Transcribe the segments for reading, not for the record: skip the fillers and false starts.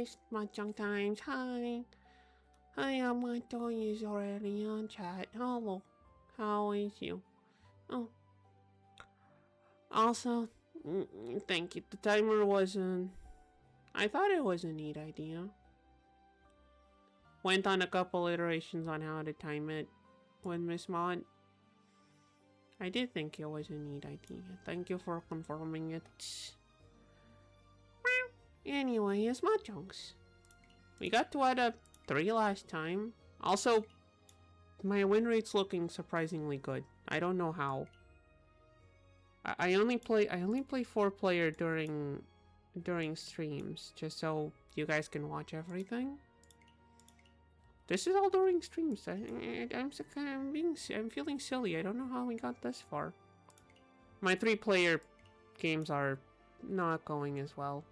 guys. Mahjong times. Hi. Hi, I'm my toy is already on chat. Hello. How is you? Oh. Also, thank you. The timer wasn't... I thought it was a neat idea. Went on a couple iterations on how to time it with Miss Mod. I did think it was a neat idea. Thank you for confirming it. Anyway, it's Mahjongs. We got to Adept 3 last time. Also, my win rate's looking surprisingly good. I don't know how. I only play 4-player during streams, just so you guys can watch everything. This is all during streams. I'm feeling silly. I don't know how we got this far. My 3-player games are not going as well.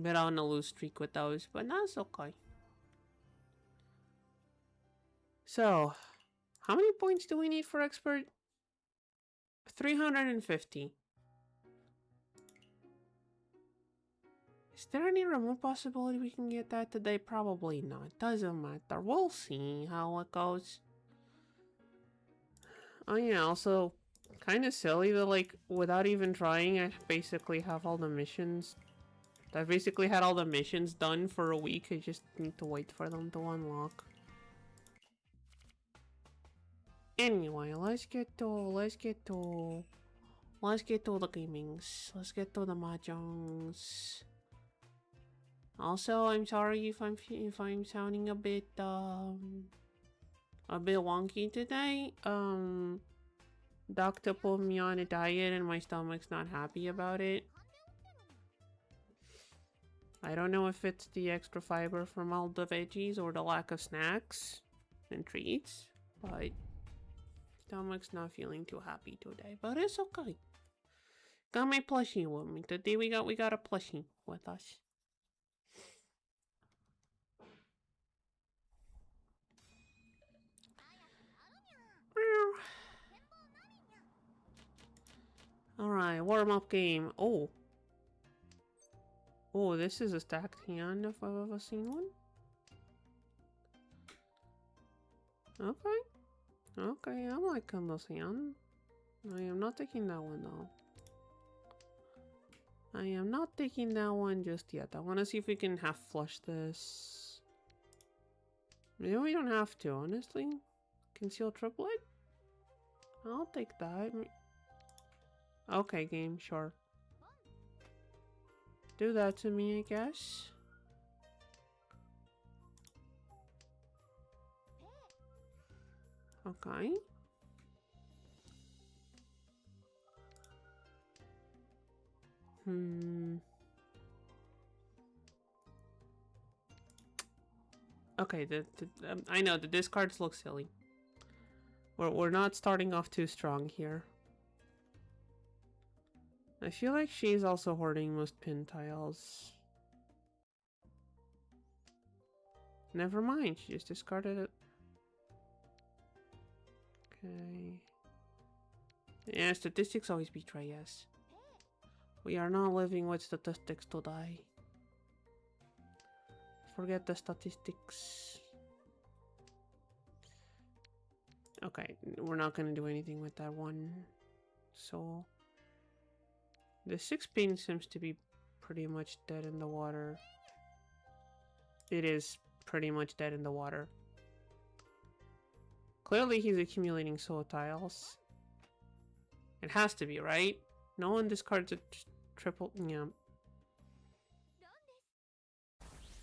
Bit on a loose streak with those, but that's okay. So, how many points do we need for expert? 350. Is there any remote possibility we can get that today? Probably not. Doesn't matter. We'll see how it goes. Oh yeah, also kind of silly that like without even trying, I basically have all the missions. I basically had all the missions done for a week. I just need to wait for them to unlock. Anyway, let's get to the gamings. Let's get to the mahjongs. Also, I'm sorry if I'm sounding a bit wonky today. Doctor put me on a diet and my stomach's not happy about it. I don't know if it's the extra fiber from all the veggies or the lack of snacks and treats, but stomach's not feeling too happy today, but it's okay. Got my plushie with me. Today we got a plushie with us. Alright, warm-up game. Oh, this is a stacked hand if I've ever seen one. Okay, I'm liking this hand. I am not taking that one though. I am not taking that one just yet. I want to see if we can half flush this. Maybe we don't have to, honestly. Conceal triplet? I'll take that. Okay, game, sure. Do that to me, I guess. Okay. Okay, I know the discards look silly. We're not starting off too strong here. I feel like she's also hoarding most pin tiles. Never mind, she just discarded it. Okay. Yeah, statistics always betray us. We are not living with statistics to die. Forget the statistics. Okay, we're not gonna do anything with that one. So the 6 pin seems to be pretty much dead in the water. It is pretty much dead in the water. Clearly he's accumulating soul tiles. It has to be, right? No one discards a triple... yeah.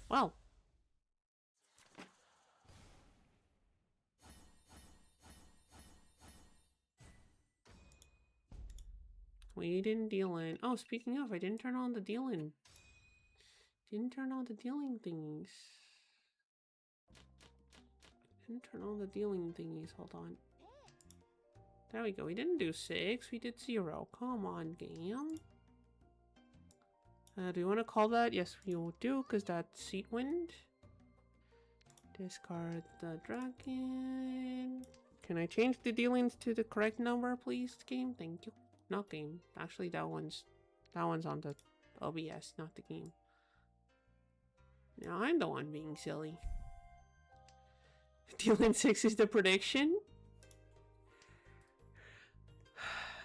Well. We didn't deal in... Oh, speaking of, I didn't turn on the dealing. Didn't turn on the dealing thingies. Didn't turn on the dealing thingies. Hold on. There we go. We didn't do 6. We did 0. Come on, game. Do you want to call that? Yes, we will do, because that's seat wind. Discard the dragon. Can I change the dealings to the correct number, please, game? Thank you. Not game. Actually, that one's on the OBS, not the game. Now I'm the one being silly. Dealing 6 is the prediction?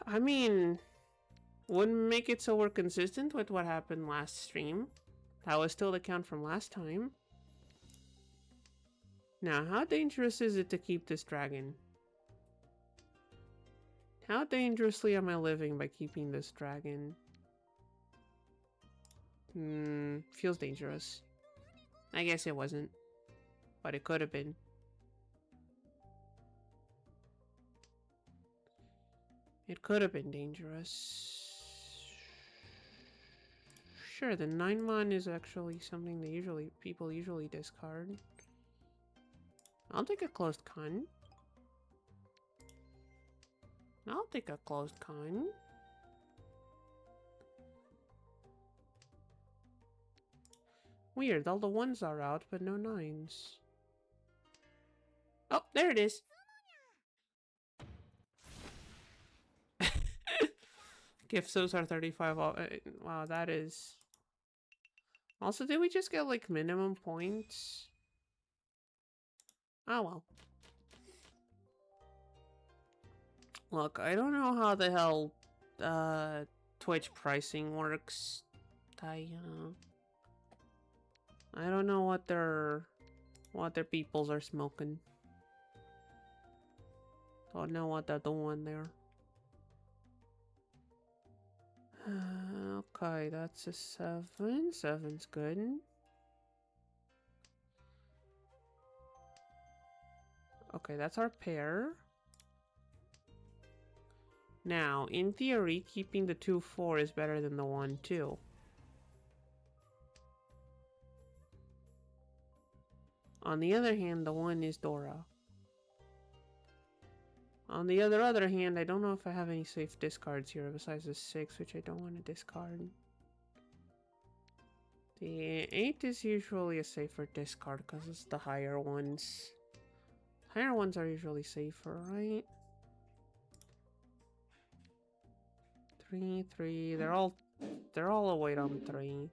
I mean, wouldn't make it so we're consistent with what happened last stream. That was still the count from last time. Now, how dangerous is it to keep this dragon? How dangerously am I living by keeping this dragon? Feels dangerous. I guess it wasn't. But it could have been. It could have been dangerous. Sure, the 9-1 is actually something that people usually discard. I'll take a closed con. I'll take a closed con. Weird, all the 1s are out, but no 9s. Oh, there it is. Gift subs are 35 off. Wow, that is... Also, did we just get, like, minimum points? Oh, well. Look, I don't know how the hell, Twitch pricing works. I don't know what their peoples are smoking. Don't know what they're doing there. Okay, that's a 7. 7's good. Okay, that's our pair. Now, in theory, keeping the 2-4 is better than the 1-2. On the other hand, the 1 is Dora. On the other hand, I don't know if I have any safe discards here besides the 6, which I don't want to discard. The 8 is usually a safer discard because it's the higher ones. Higher ones are usually safer, right? 3, 3. They're all a weight on 3.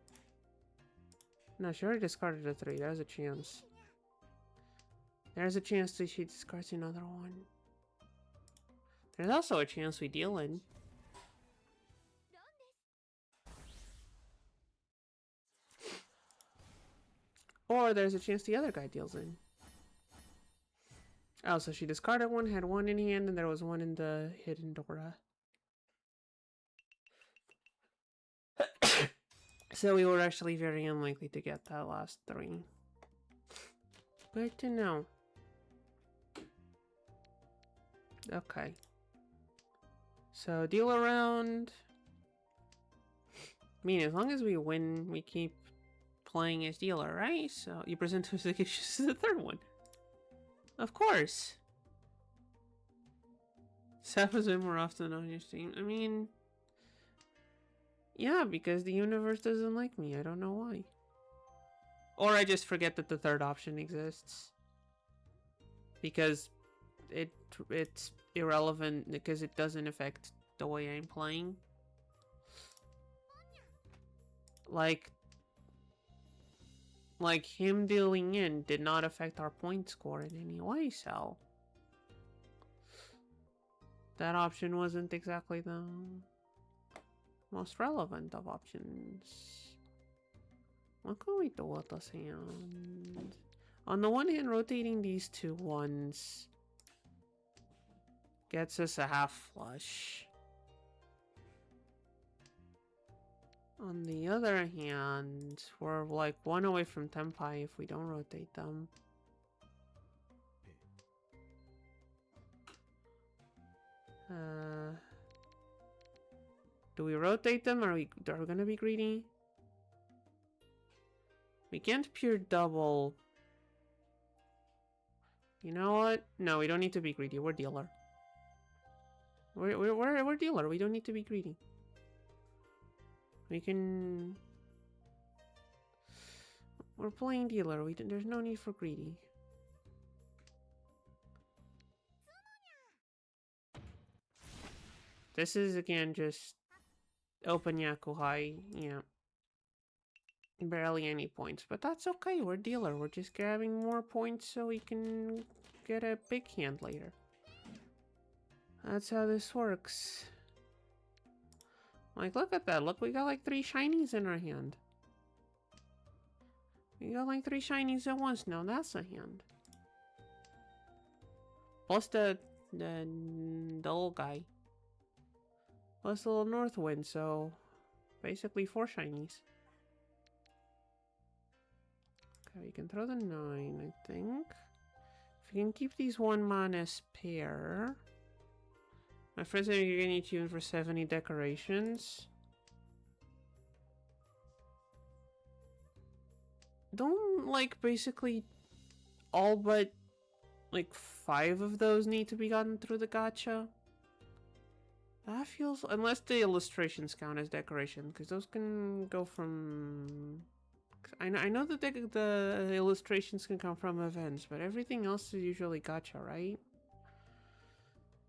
No, she already discarded a 3. There's a chance. There's a chance that she discards another one. There's also a chance we deal in. Or there's a chance the other guy deals in. Oh, so she discarded one, had 1 in hand, and there was 1 in the hidden Dora. So we were actually very unlikely to get that last 3. Good to know. Okay. So deal around. I mean, as long as we win, we keep playing as dealer, right? So you present to us the the 3rd one. Of course. Happens more often on your stream. I mean, yeah, because the universe doesn't like me. I don't know why. Or I just forget that the 3rd option exists. Because it's irrelevant because it doesn't affect the way I'm playing. Like him dealing in did not affect our point score in any way, so that option wasn't exactly the most relevant of options. What can we do with this hand? On the one hand, rotating these 2 1s gets us a half flush. On the other hand, we're like 1 away from Tempai if we don't rotate them. Do we rotate them? Are we gonna be greedy? We can't pure double. You know what? No, we don't need to be greedy. We're dealer. We're dealer. We don't need to be greedy. We can... We're playing dealer. There's no need for greedy. This is, again, just open Yakuhai. Yeah. Barely any points, but that's okay. We're dealer. We're just grabbing more points so we can get a big hand later. That's how this works. Like, look at that. Look, we got like 3 shinies in our hand. We got like 3 shinies at once now. That's a hand. Plus the old guy. Plus the little north wind, so basically 4 shinies. Okay, we can throw the 9, I think. If we can keep these 1 mana pair. My friends said you're getting tuned for 70 decorations. Don't, like, basically all but, like, 5 of those need to be gotten through the gacha? That feels... Unless the illustrations count as decoration, because those can go from... I know that the illustrations can come from events, but everything else is usually gacha, right?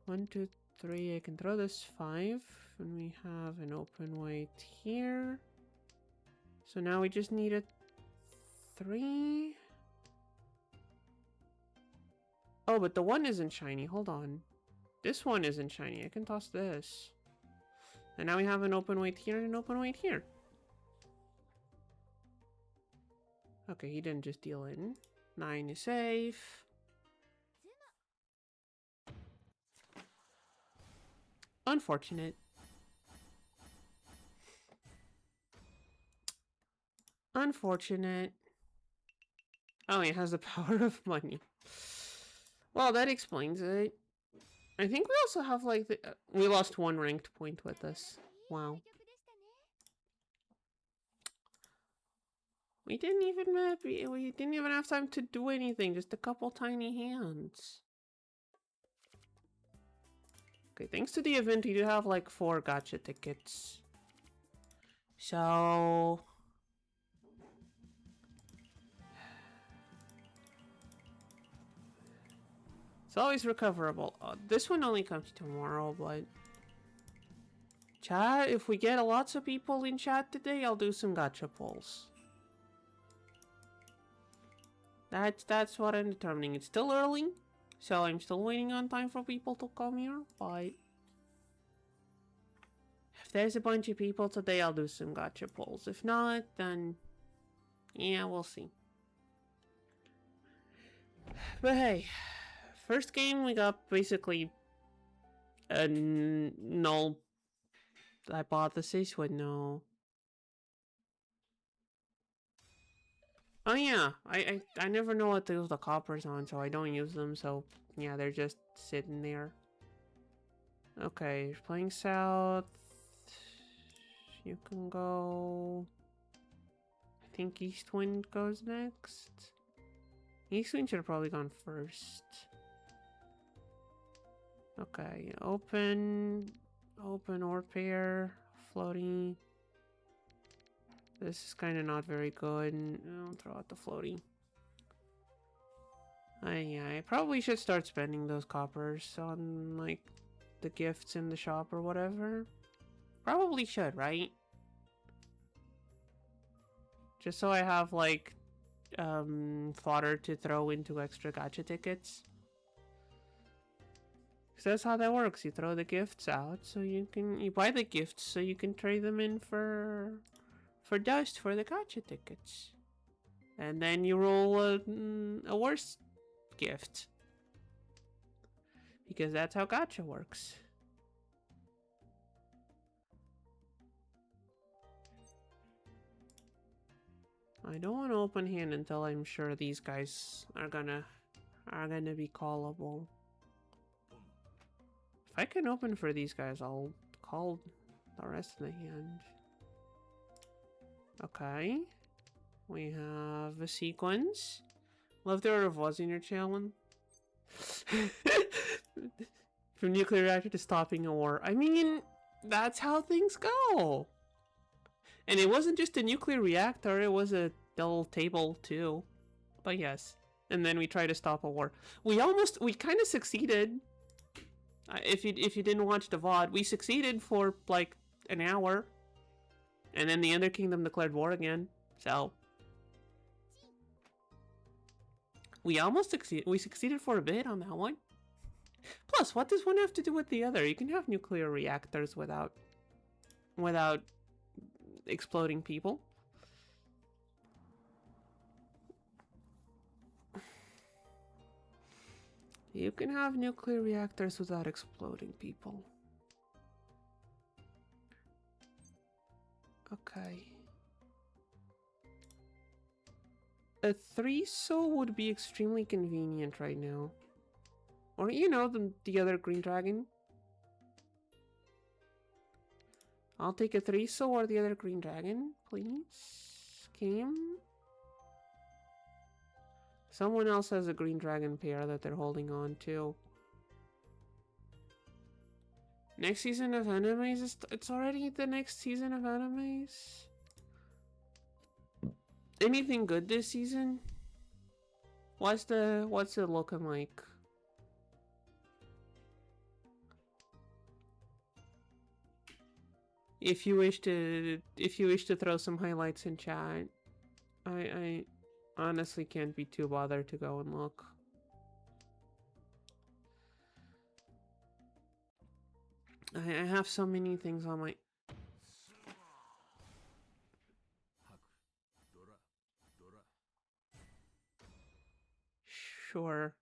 1, 2, 3. I can throw this 5, and we have an open weight here. So now we just need a 3. Oh, but the 1 isn't shiny. Hold on. This one isn't shiny. I can toss this. And now we have an open weight here and an open weight here. Okay, he didn't just deal in. 9 is safe. Unfortunate. Unfortunate. Oh, he has the power of money. Well, that explains it. I think we also have like the... we lost 1 ranked point with this. Wow. We didn't even have time to do anything. Just a couple tiny hands. Okay, thanks to the event, we do have like 4 gacha tickets. So... it's always recoverable. This one only comes tomorrow, but... chat, if we get lots of people in chat today, I'll do some gacha pulls. That's what I'm determining. It's still early, so I'm still waiting on time for people to come here, but... if there's a bunch of people today, I'll do some gacha pulls. If not, then... yeah, we'll see. But hey... first game, we got basically a null hypothesis with no... oh yeah, I never know what to use the coppers on, so I don't use them, so yeah, they're just sitting there. Okay, playing south. You can go... I think east wind goes next. East wind should have probably gone first. Okay, open or pair, floaty. This is kind of not very good. I'll throw out the floaty. Yeah, I probably should start spending those coppers on like the gifts in the shop or whatever. Probably should, right? Just so I have like fodder to throw into extra gacha tickets. So that's how that works. You throw the gifts out, so you buy the gifts so you can trade them in for dust for the gacha tickets, and then you roll a worse gift because that's how gacha works. I don't want to open hand until I'm sure these guys are gonna be callable. If I can open for these guys, I'll call the rest of the hand. Okay. We have a sequence. Love there are VODs in your channel. From nuclear reactor to stopping a war. I mean, that's how things go. And it wasn't just a nuclear reactor, it was a little table too. But yes. And then we tried to stop a war. We kind of succeeded. If you didn't watch the VOD, we succeeded for like an hour. And then the Ender Kingdom declared war again. So we almost succeeded for a bit on that one. Plus, what does one have to do with the other? You can have nuclear reactors without exploding people. You can have nuclear reactors without exploding people. Okay. A 3-so would be extremely convenient right now. Or, you know, the other green dragon. I'll take a 3-so or the other green dragon, please. Game. Someone else has a green dragon pair that they're holding on to. Next season of animes? It's already the next season of animes? Anything good this season? What's it looking like? If you wish to throw some highlights in chat, I honestly can't be too bothered to go and look. I have so many things on my... Sure.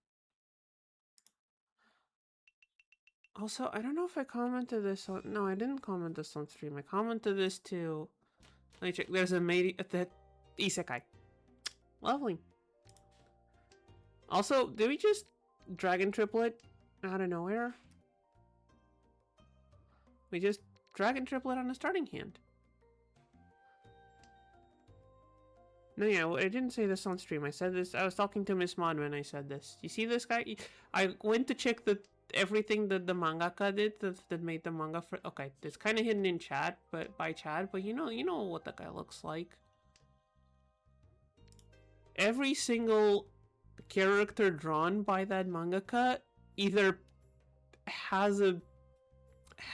Also, I don't know if I commented this on... No, I didn't comment this on stream. I commented this to... Let me check. There's a mate at the isekai. Lovely. Also, did we just dragon triplet out of nowhere? We just dragon triplet on a starting hand. No, yeah, I didn't say this on stream. I said this. I was talking to Miss Mon when I said this. You see this guy? I went to check everything that the mangaka did that made the manga for... Okay, it's kind of hidden in chat, by chat, but you know what the guy looks like. Every single character drawn by that mangaka either has a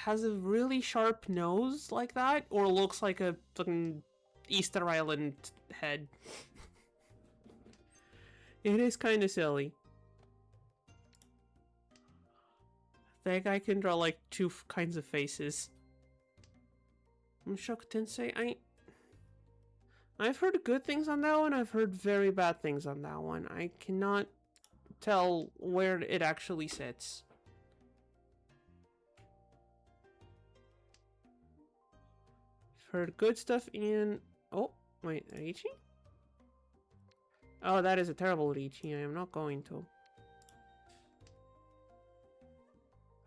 really sharp nose like that, or looks like a fucking Easter Island head. It is kind of silly. That guy can draw like two kinds of faces. I'm shocked Tensei. I've heard good things on that one. I've heard very bad things on that one. I cannot tell where it actually sits. I've heard good stuff in... Oh, wait, Riichi? Oh, that is a terrible Riichi. I am not going to.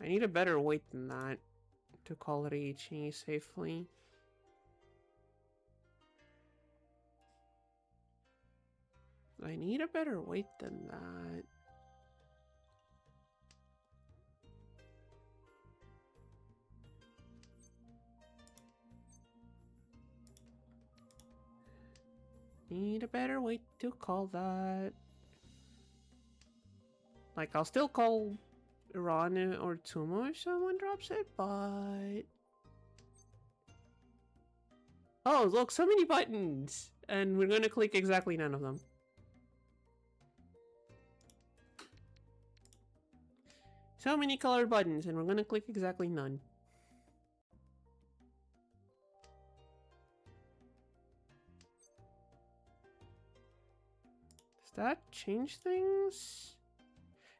I need a better weight than that to call Riichi safely. I need a better weight than that. Need a better way to call that. Like, I'll still call Ron or Tsumo if someone drops it, but... Oh, look, so many buttons! And we're gonna click exactly none of them. So many colored buttons, and we're gonna click exactly none. Does that change things?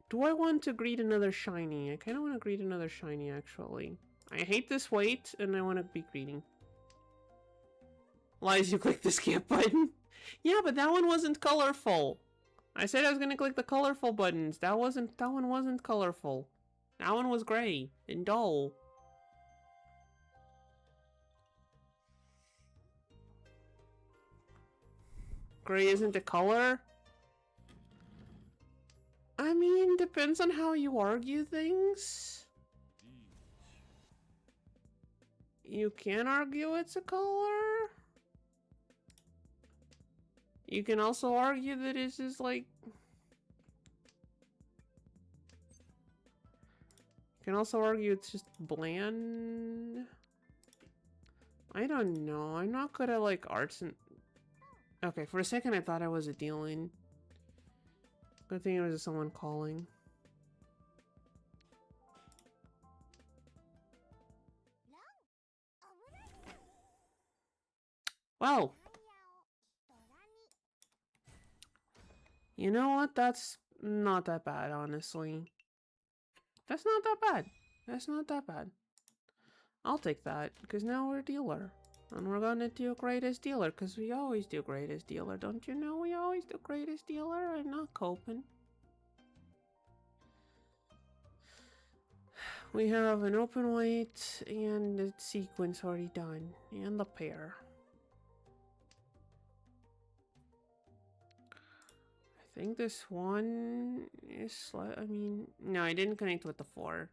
Do I want to greet another shiny? I kind of want to greet another shiny, actually. I hate this weight, and I want to be greeting. Lies, you click the skip button? Yeah, but that one wasn't colorful. I said I was gonna click the colorful buttons. That one wasn't colorful. That one was gray and dull. Gray isn't a color? I mean, depends on how you argue things. You can argue it's a color. You can also argue that it's just like... You can also argue it's just bland. I don't know. I'm not good at like arts and... Okay, for a second I thought I was a deal-in. Good thing it was someone calling. Well, you know what? That's not that bad, honestly. That's not that bad. That's not that bad. I'll take that, because now we're a dealer. And we're gonna do greatest dealer, because we always do greatest dealer. Don't you know we always do greatest dealer? I'm not coping. We have an open weight and the sequence already done. And the pair. I think this one is, I mean, no, I didn't connect with the 4.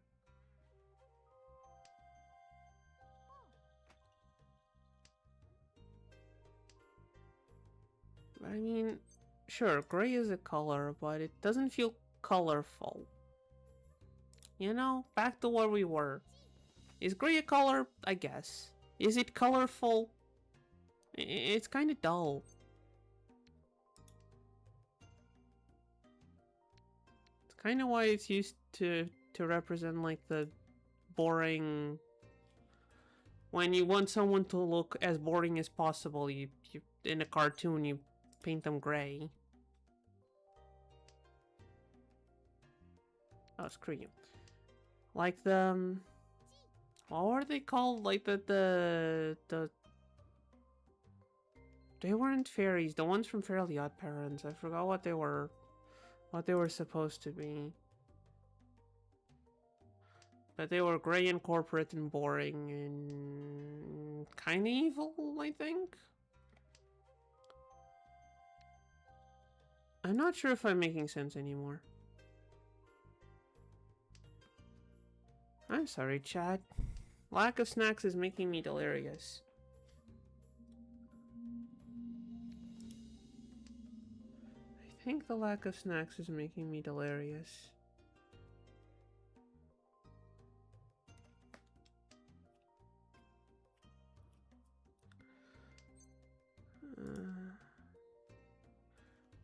But I mean, sure, gray is a color, but it doesn't feel colorful. You know, back to where we were. Is gray a color? I guess. Is it colorful? It's kind of dull. It's kind of why it's used to represent like the boring. When you want someone to look as boring as possible, you in a cartoon you paint them gray. Oh, screw you. Like the what were they called? Like the they weren't fairies. The ones from Fairly Odd Parents. I forgot what they were. What they were supposed to be. But they were gray and corporate and boring and kind of evil, I think. I'm not sure if I'm making sense anymore. I'm sorry, chat. Lack of snacks is making me delirious. I think the lack of snacks is making me delirious.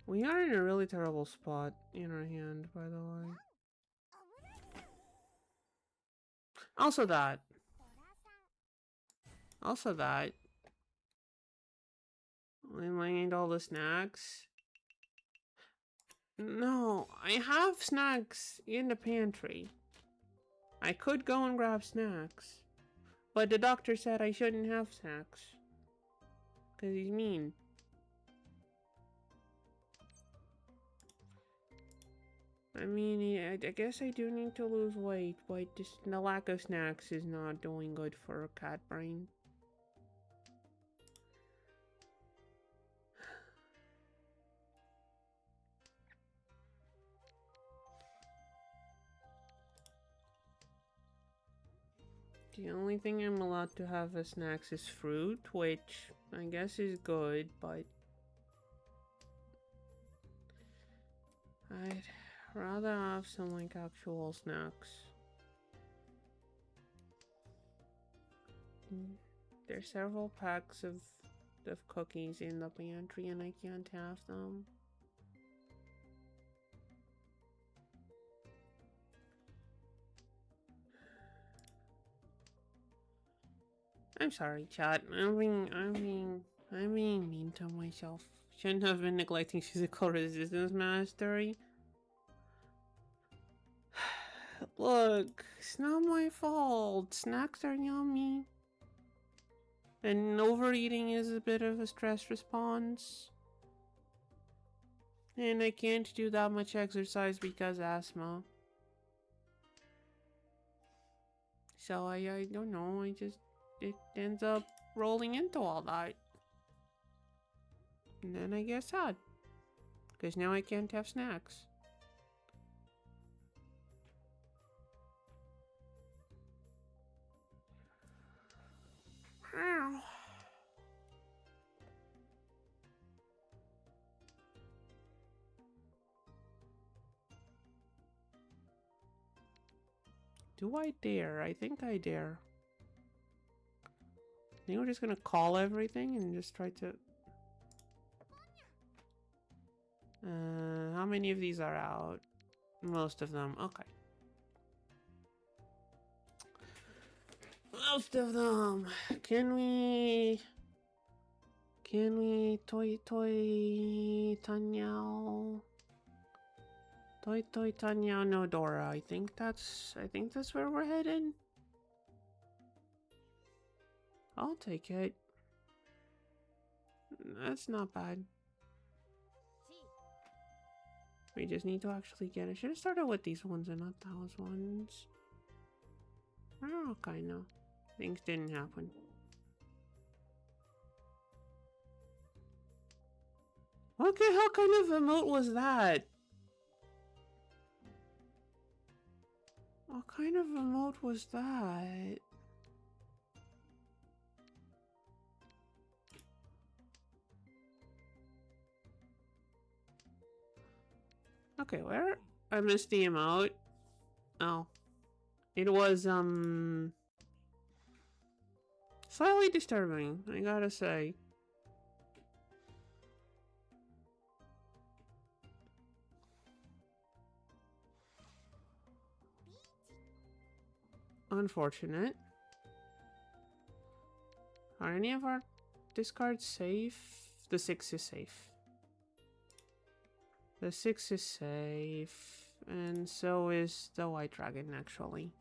We are in a really terrible spot in our hand, by the way. Also that. Also that. I need all the snacks. No, I have snacks in the pantry. I could go and grab snacks. But the doctor said I shouldn't have snacks. Because he's mean. I mean, I guess I do need to lose weight, but just the lack of snacks is not doing good for a cat brain. The only thing I'm allowed to have as snacks is fruit, which I guess is good, but I'd rather have some like actual snacks. There's several packs of cookies in the pantry and I can't have them. I'm sorry, chat. I'm being mean to myself. Shouldn't have been neglecting physical resistance mastery. Look, it's not my fault. Snacks are yummy. And overeating is a bit of a stress response. And I can't do that much exercise because asthma. So I don't know, it ends up rolling into all that. And then I get sad. Because now I can't have snacks. Ow. Do I dare? I think I dare. I think we're just gonna call everything and just try to... many of these are out? Most of them. Okay. Most of them. Can we toy Tanyao? Toy Tanyao no Dora. I think that's where we're headed. I'll take it. That's not bad. We just need to actually get it. Should have started with these ones and not those ones. Oh, kind of. Things didn't happen. Okay, how kind of emote was that? What kind of emote was that? Okay, where? I missed the emote. Oh. It was, slightly disturbing, I gotta say. Unfortunate. Are any of our discards safe? The 6 is safe. The 6 is safe. And so is the white dragon, actually.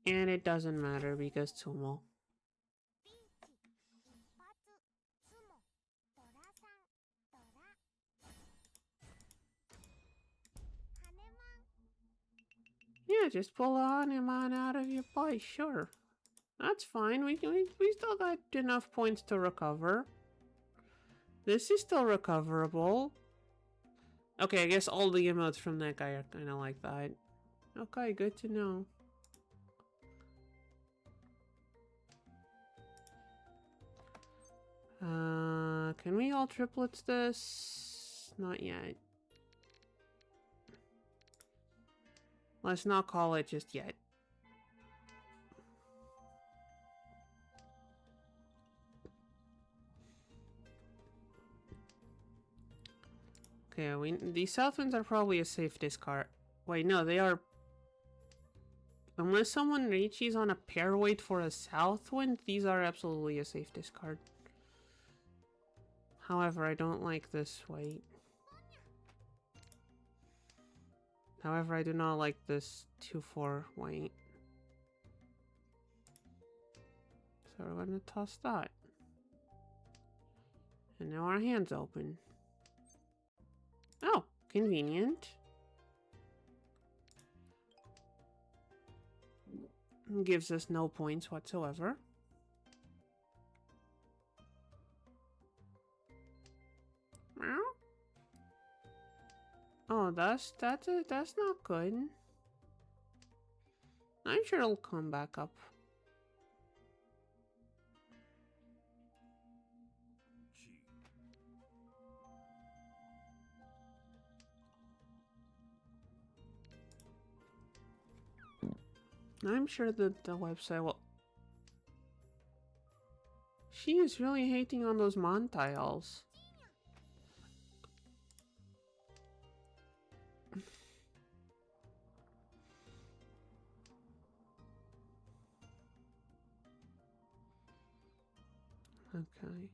And it doesn't matter because Tsumo. Yeah, just pull a Hanuman out of your butt, sure. That's fine, we still got enough points to recover. This is still recoverable. Okay, I guess all the emotes from that guy are kind of like that. Okay, good to know. Can we all triplets this? Not yet. Let's not call it just yet. Okay, these south winds are probably a safe discard. Wait, no, they are. Unless someone reaches on a pair weight for a south wind, these are absolutely a safe discard. However, I don't like this weight. However, I do not like this 2-4 weight. So we're gonna toss that. And now our hand's open. Oh, convenient. Gives us no points whatsoever. Oh, that's not good. I'm sure it'll come back up. I'm sure that the website will. She is really hating on those Mon tiles. Okay.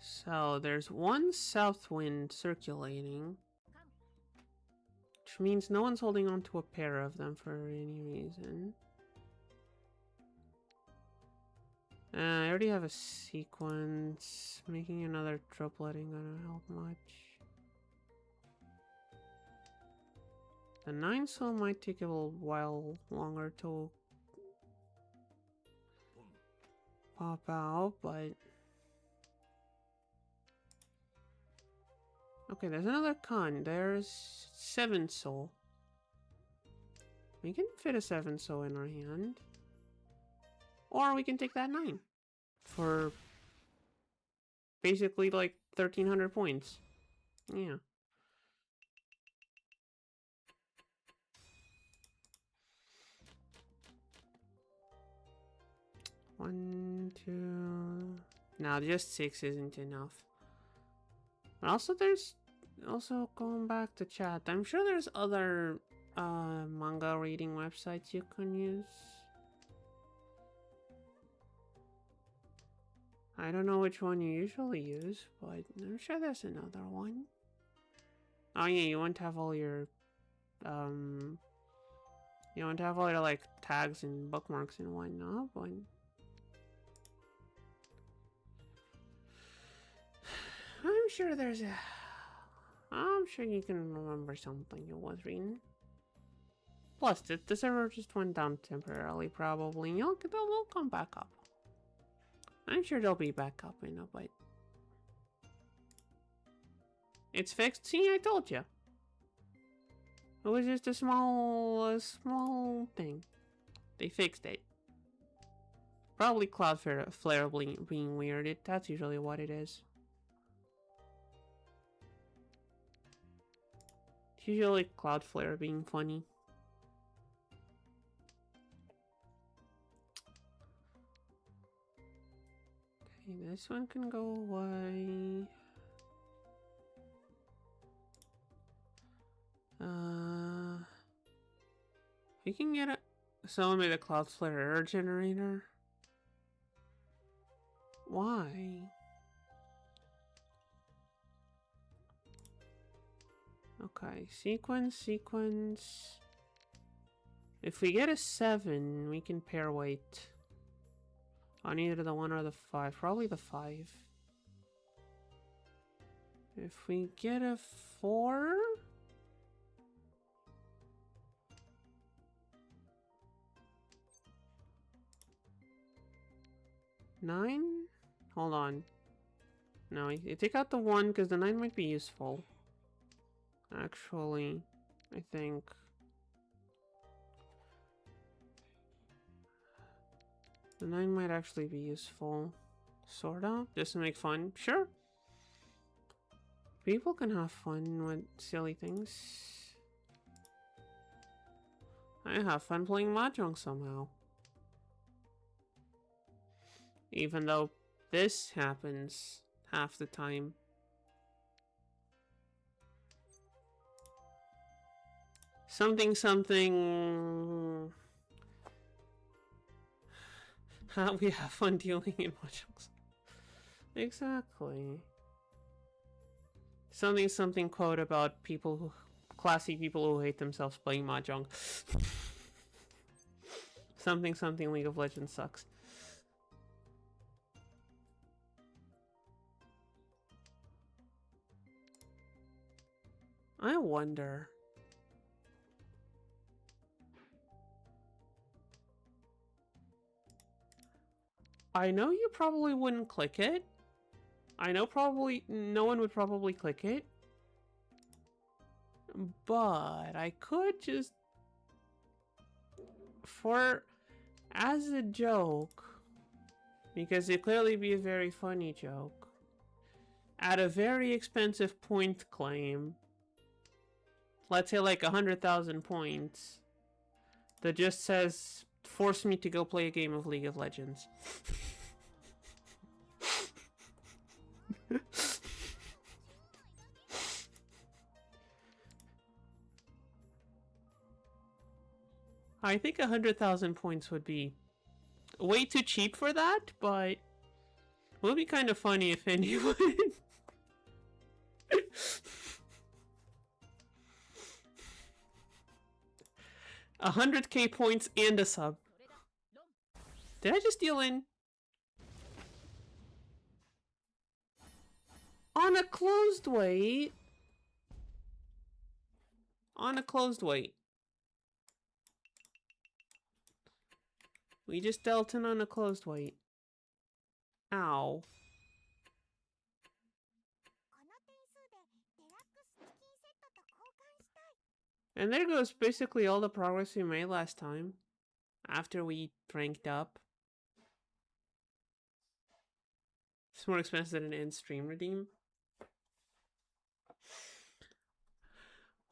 So there's one south wind circulating, which means no one's holding on to a pair of them for any reason. I already have a sequence. Making another triplet ain't gonna help much. The 9 soul might take a little while longer to pop out, but... Okay, there's another con. There's 7 soul. We can fit a 7 soul in our hand. Or we can take that 9. For basically like 1,300 points. Yeah. Now just 6 isn't enough. And also there's also going back to chat. I'm sure there's other manga reading websites you can use. I don't know which one you usually use, but I'm sure there's another one. Oh yeah, you want to have all your like tags and bookmarks and whatnot, but I'm sure there's a I'm sure you can remember something you was reading. Plus, the server just went down temporarily, probably. They'll come back up. I'm sure they'll be back up in a bit. It's fixed. See, I told you. It was just a small thing. They fixed it. Probably Cloudflare being weird. That's usually what it is. It's usually Cloudflare being funny. Okay, this one can go away. We can get it. Someone made a Cloudflare error generator. Why? Okay, sequence. If we get a 7, we can pair weight on either the 1 or the 5. Probably the 5. If we get a 4... 9? Hold on. No, you take out the 1 because the 9 might be useful. Actually, I think. The 9 might actually be useful. Sorta? Just to make fun. Sure. People can have fun with silly things. I have fun playing Mahjong somehow. Even though this happens half the time. Something. We have fun dealing in Mahjong. Exactly. Something quote about classy people who hate themselves playing Mahjong. Something League of Legends sucks. I wonder. I know you probably wouldn't click it. I know probably no one would probably click it. But I could just as a joke, because it'd clearly be a very funny joke, at a very expensive point claim, let's say like 100,000 points, that just says, force me to go play a game of League of Legends. I think 100,000 points would be way too cheap for that, but it would be kind of funny if anyone... 100k points and a sub. Did I just deal in? On a closed weight? On a closed weight. We just dealt in on a closed weight. Ow. And there goes basically all the progress we made last time. After we ranked up. It's more expensive than an in-stream redeem.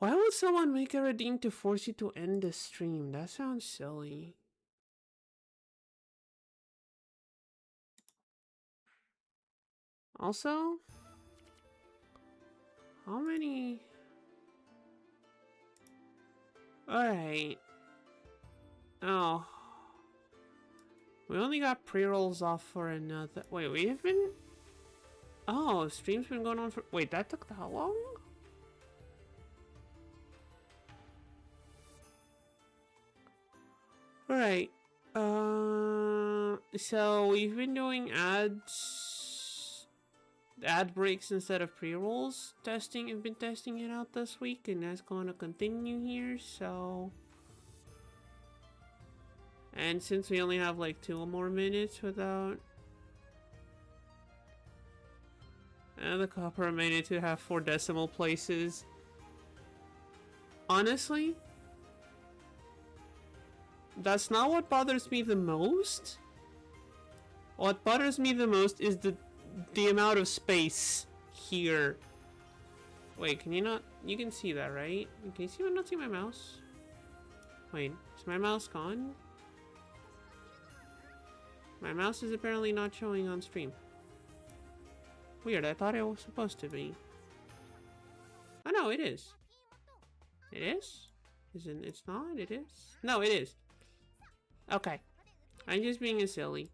Why would someone make a redeem to force you to end the stream? That sounds silly. Also, how many? Alright. Oh. We only got pre-rolls off for another. Wait, we've been. Oh, stream's been going on for. Wait, that took that long? Alright. So we've been doing ad breaks instead of pre-rolls testing. I've been testing it out this week, and that's going to continue here. So, and since we only have like 2 more minutes without, and the copper made it to have 4 decimal places. Honestly, that's not what bothers me the most. What bothers me the most is the amount of space here. Wait, can you not? You can see that, right? Can you see? Not see my mouse? Wait, is my mouse gone? My mouse is apparently not showing on stream. Weird. I thought it was supposed to be. Oh no, it is. It is? Isn't it's not? It is? No, it is. Okay. I'm just being a silly.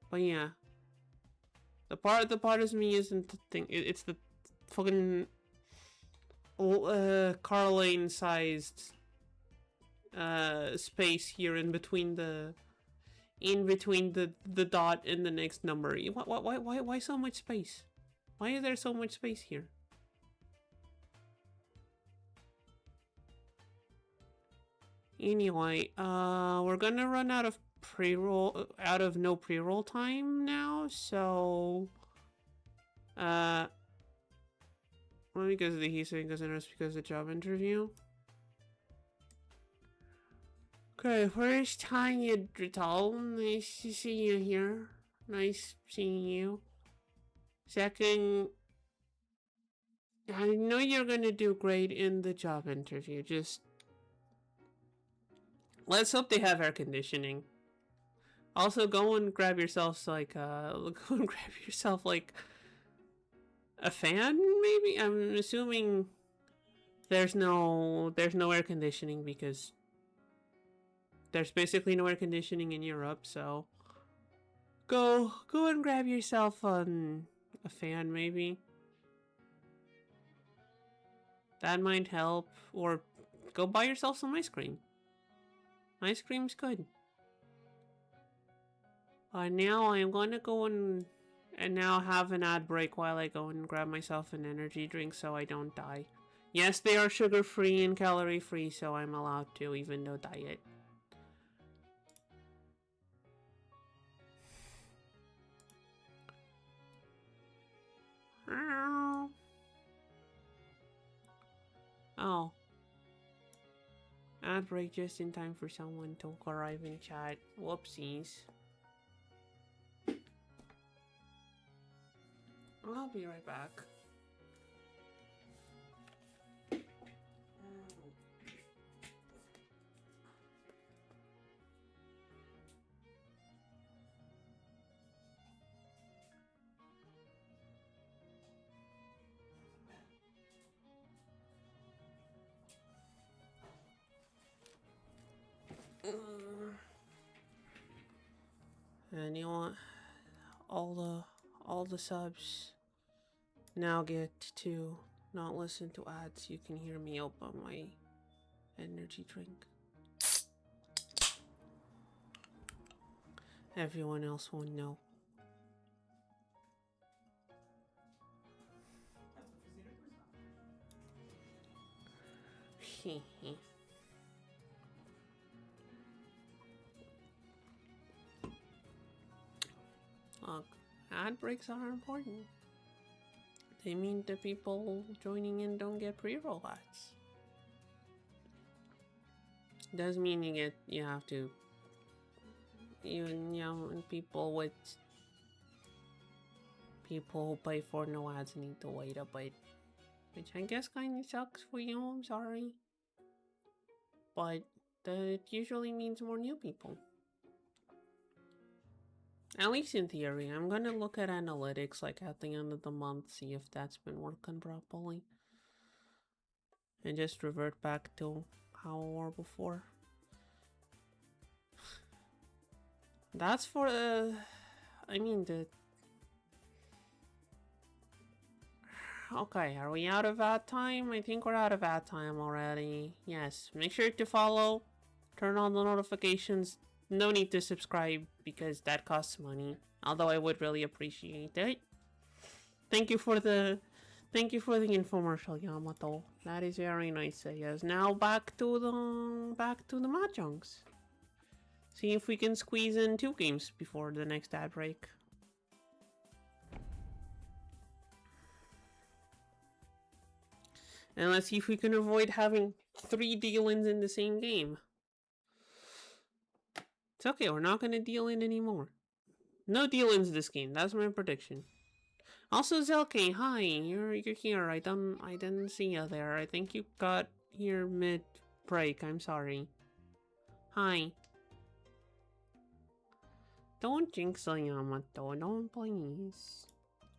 But yeah. The part that bothers me isn't the thing. It's the fucking car lane sized space here in between the dot and the next number. Why so much space? Why is there so much space here? Anyway, we're gonna run out of no pre-roll time now, so well, because of the heat saying because of the job interview. Okay, first Tanya Drital, nice to see you here. Nice seeing you. Second, I know you're gonna do great in the job interview, just let's hope they have air conditioning. Also, go and grab yourself like a fan, maybe. I'm assuming there's no air conditioning because there's basically no air conditioning in Europe. So go and grab yourself a fan, maybe. That might help, or go buy yourself some ice cream. Ice cream's good. Now I'm going to go and now have an ad break while I go and grab myself an energy drink so I don't die. Yes, they are sugar-free and calorie-free, so I'm allowed to, even though diet. Oh. Ad break just in time for someone to arrive in chat. Whoopsies. I'll be right back. And you want all the subs now get to not listen to ads. You can hear me open my energy drink. Everyone else won't know. Look, ad breaks are important. They mean the people joining in don't get pre-roll ads. Does mean you have to, even, you know, people who pay for no ads need to wait a bit, which I guess kind of sucks for you. I'm sorry, but it usually means more new people. At least in theory. I'm gonna look at analytics like at the end of the month, see if that's been working properly. And just revert back to how we were before. That's for I mean the... Okay, are we out of ad time? I think we're out of ad time already. Yes, make sure to follow, turn on the notifications. No need to subscribe because that costs money. Although I would really appreciate it. Thank you for the infomercial, Yamato. That is very nice. Yes. Now back to the mahjongs. See if we can squeeze in 2 games before the next ad break. And let's see if we can avoid having 3 deal-ins in the same game. It's okay, we're not gonna deal in anymore. No deal-ins this game, that's my prediction. Also, Zelke, hi, you're here. I didn't see you there. I think you got here mid-break, I'm sorry. Hi. Don't jinx Yamato, don't please.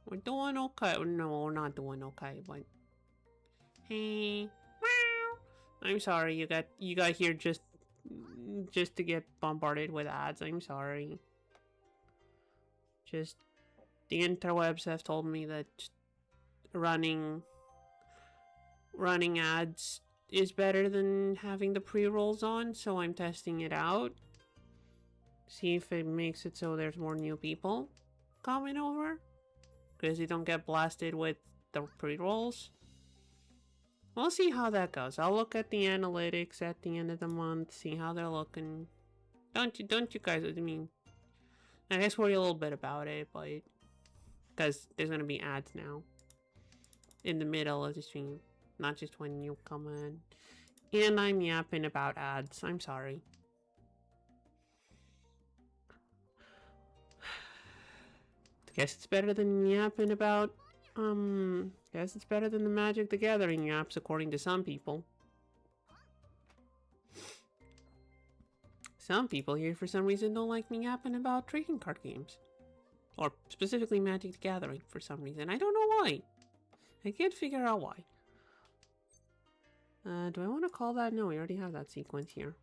We're doing okay. No, we're not doing okay, but... Hey. I'm sorry you got here just to get bombarded with ads. I'm sorry. Just the interwebs have told me that running ads is better than having the pre-rolls on, so I'm testing it out. See if it makes it so there's more new people coming over, because you don't get blasted with the pre-rolls. We'll see how that goes. I'll look at the analytics at the end of the month, see how they're looking. Don't you guys, I mean, I guess worry a little bit about it, but because there's gonna be ads now in the middle of the stream, not just when you come in. And I'm yapping about ads. I'm sorry. Guess it's better than yapping about guess it's better than the Magic the Gathering apps, according to some people. Some people here, for some reason, don't like me yapping about trading card games. Or specifically Magic the Gathering, for some reason. I don't know why. I can't figure out why. Do I want to call that? No, we already have that sequence here.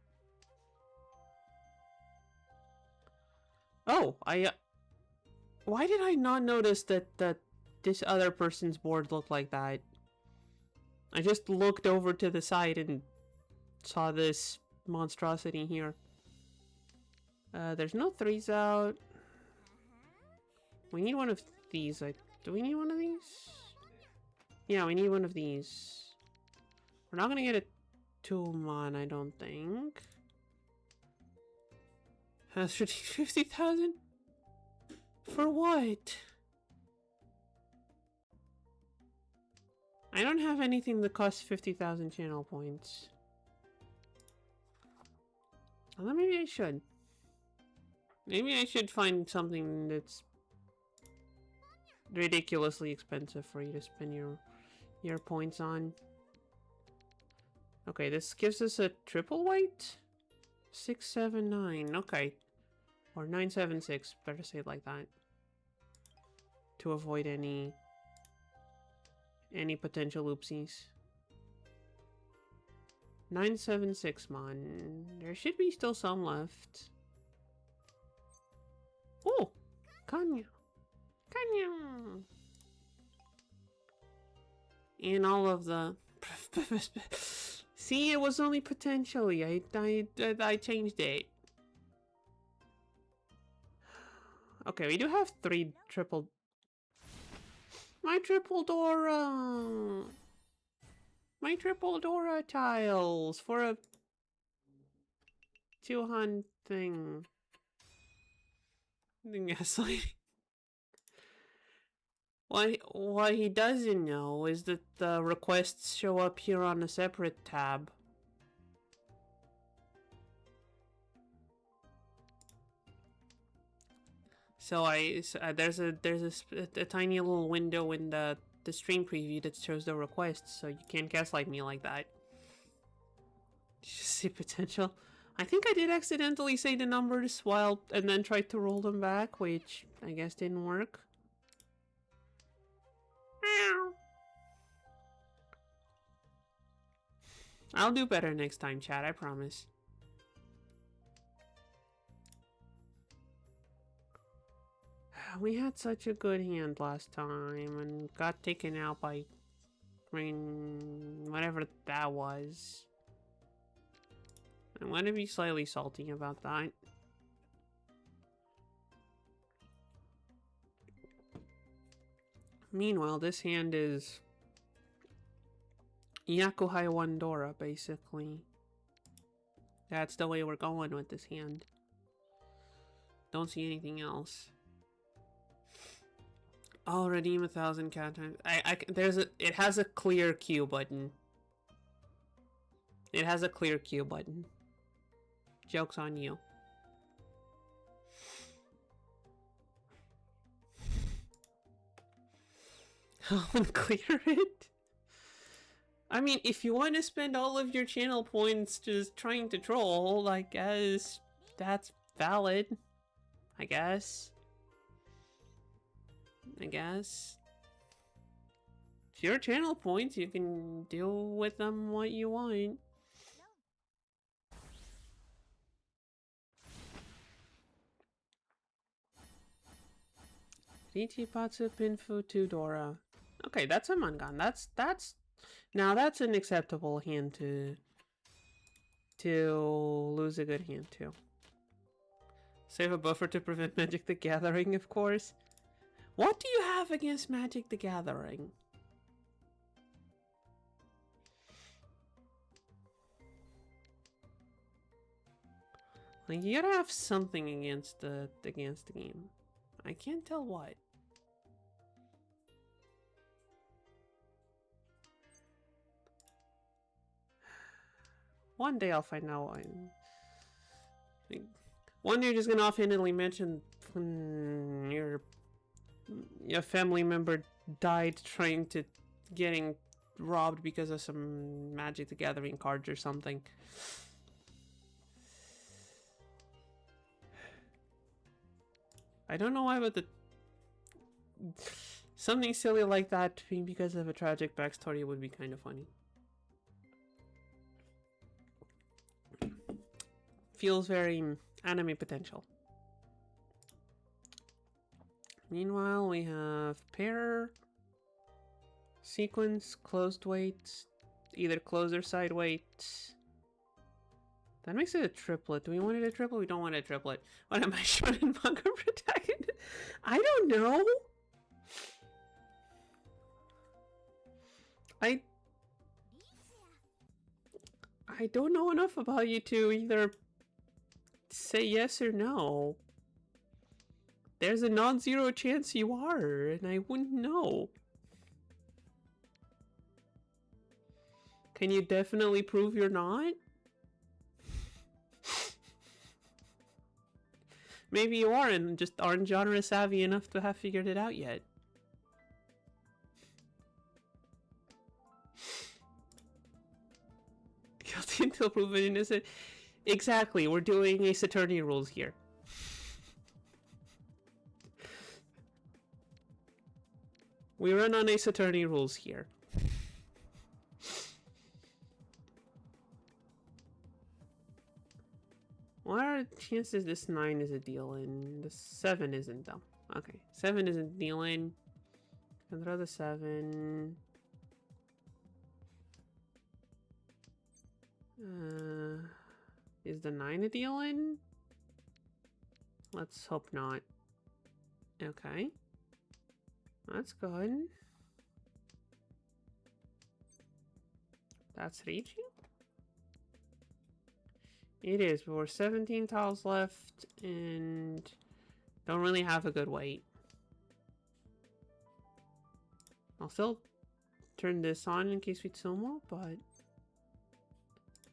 Oh, why did I not notice that this other person's board looked like that? I just looked over to the side and saw this monstrosity here. There's no 3s out. We need one of these. Do we need one of these? Yeah, we need one of these. We're not gonna get a 2-mon, I don't think. Has 50,000? For what? I don't have anything that costs 50,000 channel points. Although maybe I should. Maybe I should find something that's ridiculously expensive for you to spend your points on. Okay, this gives us a triple white? 679, okay. Or 976, better say it like that. To avoid any potential oopsies. 976 mon. There should be still some left. Oh! Kanya! Kanya! And all of the... See, it was only potentially. I changed it. Okay, we do have 3 triple... My triple Dora tiles for a 200 thing. Gaslighting. What he doesn't know is that the requests show up here on a separate tab. So there's a tiny little window in the stream preview that shows the requests, so you can't gaslight me like that. Did you see potential? I think I did accidentally say the numbers while and then tried to roll them back, which I guess didn't work. I'll do better next time, chat, I promise. We had such a good hand last time and got taken out by whatever that was. I'm gonna be slightly salty about that. Meanwhile, this hand is Yakuhai Wandora, basically. That's the way we're going with this hand. Don't see anything else. I'll redeem 1,000 cat times. It has a clear Q button. It has a clear Q button. Joke's on you. I'll unclear it. I mean, if you want to spend all of your channel points just trying to troll, I guess that's valid. I guess. It's your channel points, you can do with them what you want. DT Patsu Pinfu 2 Dora. Okay, that's a Mangan. Now that's an acceptable hand to lose a good hand to. Save a buffer to prevent Magic the Gathering, of course. What do you have against Magic the Gathering? Like, you gotta have something against the game. I can't tell what. One day I'll find out why. One day you're just gonna offhandedly mention when your family member died trying to getting robbed because of some Magic the Gathering cards or something. I don't know why, but something silly like that being because of a tragic backstory would be kind of funny. Feels very anime potential. Meanwhile, we have pair, sequence, closed weight, either closed or side weight. That makes it a triplet. Do we want it a triplet? We don't want a triplet. What am I, shonen manga protagonist? I don't know. I don't know enough about you to either say yes or no. There's a non-zero chance you are, and I wouldn't know. Can you definitely prove you're not? Maybe you are and just aren't genre savvy enough to have figured it out yet. Guilty until proven innocent. Exactly, we're doing Ace Attorney rules here. We run on Ace Attorney rules here. What are the chances this 9 is a deal and the 7 isn't though? Okay, 7 isn't dealing. And throw the 7. Is the 9 a dealing? Let's hope not. Okay. That's good. That's reaching? It is, but we're 17 tiles left and don't really have a good weight. I'll still turn this on in case we sumo, but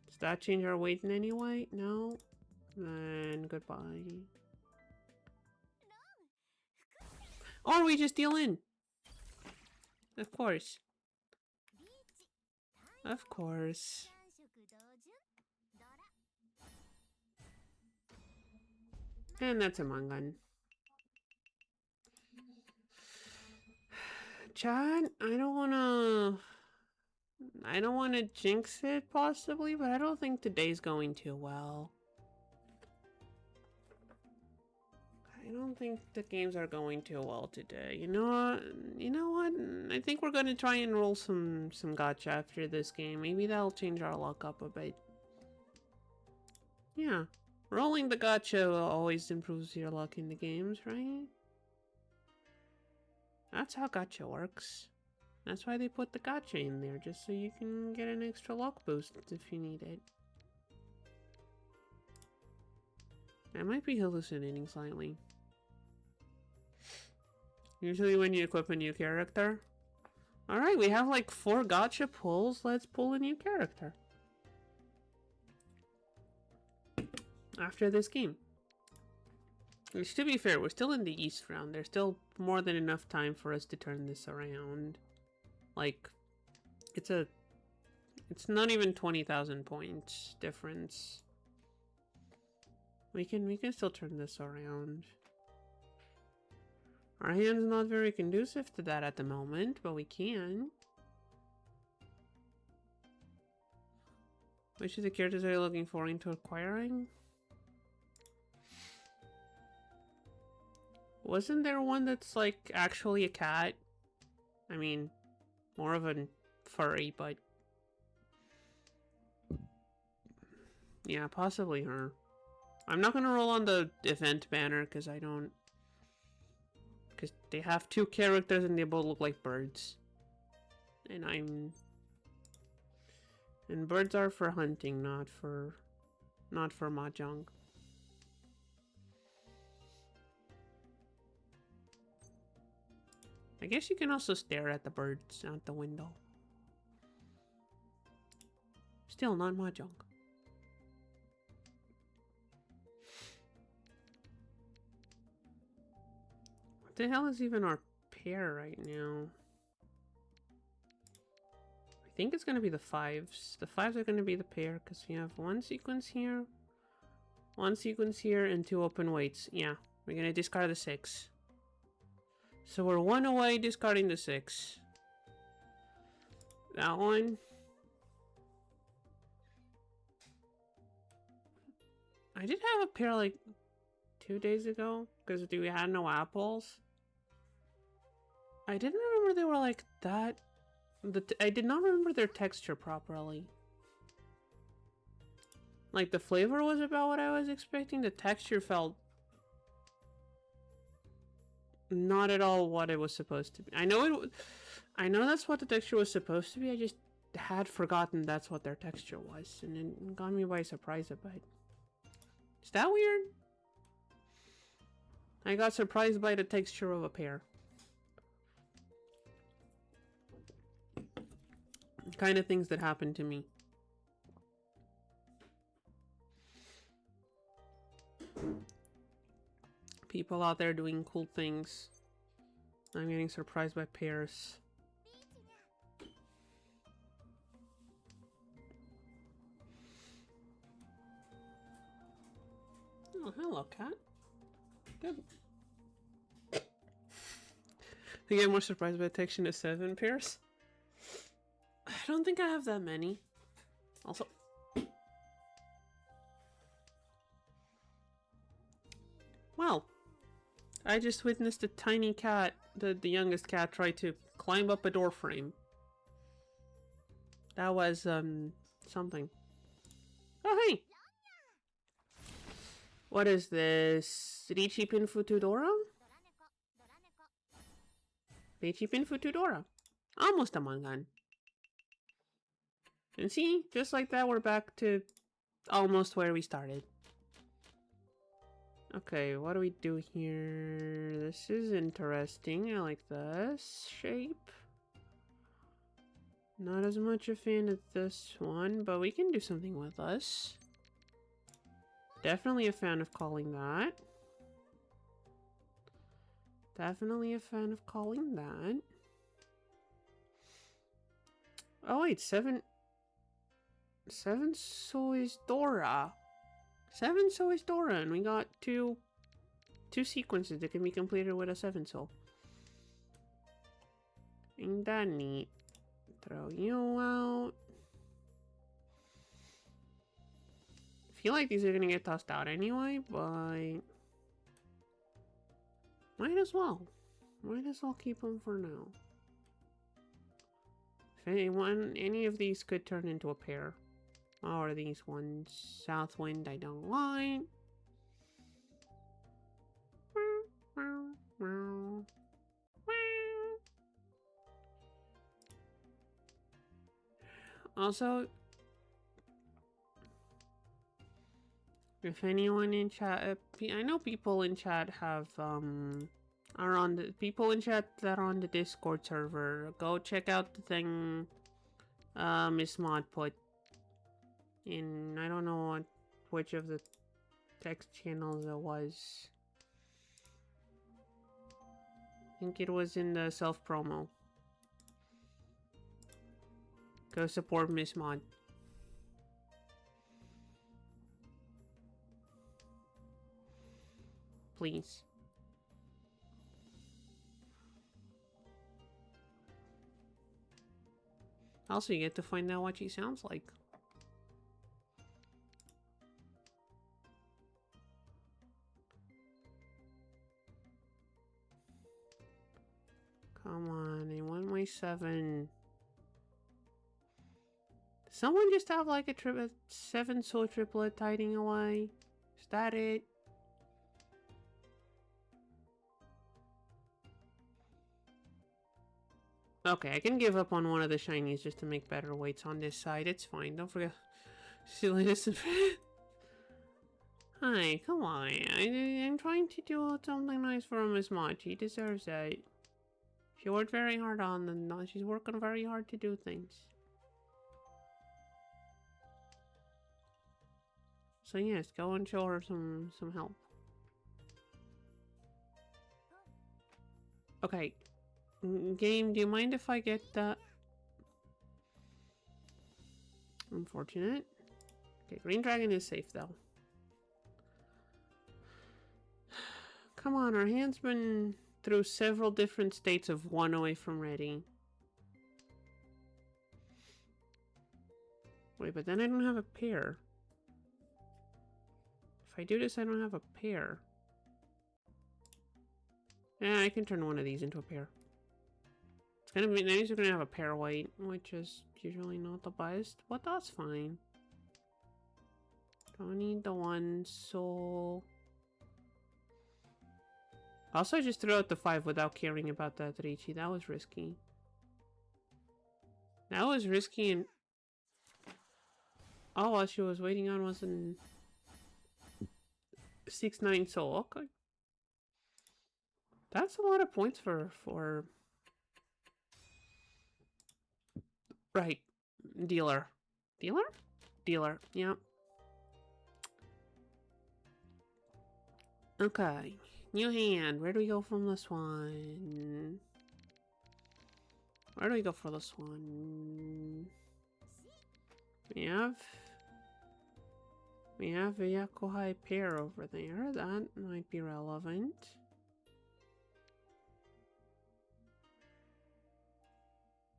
does that change our weight in any way? No? Then goodbye. Or we just deal in. Of course. Of course. And that's a mangan. Chad, I don't wanna jinx it possibly, but I don't think today's going too well. I don't think the games are going too well today. You know what? I think we're gonna try and roll some gacha after this game. Maybe that'll change our luck up a bit. Yeah. Rolling the gacha always improves your luck in the games, right? That's how gacha works. That's why they put the gacha in there, just so you can get an extra luck boost if you need it. I might be hallucinating slightly. Usually when you equip a new character. Alright, we have like 4 gacha pulls. Let's pull a new character. After this game. Which, to be fair, we're still in the East round. There's still more than enough time for us to turn this around. Like, it's not even 20,000 points difference. We can still turn this around. Our hand's not very conducive to that at the moment, but we can. Which of the characters are you looking for into acquiring? Wasn't there one that's like actually a cat? I mean, more of a furry, but yeah, possibly her. I'm not gonna roll on the event banner because because they have 2 characters and they both look like birds. And birds are for hunting, not for mahjong. I guess you can also stare at the birds out the window. Still not mahjong. What the hell is even our pair right now? I think it's gonna be the 5s. The 5s are gonna be the pair because we have 1 sequence here, 1 sequence here, and 2 open weights. Yeah, we're gonna discard the 6. So we're 1 away discarding the 6. That one. I did have a pair like 2 days ago because we had no apples. I didn't remember they were like that. I did not remember their texture properly. Like the flavor was about what I was expecting. The texture felt not at all what it was supposed to be. I know that's what the texture was supposed to be. I just had forgotten that's what their texture was, and it got me by surprise a bit. Is that weird? I got surprised by the texture of a pear. Kind of things that happen to me. People out there doing cool things. I'm getting surprised by pears. Oh, hello, cat. Good. You get more surprised by texture to 7 pairs? I don't think I have that many. Also, well, I just witnessed a tiny cat, the youngest cat, try to climb up a door frame. That was, something. Oh, hey! What is this? Richipin Futudora? Richipin Futudora. Almost a mangan. And see, just like that, we're back to almost where we started. Okay, what do we do here? This is interesting. I like this shape. Not as much a fan of this one, but we can do something with us. Definitely a fan of calling that. Definitely a fan of calling that. Oh wait, 7 so is Dora. 7 so is Dora, and we got 2 2 sequences that can be completed with a 7 soul. Ain't that neat? Throw you out. Feel like these are gonna get tossed out anyway, but might as well. Might as well keep them for now. If any of these could turn into a pair. Or these ones. Southwind I don't like. Also, if anyone in chat, I know people in chat have are on the people in chat that are on the Discord server. Go check out the thing Miss Mod put in. I don't know which of the text channels it was. I think it was in the self promo. Go support Miss Mod. Please. Also, you get to find out what she sounds like. Come on, I want my 7. Someone just have like a 7 soul triplet hiding away? Is that it? Okay, I can give up on one of the shinies just to make better weights on this side. It's fine. Don't forget. Silliness and Hi, come on. I'm trying to do something nice for Miss Mod. She deserves that. She worked very hard on them. She's working very hard to do things. So yes, go and show her some help. Okay. Game, do you mind if I get that? Unfortunate. Okay, Green Dragon is safe though. Come on, our hand's been through several different states of 1 away from ready. Wait, but then I don't have a pair. If I do this, I don't have a pair. Yeah, I can turn one of these into a pair. It's gonna be nice. We're gonna have a pair weight, which is usually not the best, but that's fine. Don't need the 1 soul. Also, I just threw out the 5 without caring about that Ricci. That was risky. That was risky, and all she was waiting on was an 6/9 soul. Okay. That's a lot of points for... Right. Dealer. Dealer? Dealer. Yep. Okay. New hand. Where do we go from this one? Where do we go for this one? We have a Yakuhai pair over there. That might be relevant.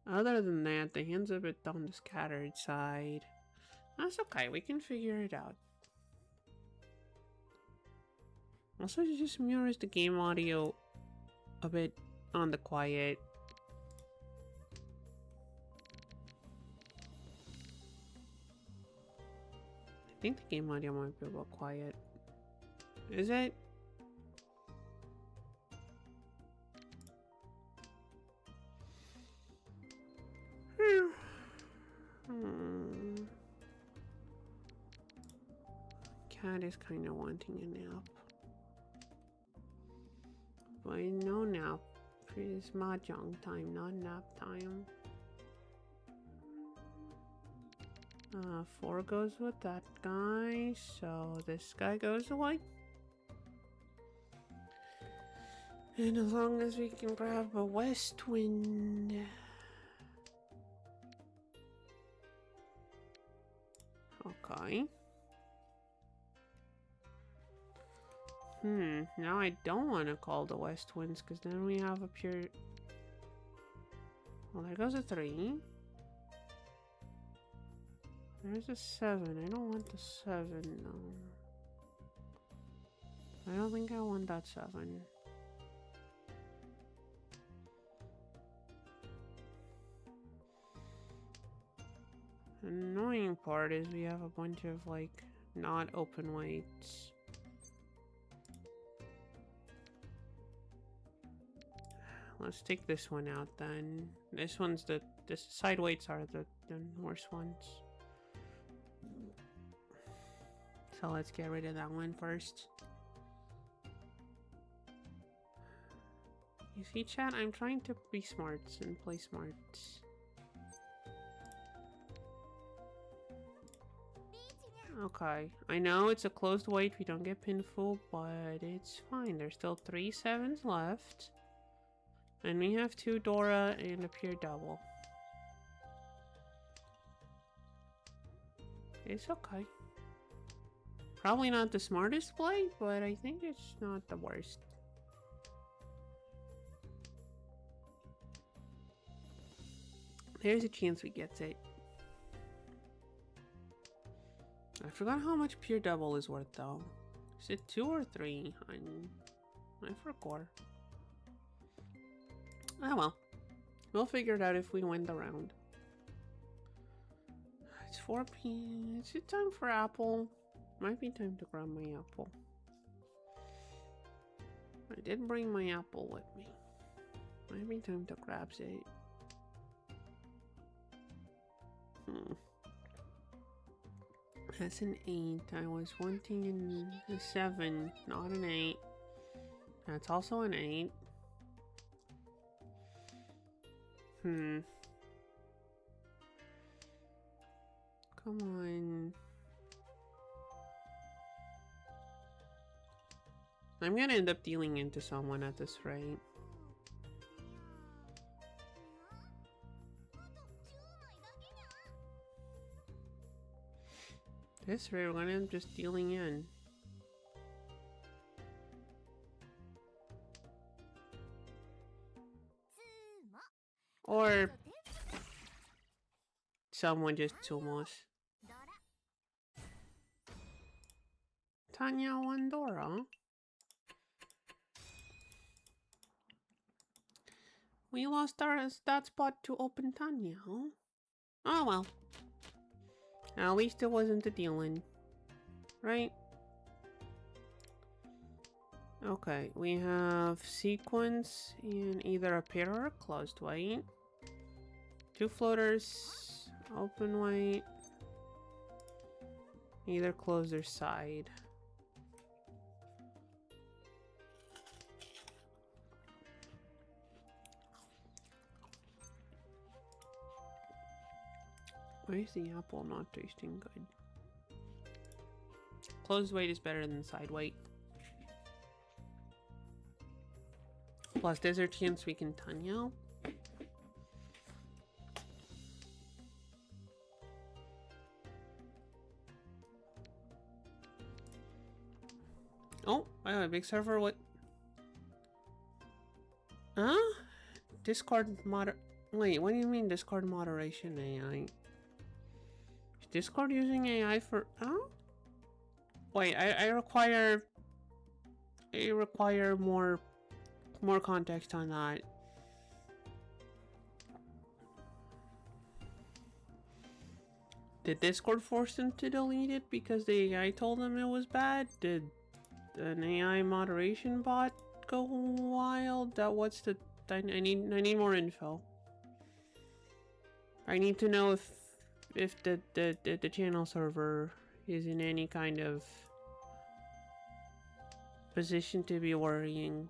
Other than that, the hand's a bit on the scattered side. That's okay, we can figure it out. Also, just mirrors the game audio a bit on the quiet. I think the game audio might be a little quiet. Is it? Cat is kind of wanting a nap. But no nap. It's mahjong time, not nap time. 4 goes with that guy, so this guy goes away. And as long as we can grab a west wind. Okay. Now I don't want to call the west winds because then we have a pure... Well, there goes a 3. There's a 7. I don't want the 7, no. I don't think I want that 7. The annoying part is we have a bunch of, like, not open weights. Let's take this one out then. This one's the side weights are the worst ones. So let's get rid of that one first. You see, chat? I'm trying to be smart and play smart. Okay, I know it's a closed weight, we don't get pinful, but it's fine. There's still 3 7s left. And we have 2 Dora and a pure double. It's okay. Probably not the smartest play, but I think it's not the worst. There's a chance we get it. I forgot how much pure double is worth though. Is it 2 or 3? I forgot. Oh well. We'll figure it out if we win the round. It's 4 p.m. Is it time for apple? Might be time to grab my apple. I did bring my apple with me. Might be time to grab it. That's an 8. I was wanting a 7, not an 8. That's also an 8. Come on. I'm gonna end up dealing into someone at this rate. This rate, we're gonna end up just dealing in. Or someone just sumos. Tanya Wandora. We lost our stat spot to open Tanya, huh? Oh well. At least it wasn't a deal-in. Right? Okay, we have sequence in either a pair or a closed weight. 2 floaters, open weight. Either closed or side. Why is the apple not tasting good? Closed weight is better than side weight. Plus, there's a chance we can Tanya. Oh, I have a big server. What? Huh? Discord moder. Wait, what do you mean Discord moderation AI? Is Discord using AI for? Oh? Wait, I require more context on that. Did Discord force them to delete it because the AI told them it was bad? Did an AI moderation bot go wild? What's the? I need more info. I need to know if the channel server is in any kind of position to be worrying.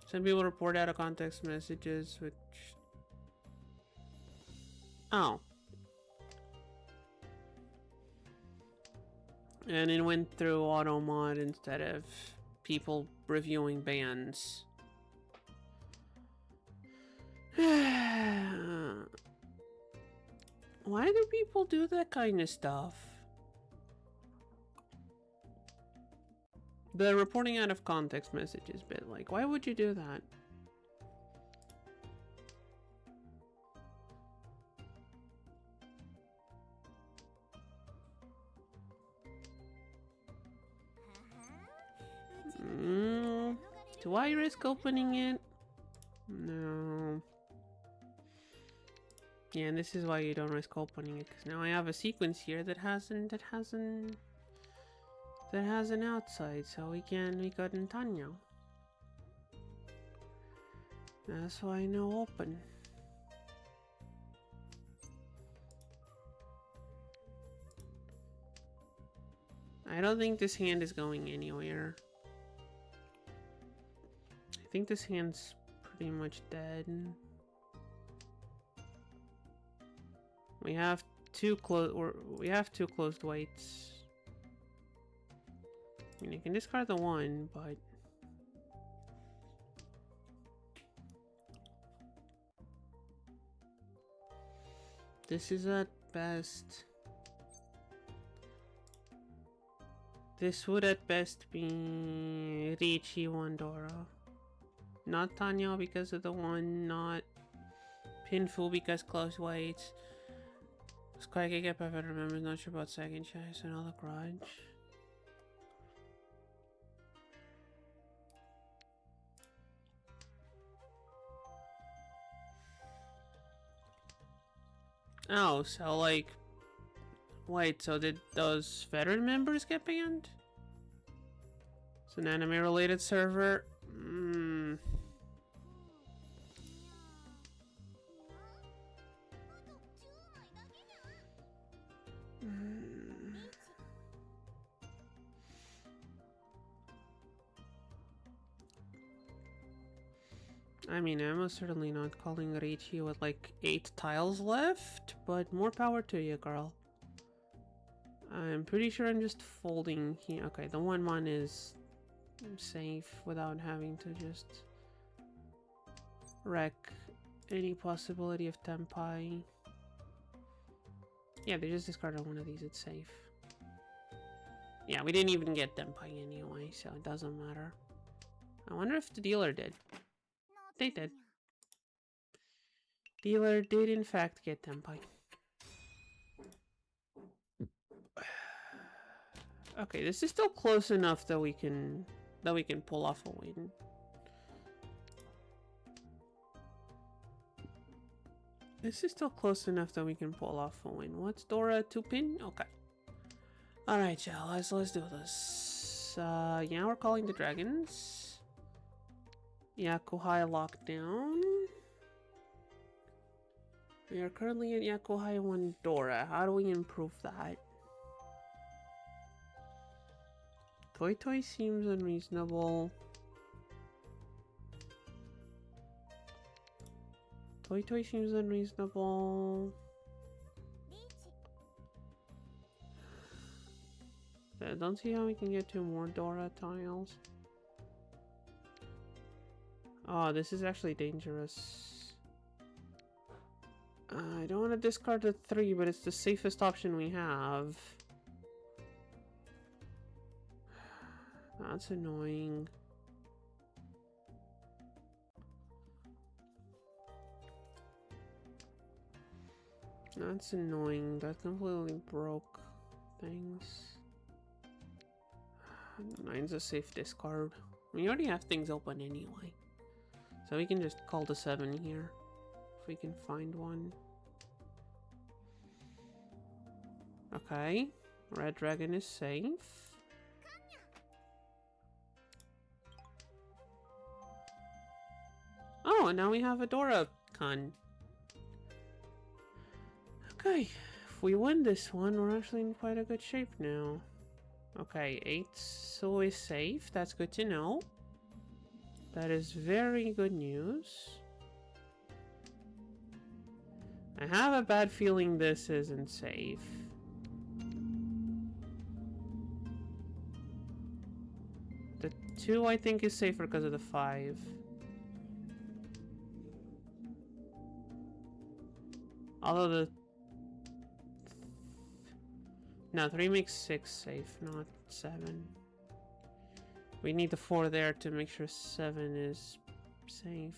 Some people report out of context messages, which... Oh. And it went through auto mod instead of people reviewing bans. Why do people do that kind of stuff? The reporting out of context messages bit, like, why would you do that? Do I risk opening it? No. Yeah, and this is why you don't risk opening it, because now I have a sequence here that has an outside, so we couldn't Tanya. That's why no open. I don't think this hand is going anywhere. I think this hand's pretty much dead. We have two closed weights. I mean, you can discard the one, but this is at best. This would at best be Ricci Wandora. Not Tanya because of the one, not Pinfu because close weights. Squaggy if I remember, not sure about second choice, another grudge. Oh, so like, wait, so did those veteran members get banned? It's an anime related server. I mean, I'm most certainly not calling Ricci with like 8 tiles left, but more power to you, girl. I'm pretty sure I'm just folding here. Okay, the 1-1 is safe without having to just wreck any possibility of Tempai. Yeah, they just discarded one of these, it's safe. Yeah, we didn't even get Tempai anyway, so it doesn't matter. I wonder if the dealer did. They did. Dealer did in fact get Tempai. Okay, this is still close enough that we can pull off a win. This is still close enough that we can pull off a win. What's Dora 2-pin? Okay. Alright, y'all, let's do this. Yeah, we're calling the dragons. Yakuhai lockdown. We are currently at Yakuhai 1 Dora. How do we improve that? Toy Toy seems unreasonable. Toy Toy seems unreasonable. I don't see how we can get 2 more Dora tiles. Oh, this is actually dangerous. I don't want to discard the 3, but it's the safest option we have. That's annoying. That's annoying. That completely broke things. 9's a safe discard. We already have things open anyway. So we can just call the 7 here. If we can find one. Okay. Red Dragon is safe. Oh, and now we have a Dora-kun. Okay. If we win this one, we're actually in quite a good shape now. Okay, 8's always safe. That's good to know. That is very good news. I have a bad feeling this isn't safe. The 2 I think is safer because of the 5. Although No, 3 makes 6 safe, not 7. We need the 4 there to make sure 7 is safe.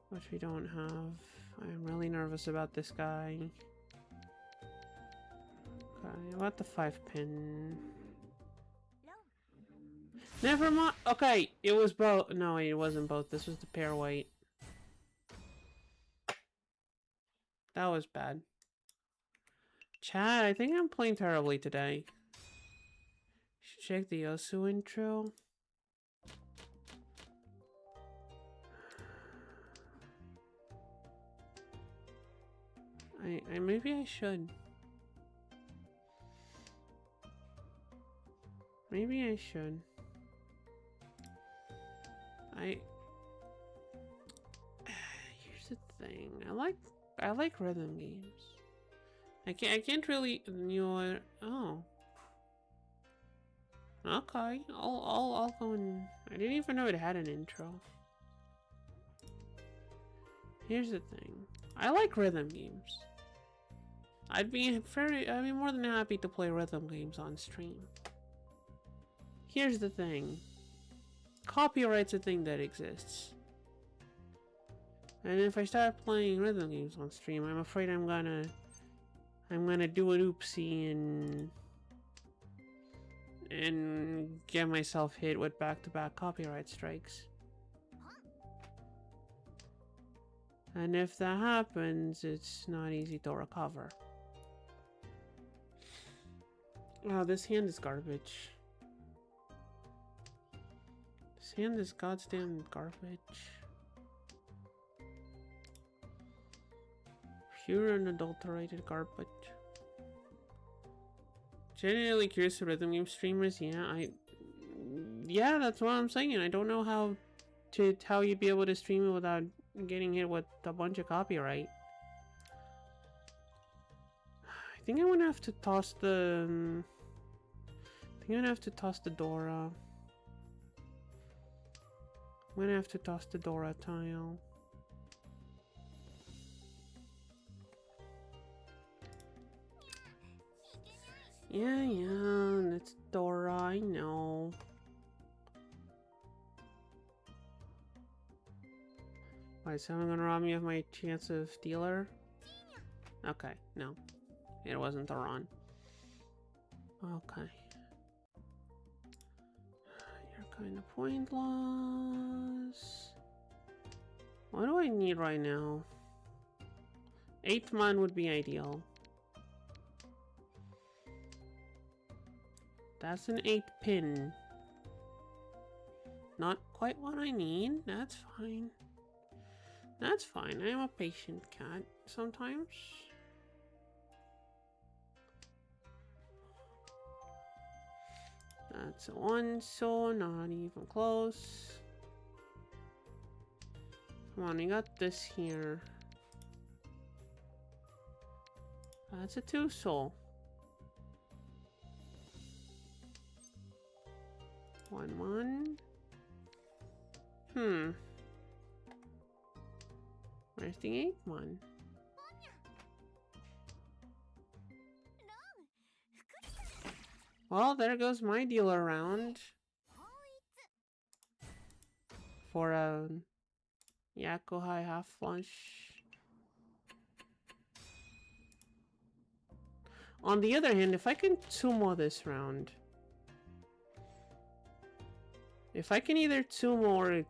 Which we don't have. I'm really nervous about this guy. Okay, about the 5 pin. Never mind. Okay, it was both. No, it wasn't both. This was the pair weight. That was bad. Chat, I think I'm playing terribly today. Should check the Yosu intro. Maybe I should. Maybe I should. Here's the thing. I like rhythm games. I can't really, you know what? Oh. Okay. I'll go and I didn't even know it had an intro. Here's the thing. I like rhythm games. I'd be more than happy to play rhythm games on stream. Here's the thing. Copyright's a thing that exists. And if I start playing rhythm games on stream, I'm afraid I'm gonna do an oopsie and get myself hit with back-to-back copyright strikes. And if that happens, it's not easy to recover. Oh, this hand is garbage. This hand is goddamn garbage. Pure unadulterated garbage. Genuinely curious to rhythm game streamers. Yeah, that's what I'm saying. I don't know how you'd be able to stream it without getting hit with a bunch of copyright. I think I'm gonna have to toss the. I think I'm gonna have to toss the Dora. I'm gonna have to toss the Dora tile. Yeah, that's Dora, I know. Why, is someone gonna rob me of my chance of dealer? Okay, no. It wasn't the Ron. Okay. You're kind of pointless. What do I need right now? 8th man would be ideal. That's an 8 pin. Not quite what I need. That's fine. That's fine. I'm a patient cat sometimes. That's a 1, so not even close. Come on, we got this here. That's a 2 soul. 1. Where's the 8th one? Well, there goes my dealer round. For a Yakuhai half flush. On the other hand, if I can Tsumo this round. If I can either Tsumo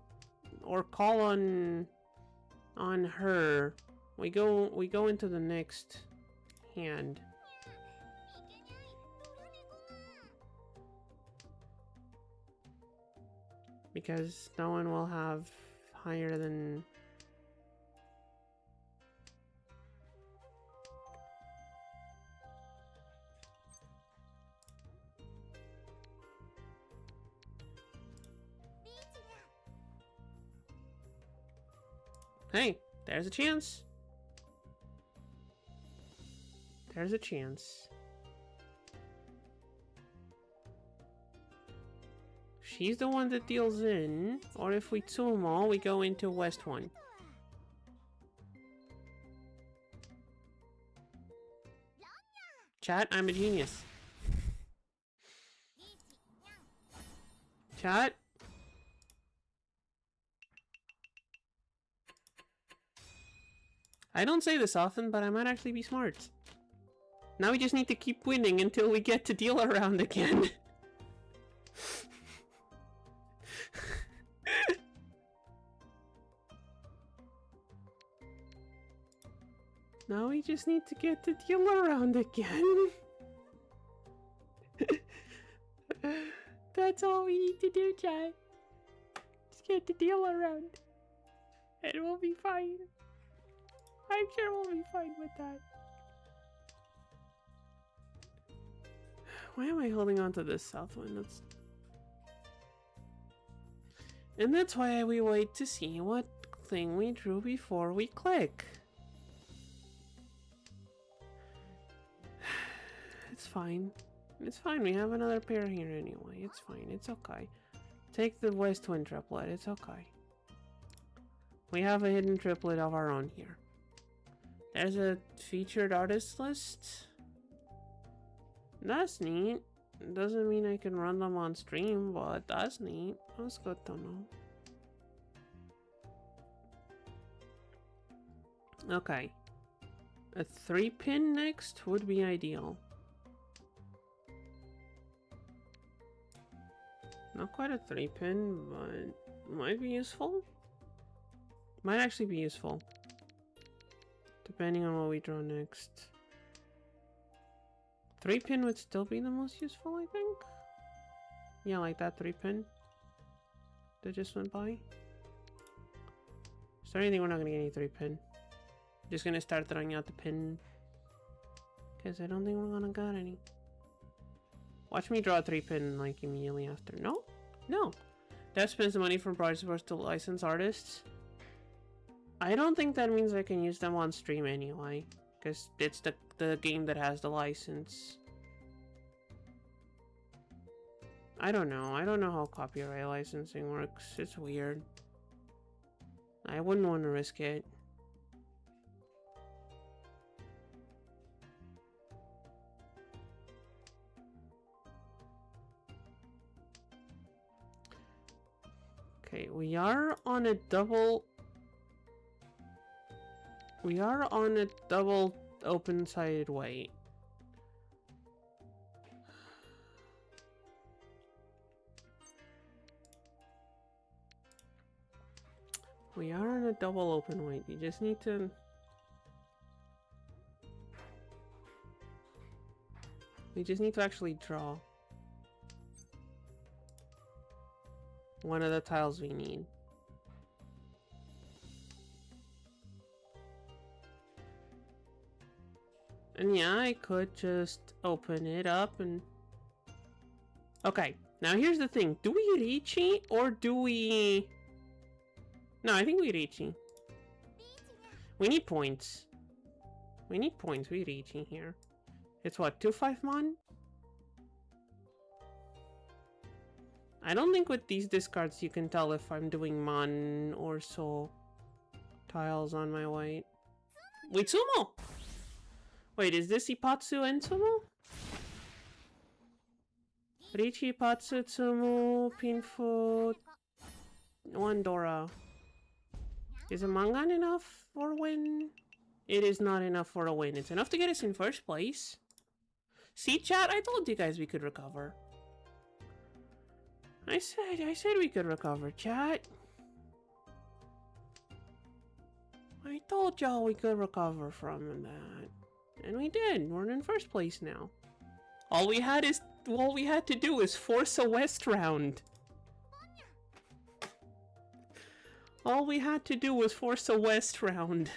or call on her, we go into the next hand. Because no one will have higher than... Hey, there's a chance. There's a chance. She's the one that deals in, or if we Tsumo, we go into West 1. Chat, I'm a genius. Chat? I don't say this often, but I might actually be smart. Now we just need to keep winning until we get to deal around again. Now we just need to get to deal around again. That's all we need to do, chat. Just get to deal around. And we'll be fine. I'm sure we'll be fine with that. Why am I holding on to this south wind? And that's why we wait to see what thing we drew before we click. It's fine. It's fine. We have another pair here anyway. It's fine. It's okay. Take the west wind triplet. It's okay. We have a hidden triplet of our own here. There's a featured artist list. That's neat. Doesn't mean I can run them on stream, but that's neat. That's good to know. Okay. A 3-pin next would be ideal. Not quite a 3-pin, but might be useful. Might actually be useful. Depending on what we draw next. 3-pin would still be the most useful, I think. Yeah, like that 3-pin that just went by. Is there anything we're not gonna get any 3-pin? Just gonna start throwing out the pin. Because I don't think we're gonna get any. Watch me draw a 3-pin like immediately after. No? No. That spends the money from projects supposed to license artists. I don't think that means I can use them on stream anyway. Because it's the game that has the license. I don't know. I don't know how copyright licensing works. It's weird. I wouldn't want to risk it. Okay, we are on a double open-sided weight. We are on a double open weight. You just need to... We just need to actually draw one of the tiles we need. And yeah, I could just open it up and... Okay, now here's the thing. Do we Riichi or do we... No, I think we Riichi. We need points. We need points. We Riichi here. It's what, 2-5 mon? I don't think with these discards you can tell if I'm doing mon or so tiles on my white. Wait, Sumo! Wait, is this Ipatsu and Sumo? Riichi, Ipatsu, Tsumu, Pinfu, one Dora. Is a Mangan enough for a win? It is not enough for a win. It's enough to get us in first place. See, chat? I told you guys we could recover. I said we could recover, chat. I told y'all we could recover from that. And we did. We're in first place now. All we had to do is force a west round. All we had to do was force a west round.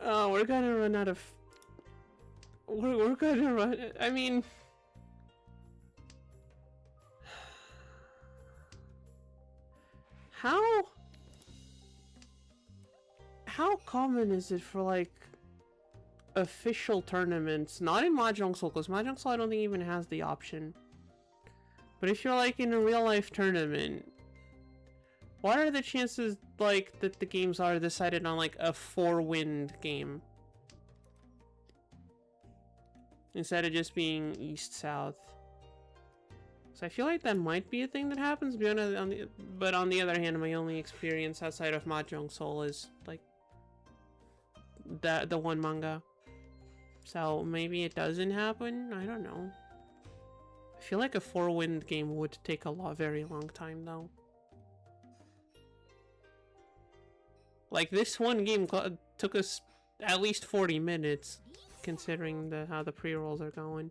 Oh, we're gonna run out of... We're gonna run... I mean... How common is it for, like, official tournaments? Not in Mahjong Soul, because Mahjong Soul I don't think even has the option. But if you're, like, in a real-life tournament, What are the chances, like, that the games are decided on, like, a 4-wind game? Instead of just being east-south. So I feel like that might be a thing that happens, but on the other hand, my only experience outside of Mahjong Soul is, like, the one manga. So maybe it doesn't happen? I don't know. I feel like a 4-wind game would take a very long time, though. Like, this one game took us at least 40 minutes, considering how the pre-rolls are going.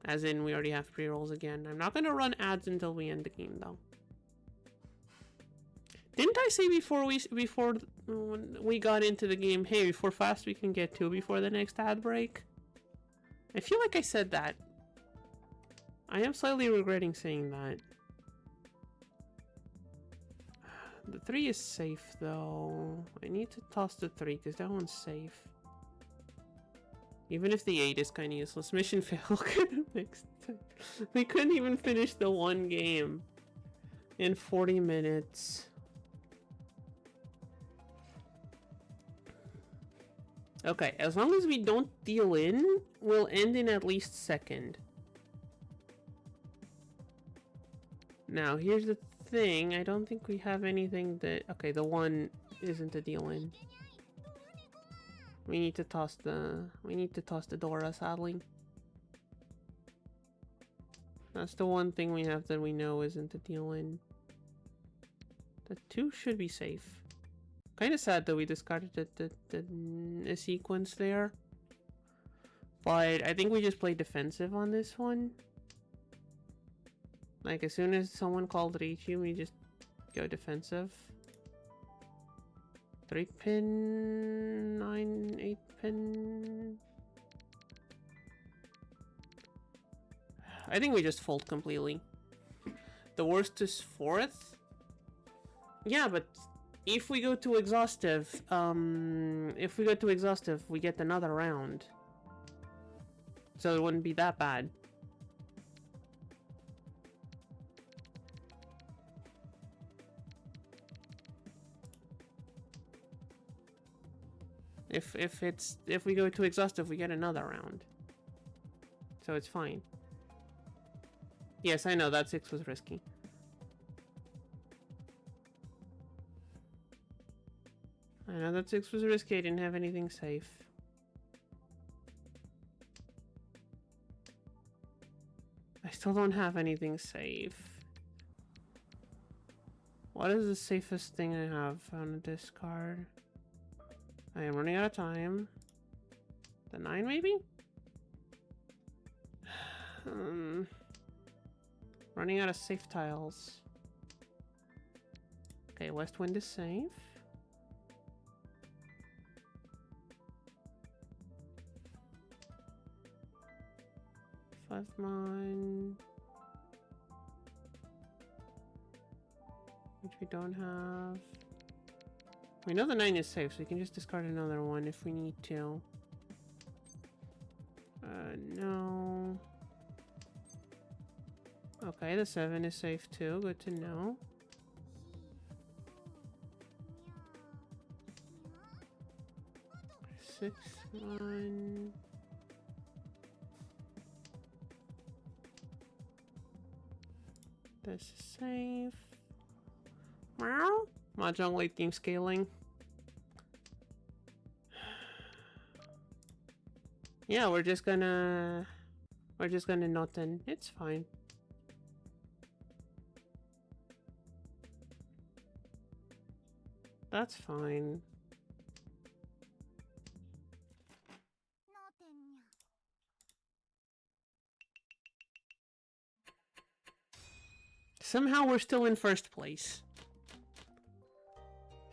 As in, we already have pre-rolls again. I'm not gonna run ads until we end the game, though. Didn't I say before we got into the game, hey, before fast we can get to before the next ad break? I feel like I said that. I am slightly regretting saying that. The 3 is safe, though. I need to toss the 3 because that one's safe. Even if the 8 is kind of useless. Mission fail. We couldn't even finish the one game in 40 minutes. Okay, as long as we don't deal in, we'll end in at least second. Now, here's the thing. I don't think we have anything that... Okay, the 1 isn't a deal in. We need to toss the Dora, sadly. That's the one thing we have that we know isn't a deal in. The 2 should be safe. Kind of sad that we discarded the sequence there. But I think we just played defensive on this one. Like, as soon as someone called Richu, we just go defensive. 3-pin, 9, 8-pin. I think we just fold completely. The worst is 4th? Yeah, but if we go to exhaustive, we get another round. So it wouldn't be that bad. If we go to exhaustive, we get another round. So it's fine. Yes, I know that 6 was risky. I know that 6 was risky. I didn't have anything safe. I still don't have anything safe. What is the safest thing I have on this card? I am running out of time. The 9, maybe? Running out of safe tiles. Okay, West Wind is safe. Mine, which we don't have. We know the 9 is safe, so we can just discard another one if we need to. No. Okay, the 7 is safe too. Good to know. Six, 1. This is safe. Meow. Mahjong late game scaling. Yeah, we're just gonna not in. It's fine. That's fine. Somehow we're still in first place.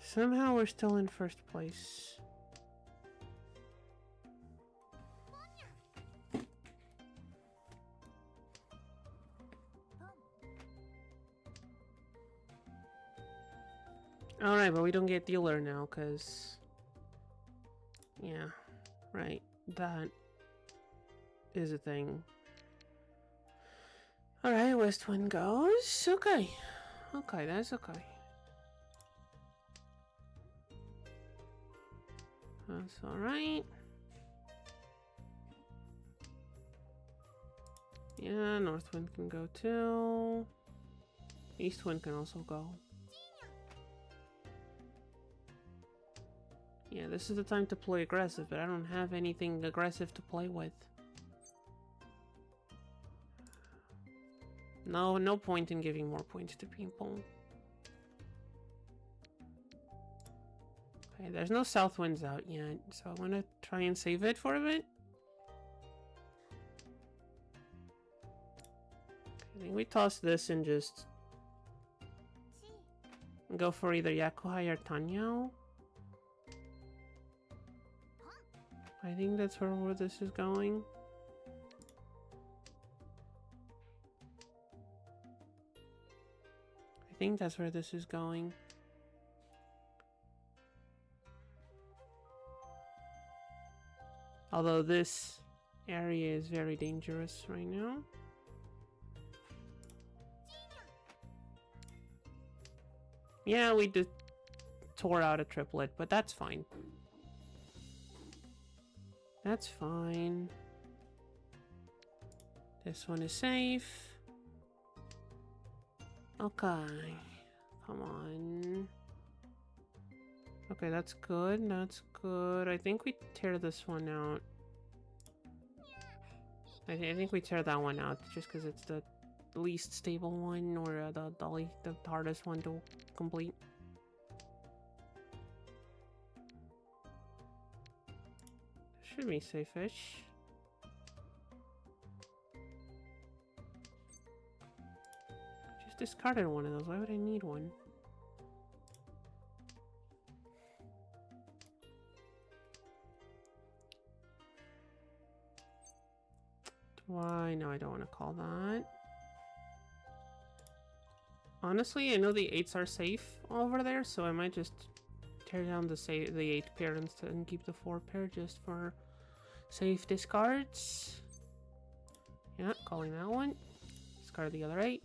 Somehow we're still in first place. Alright, but we don't get dealer now, because... Yeah, right. That is a thing. Alright, West Wind goes. Okay. Okay, that's okay. That's alright. Yeah, North Wind can go too. East Wind can also go. Yeah, this is the time to play aggressive, but I don't have anything aggressive to play with. No point in giving more points to people. Okay, there's no South Winds out yet, so I'm gonna try and save it for a bit. I think we toss this and just go for either Yakuhai or Tanyao. I think that's where this is going. I think that's where this is going. Although this area is very dangerous right now. Yeah, we just tore out a triplet, but that's fine. That's fine. This one is safe. Okay. Come on. Okay, that's good. That's good. I think we tear this one out. I think we tear that one out just because it's the least stable one, or the hardest one to complete. Should be safe-ish. Just discarded one of those. Why would I need one? Why? No, I don't want to call that. Honestly, I know the 8s are safe over there, so I might just tear down the 8 pair instead and keep the 4 pair just for safe discards. Yeah, calling that one. Discard the other 8.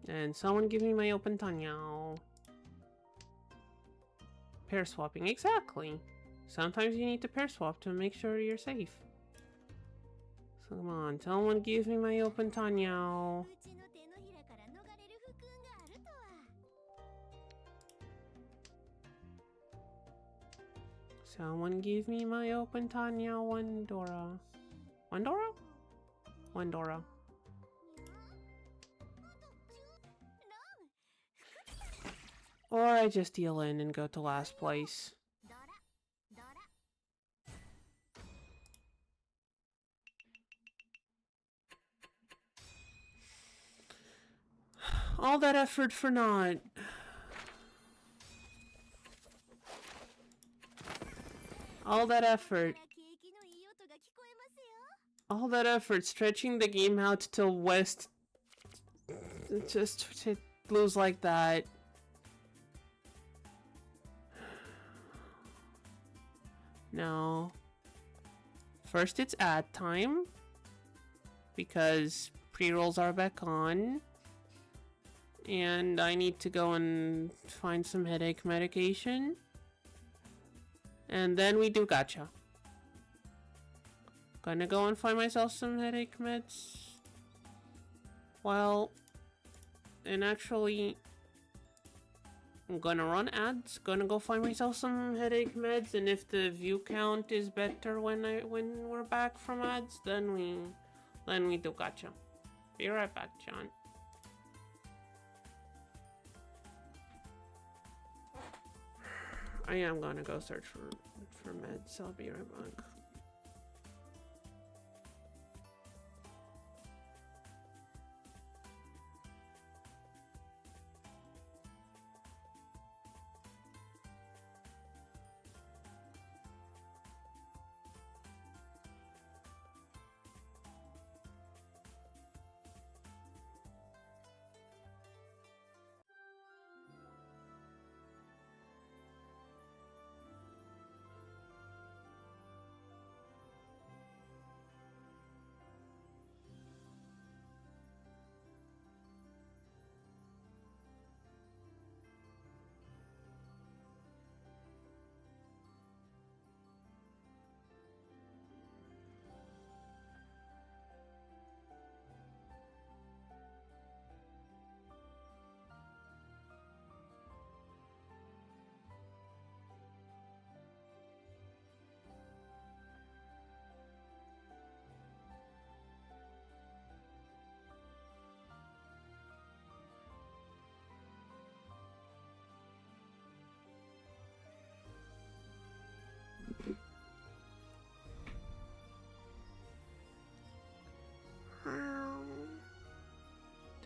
And someone give me my open Tanyao. Pair swapping, exactly. Sometimes you need to pair swap to make sure you're safe. So come on, someone give me my open Tanyao. Someone give me my open Tanyao, Wandora. Wandora? Wandora. Or I just deal in and go to last place. All that effort for naught. All that effort. All that effort stretching the game out till West. Just to lose like that. No. First it's ad time. Because pre-rolls are back on. And I need to go and find some headache medication. And then we do gacha. Gonna go and find myself some headache meds. Well, and actually, I'm gonna run ads. Gonna go find myself some headache meds. And if the view count is better when we're back from ads, then we do gacha. Be right back, John. I am gonna go search for meds. I'll be right back.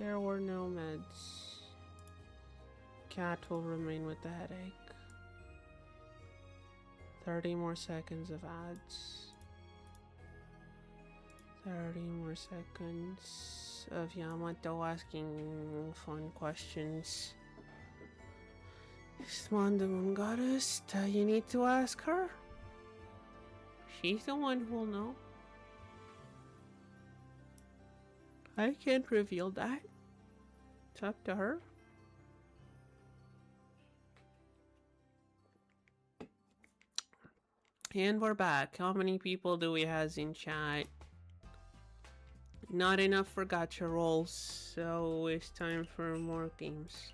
There were no meds. Cat will remain with the headache. 30 more seconds of ads. 30 more seconds of Yamato asking fun questions. Swan the Moon Goddess, you need to ask her? She's the one who'll know. I can't reveal that. It's up to her. And we're back. How many people do we have in chat? Not enough for gacha rolls, so it's time for more games.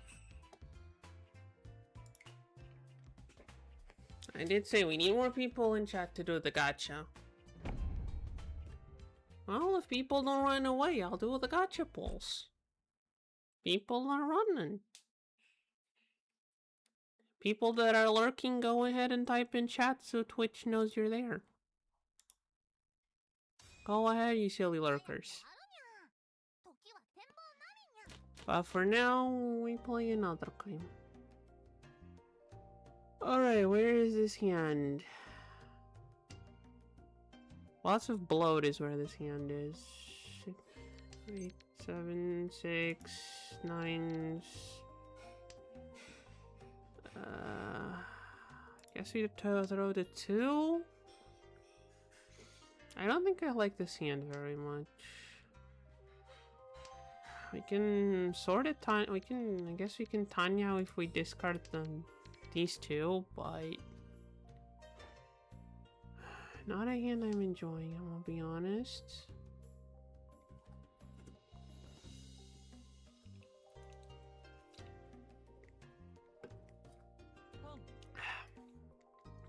I did say we need more people in chat to do the gacha. Well, if people don't run away, I'll do the gacha polls. People are running. People that are lurking, go ahead and type in chat so Twitch knows you're there. Go ahead, you silly lurkers. But for now, we play another game. Alright, where is this hand? Lots of bloat is where this hand is. 6, 8, 7, 6, 9. Guess we throw the 2. I don't think I like this hand very much. We can sort of I guess we can Tanya if we discard these two, but not a hand I'm enjoying, I'm gonna be honest.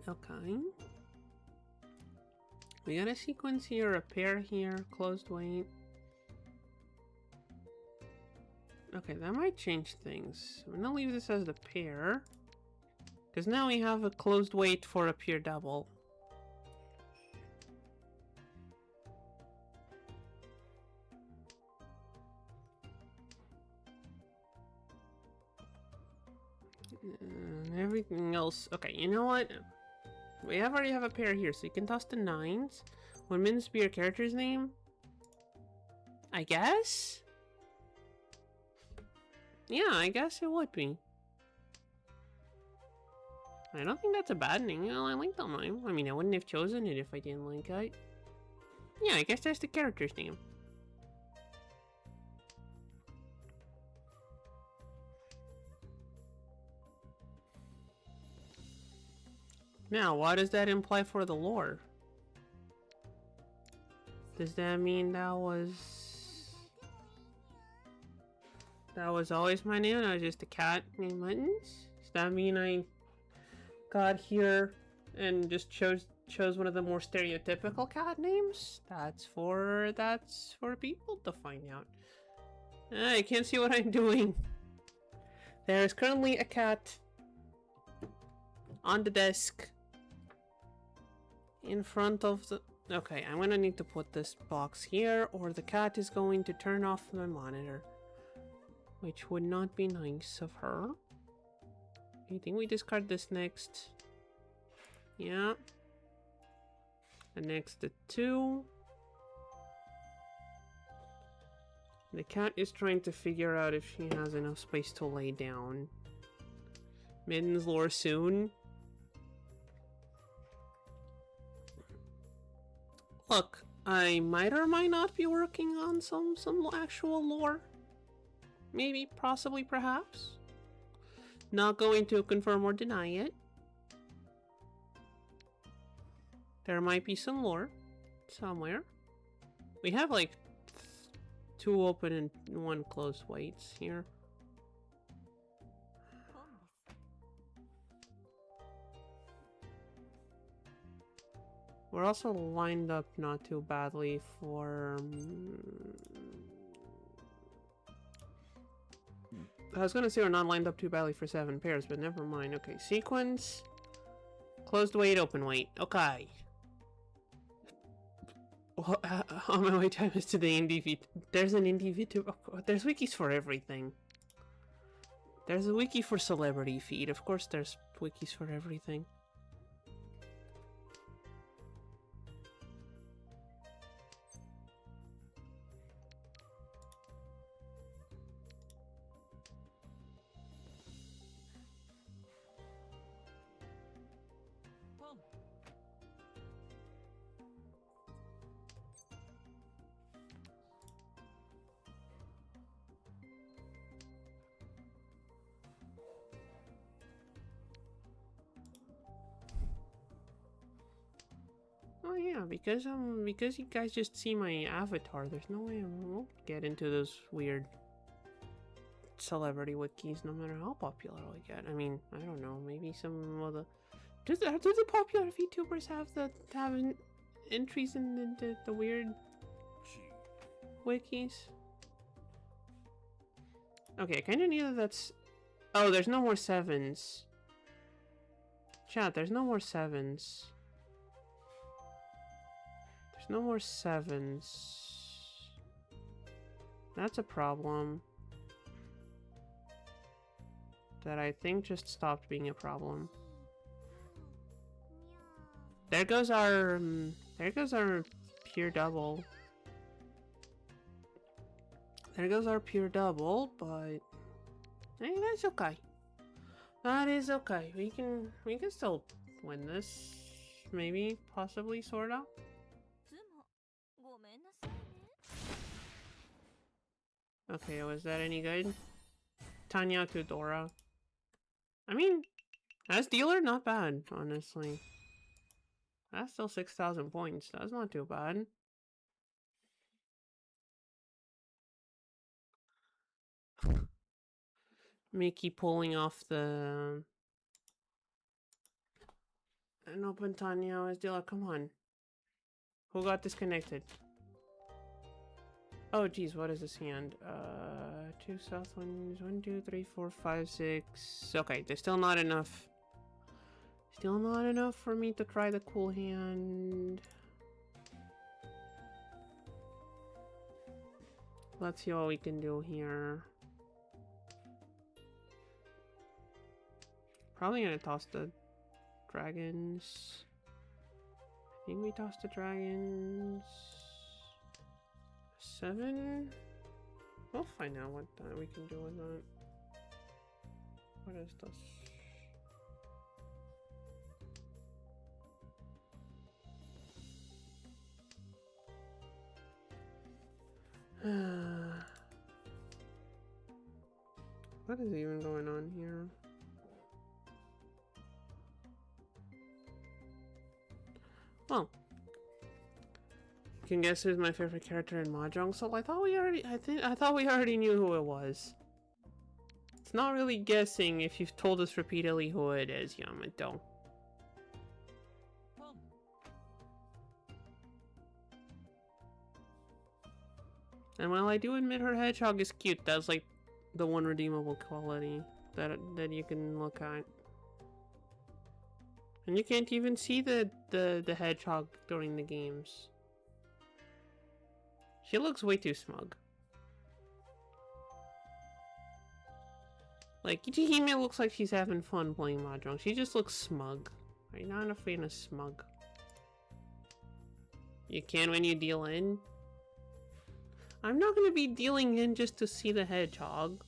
Okay. We got a sequence here, a pair here, closed weight. Okay, that might change things. I'm gonna leave this as the pair. Because now we have a closed weight for a pure double. Everything else. Okay, you know what? We already have a pair here, so you can toss the 9s. Would Min's be your character's name? I guess? Yeah, I guess it would be. I don't think that's a bad name. You know, I like the name. I mean, I wouldn't have chosen it if I didn't like it. Yeah, I guess that's the character's name. Now, what does that imply for the lore? Does that mean that was always my name? I was just a cat named Muttons? Does that mean I got here and just chose one of the more stereotypical cat names? That's for people to find out. I can't see what I'm doing. There is currently a cat on the desk in front of the... Okay, I'm gonna need to put this box here or the cat is going to turn off my monitor. Which would not be nice of her. I think we discard this next. Yeah. And next the 2. The cat is trying to figure out if she has enough space to lay down. Mittens lore soon. Look, I might or might not be working on some actual lore. Maybe, possibly, perhaps. Not going to confirm or deny it. There might be some lore somewhere. We have like 2 open and 1 closed weights here. We're also lined up not too badly for... I was gonna say we're not lined up too badly for 7 pairs, but never mind. Okay, sequence. Closed weight, open weight. Okay. Well, on my way time is to the indie feed. There's an indie feed too. There's wikis for everything. There's a wiki for celebrity feed. Of course there's wikis for everything. Oh yeah, because you guys just see my avatar, there's no way I won't get into those weird celebrity wikis no matter how popular I get. I mean, I don't know, maybe some of the do the popular VTubers have entries in the weird wikis? Okay, I kinda knew that's oh, there's no more 7s. Chat, there's no more 7s. No more 7s. That's a problem. That I think just stopped being a problem. There goes our pure double. There goes our pure double, but hey, that's okay. That is okay. We can still win this. Maybe, possibly, sorta. Okay, was that any good? Tanya to Dora. I mean, as dealer, not bad, honestly. That's still 6,000 points. That's not too bad. Mickey pulling off the... An open Tanya as dealer, come on. Who got disconnected? Oh geez, what is this hand? 2 south ones, 1, 2, 3, 4, 5, 6. Okay, there's still not enough. Still not enough for me to try the cool hand. Let's see what we can do here. Probably gonna toss the dragons. I think we toss the dragons. 7? We'll find out what we can do with that. What is this? What is even going on here? Well, you can guess who's my favorite character in Mahjong. So I thought we already knew who it was. It's not really guessing if you've told us repeatedly who it is, Yamato. And while I do admit her hedgehog is cute, that's like the one redeemable quality that you can look at. And you can't even see the hedgehog during the games. She looks way too smug. Like, Ichihime looks like she's having fun playing Mahjong. She just looks smug. Are you not a fan of smug? You can when you deal in? I'm not gonna be dealing in just to see the hedgehog.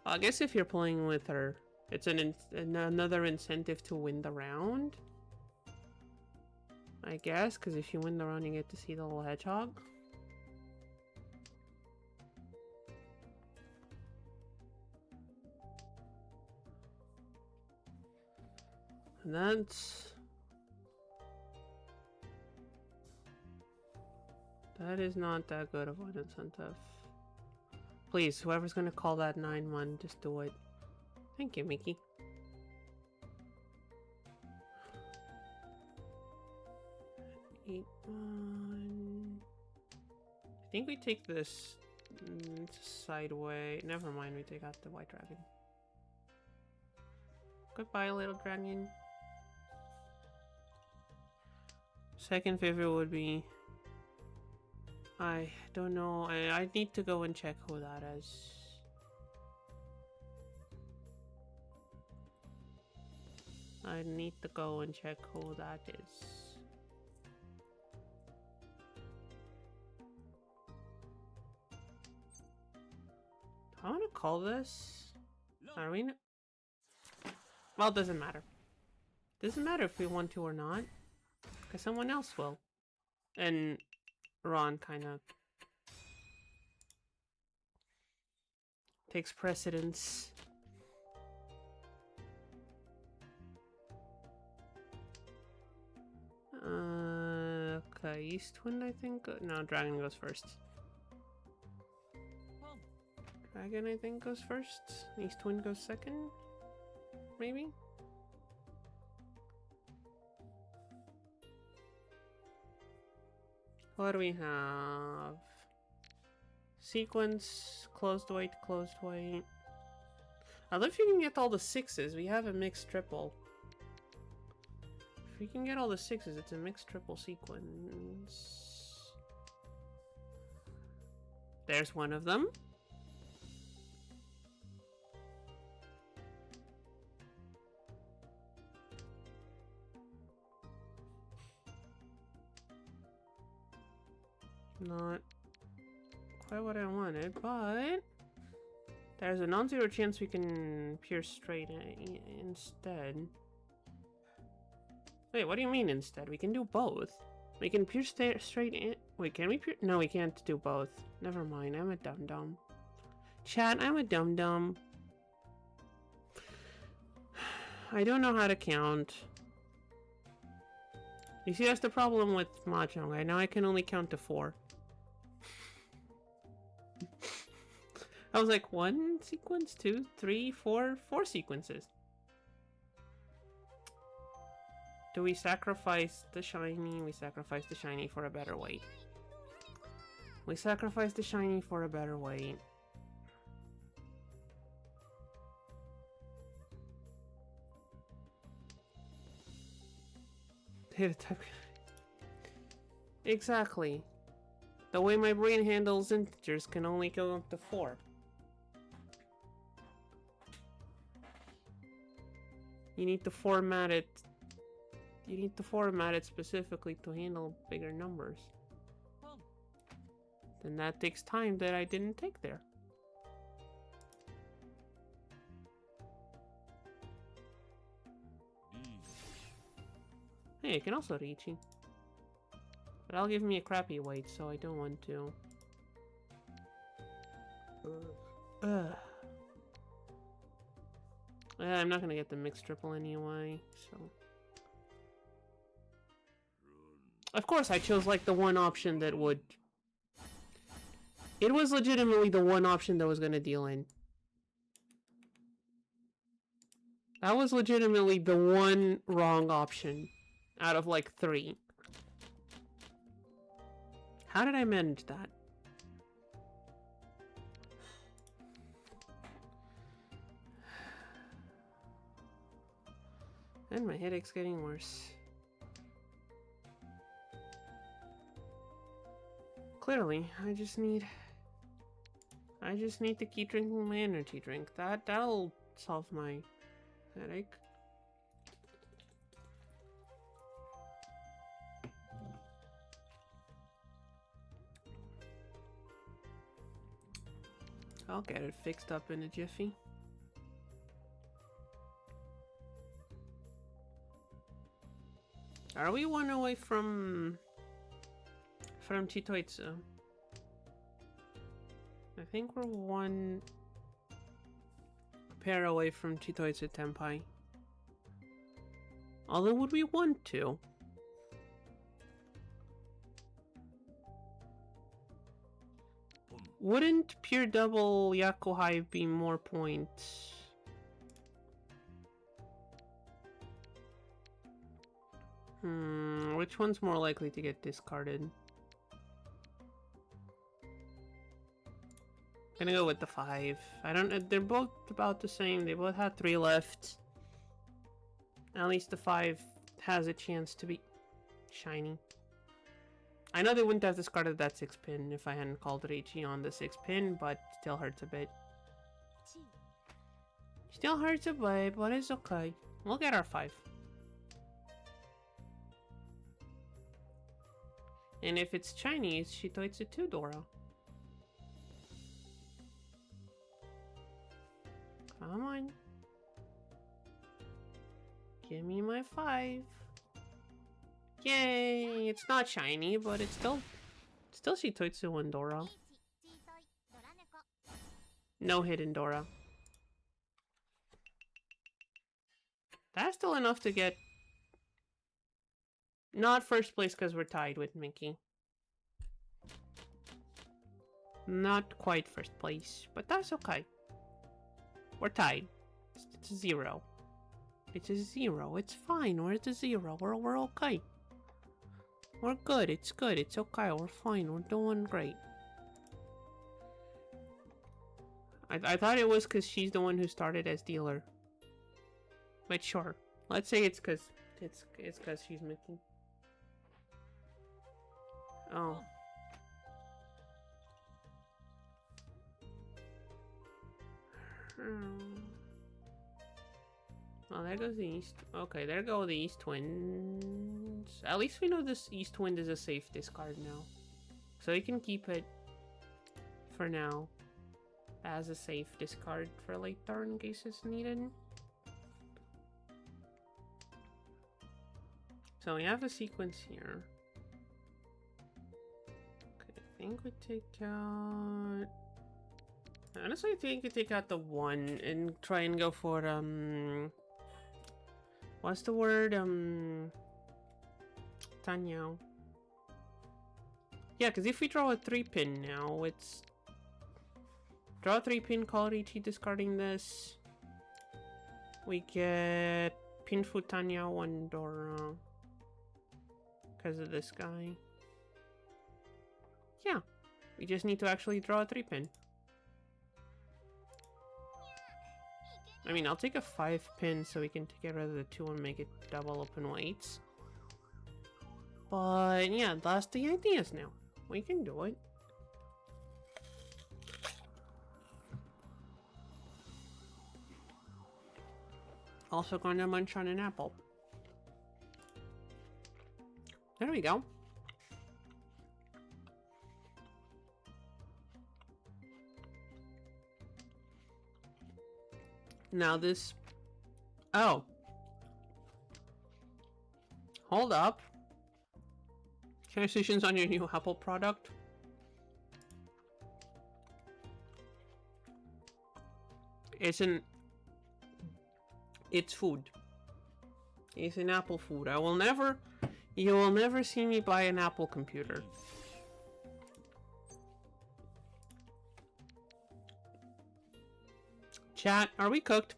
Well, I guess if you're playing with her, it's another incentive to win the round. I guess, because if you win the round, you get to see the little hedgehog. And that is not that good of an incentive. Please, whoever's gonna call that 9-1, just do it. Thank you, Mickey. I think we take this sideway. Never mind, we take out the white dragon. Goodbye, little dragon. Second favorite would be... I don't know. I need to go and check who that is. I need to go and check who that is. I want to call this. Are we? Well, it doesn't matter. Doesn't matter if we want to or not, because someone else will. And Ron kind of takes precedence. Okay, East Wind, I think. No, Dragon goes first. Dragon, I think, goes first. East Wind goes second. Maybe? What do we have? Sequence, closed weight, closed weight. I love if you can get all the sixes. We have a mixed triple. If we can get all the sixes, it's a mixed triple sequence. There's one of them. Not quite what I wanted, but there's a non-zero chance we can pierce straight instead. Wait, what do you mean instead? We can do both. We can pierce straight in. Wait, can we pierce? No, we can't do both. Never mind, I'm a dum-dum. Chat, I'm a dum-dum. I don't know how to count. You see, that's the problem with Mahjong. Right now I can only count to 4. I was like, 1 sequence, 2, 3, 4, 4 sequences. Do we sacrifice the shiny? We sacrifice the shiny for a better weight. We sacrifice the shiny for a better weight. Exactly. The way my brain handles integers can only go up to 4. You need to format it. You need to format it specifically to handle bigger numbers. Then that takes time that I didn't take there. Hey, I can also reach you. But that'll give me a crappy weight, so I don't want to. I'm not gonna get the mixed triple anyway, so... Of course, I chose, like, the one option that would... It was legitimately the one option that was gonna deal in. That was legitimately the one wrong option out of, like, 3. How did I manage that? And my headache's getting worse. Clearly, I just need to keep drinking my energy drink. That'll solve my headache. I'll get it fixed up in a jiffy. Are we one away from Chitoitsu? I think we're one pair away from Chitoitsu Tenpai. Although, would we want to? Wouldn't pure double Yakuhai be more points? Which one's more likely to get discarded? Gonna go with the 5. I don't. They're both about the same. They both had 3 left. At least the 5 has a chance to be. shiny. I know they wouldn't have discarded that 6-pin if I hadn't called Reichi on the 6-pin, but still hurts a bit. Still hurts a bit, but it's okay. We'll get our 5. And if it's Chinese, she toits it 2, Dora. Come on. Give me my 5. Yay! It's not shiny, but it's still she toits it 1, Dora. No hidden Dora. That's still enough to get... Not first place because we're tied with Mickey. Not quite first place, but that's okay. We're tied. It's a 0. It's a 0. It's fine. We're at a 0. We're okay. We're good. It's good. It's okay. We're fine. We're doing great. I thought it was because she's the one who started as dealer. But sure. Let's say it's because she's Mickey. Oh. Well, there goes the East. Okay, there go the East Winds. At least we know this East Wind is a safe discard now. So we can keep it for now as a safe discard for late turn in case it's needed. So we have a sequence here. Okay, I think we take out... Honestly, I think we take out the 1 and try and go for, what's the word? Tanyao. Yeah, because if we draw a 3-pin now, it's... Draw a 3-pin, call Reichi discarding this. We get Pinfu Tanyao 1 Dora. Because of this guy. Yeah. We just need to actually draw a 3-pin. I mean, I'll take a 5-pin so we can get rid of the 2 and make it double open weights. But yeah, that's the ideas now. We can do it. Also gonna munch on an apple. There we go. Now this... Oh. Hold up. Congratulations on your new Apple product. It's food. It's an Apple food. You will never see me buy an Apple computer. Chat, are we cooked?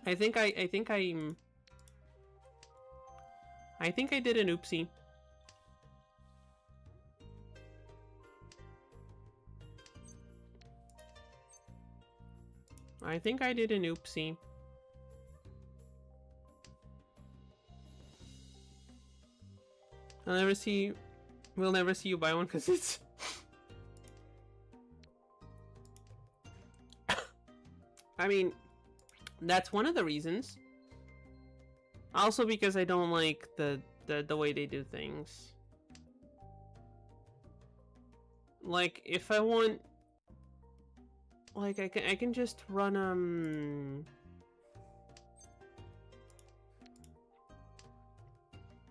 I think I did an oopsie. I think I did an oopsie. We'll never see you buy one because it's... I mean, that's one of the reasons. Also because I don't like the way they do things. Like, if I want... Like, I can just run,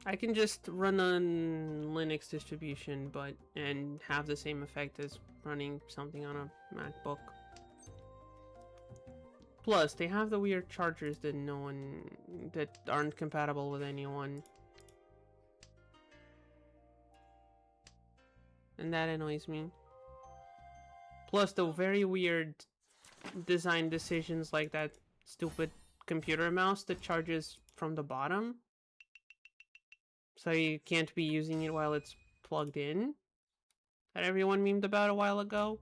I can just run on Linux distribution, and have the same effect as running something on a MacBook. Plus, they have the weird chargers that that aren't compatible with anyone. And that annoys me. Plus the very weird design decisions like that stupid computer mouse that charges from the bottom. So you can't be using it while it's plugged in. That everyone memed about a while ago.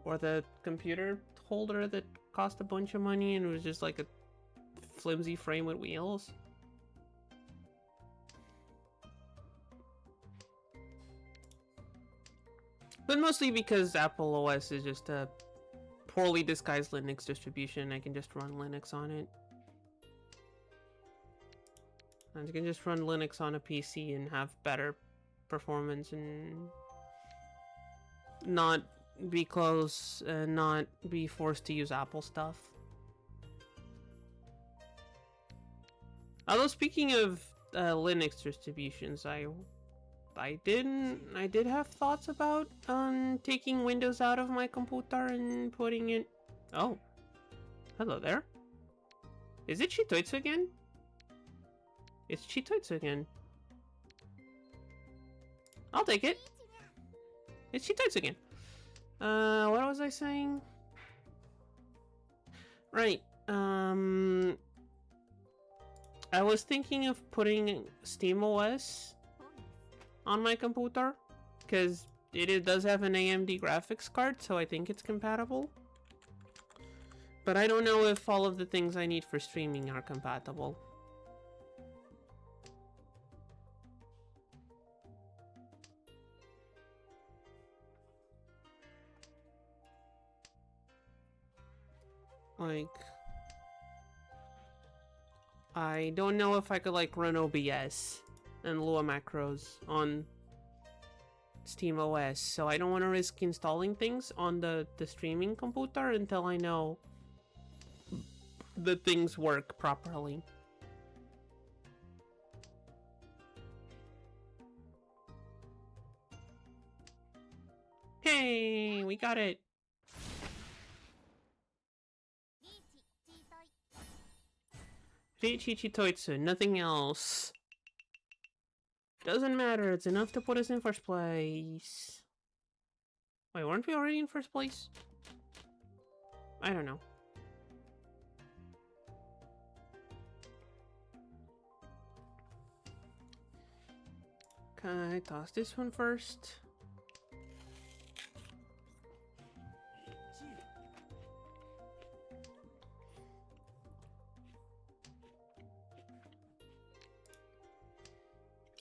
Or the computer holder that cost a bunch of money and was just like a flimsy frame with wheels. But mostly because Apple OS is just a poorly disguised Linux distribution. I can just run Linux on it. And I can just run Linux on a PC and have better performance and not be close and not be forced to use Apple stuff. Although speaking of Linux distributions, I did have thoughts about taking Windows out of my computer and putting it. Oh, hello there. Is it Chitoitsu again? It's Chitoitsu again. I'll take it. It's Chitoitsu again. What was I saying? Right. I was thinking of putting SteamOS on my computer because it does have an AMD graphics card, so I think it's compatible. But I don't know if all of the things I need for streaming are compatible. Like, I don't know if I could like run OBS and Lua macros on SteamOS, so I don't want to risk installing things on the streaming computer until I know the things work properly. Hey, we got it. Chitoitsu, nothing else. Doesn't matter, it's enough to put us in first place. Wait, weren't we already in first place? I don't know. Can I toss this one first?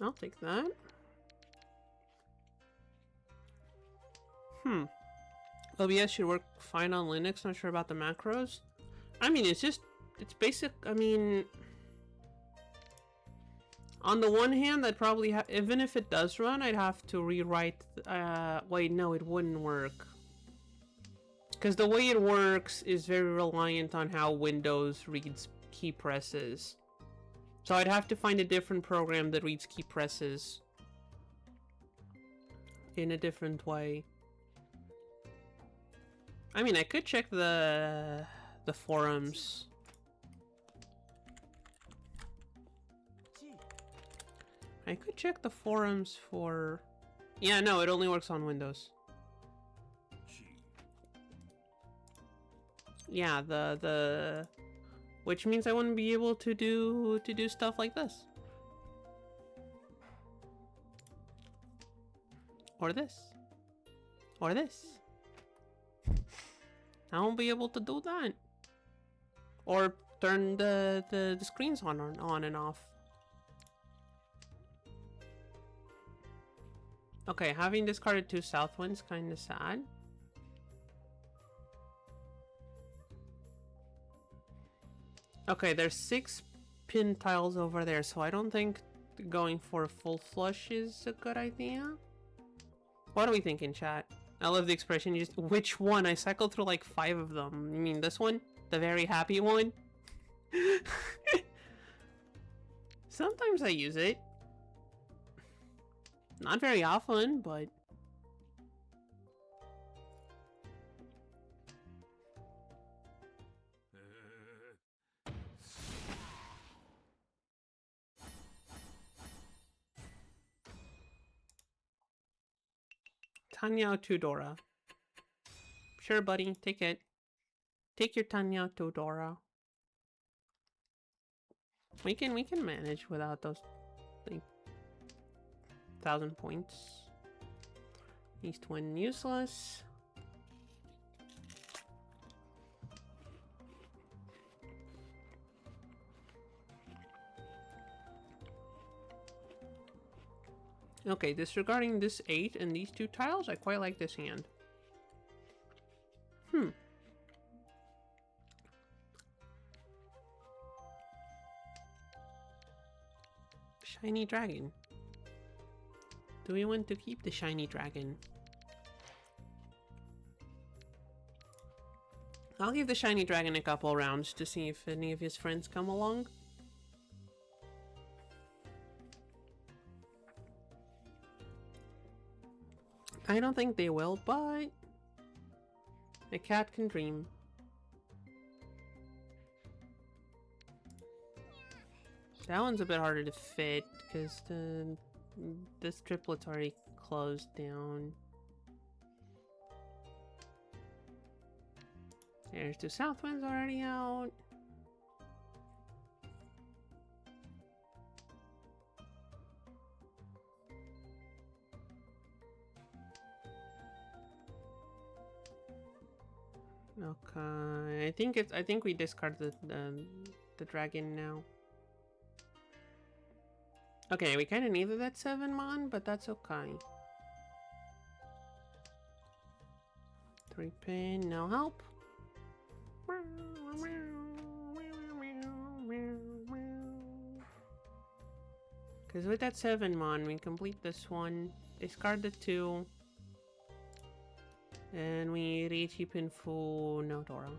I'll take that. OBS should work fine on Linux. Not sure about the macros. I mean, it's basic. I mean, on the one hand, I'd probably even if it does run, I'd have to rewrite. Wait, no, it wouldn't work. Because the way it works is very reliant on how Windows reads key presses. So I'd have to find a different program that reads key presses in a different way. I mean, I could check the forums. I could check the forums for... Yeah, no, it only works on Windows. Yeah, the which means I wouldn't be able to do stuff like this. Or this. Or this. I won't be able to do that. Or turn the screens on and off. Okay, having discarded 2 south winds kinda sad. Okay, there's 6 pin tiles over there, so I don't think going for a full flush is a good idea. What are we thinking, chat? I love the expression, you just- which one? I cycled through like 5 of them. You mean this one? The very happy one? Sometimes I use it. Not very often, but... Tanya Tudora. Sure, buddy. Take it. Take your Tanya Tudora. We can manage without those like 1,000 points. East one useless. Okay, disregarding this 8 and these 2 tiles, I quite like this hand. Shiny dragon. Do we want to keep the shiny dragon? I'll give the shiny dragon a couple rounds to see if any of his friends come along. I don't think they will, but a cat can dream. That one's a bit harder to fit because this triplet's already closed down. There's 2 south winds already out. Okay, I think we discard the dragon now. Okay, we kind of needed that 7 mon, but that's okay. 3 pin, no help. Because with that 7 mon, we complete this one, discard the 2, and we reach pin full no Dora.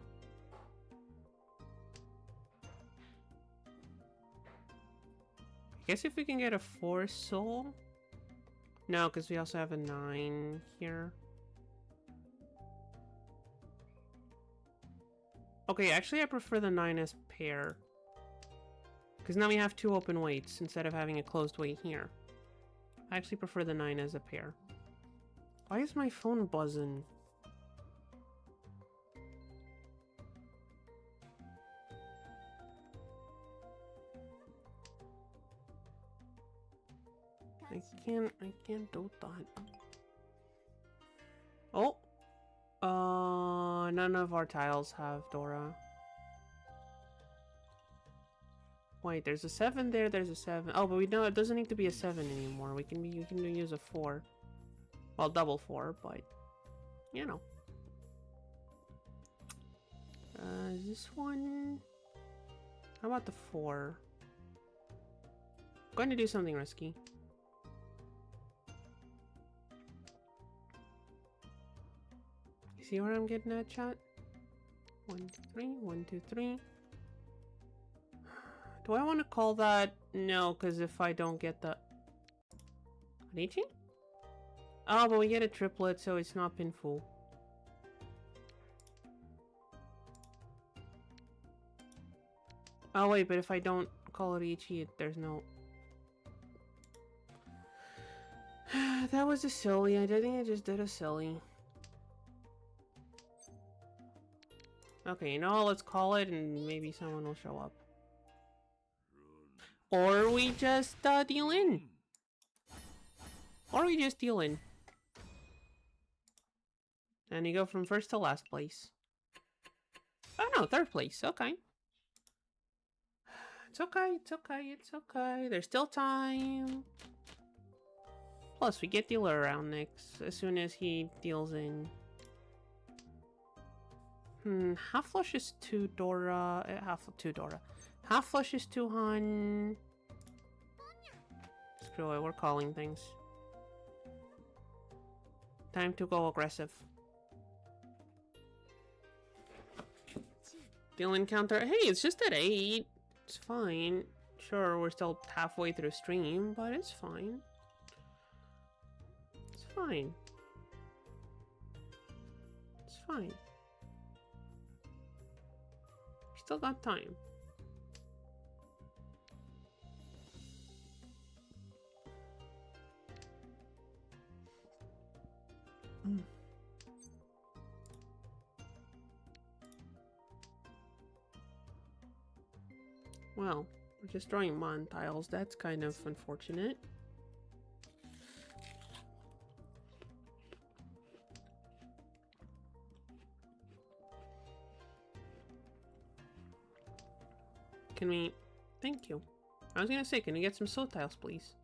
I guess if we can get a 4 soul. No, because we also have a 9 here. Okay, actually I prefer the 9 as pair. Because now we have 2 open weights instead of having a closed weight here. I actually prefer the 9 as a pair. Why is my phone buzzing? I can't do that. Oh! None of our tiles have Dora. Wait, there's a 7 there, there's a 7. Oh, but we know it doesn't need to be a 7 anymore. We can use a 4. Well, double 4, but you know. Is this one? How about the 4? I'm going to do something risky. See where I'm getting at, chat? 1, 2, 3, 1, 2, 3. Do I want to call that? No, because if I don't get the... Anichi? Oh, but we get a triplet, so it's not pin full. Oh wait, but if I don't call it Ichi, there's no... That was a silly. I think I just did a silly. Okay, you know, let's call it and maybe someone will show up. Or we just deal in. Or we just deal in. And you go from first to last place. Oh no, 3rd place. Okay. It's okay, it's okay, it's okay. There's still time. Plus, we get dealer around next as soon as he deals in. Half flush is 2 Dora. Half flush is 2 Hun. Screw it, we're calling things. Time to go aggressive. Deal encounter. Hey, it's just at 8. It's fine. Sure, we're still halfway through stream, but it's fine. It's fine. It's fine. Still got time. Well, we're just drawing mon tiles. That's kind of unfortunate. Can we... Thank you. I was gonna say, can we get some soul tiles, please?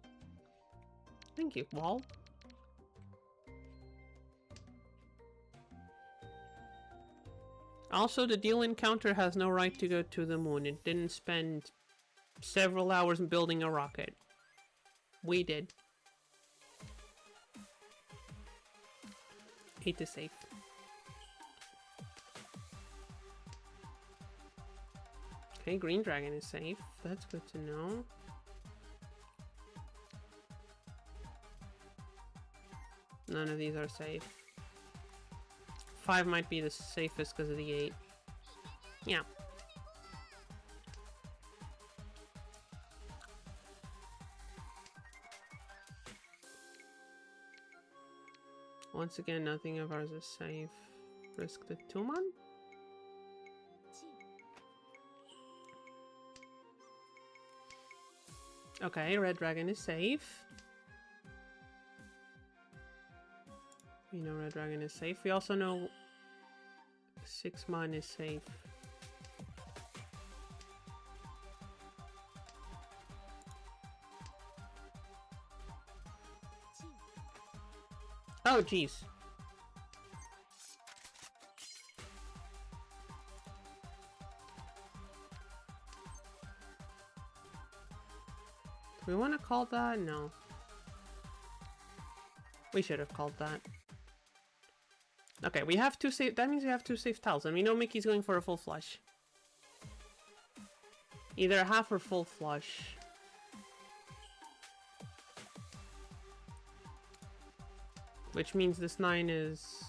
Thank you, Wall. Also, the deal encounter has no right to go to the moon. It didn't spend several hours building a rocket. We did. 8 is safe. Okay, green dragon is safe. That's good to know. None of these are safe. 5 might be the safest because of the 8. Yeah. Once again, nothing of ours is safe. Risk the 2-man? Okay, red dragon is safe. We know red dragon is safe. We also know 6-man is safe. Oh, jeez. Do we want to call that? No. We should have called that. Okay, we have 2 safe. That means we have 2 safe tiles, and we know Mickey's going for a full flush. Either a half or full flush. Which means this 9 is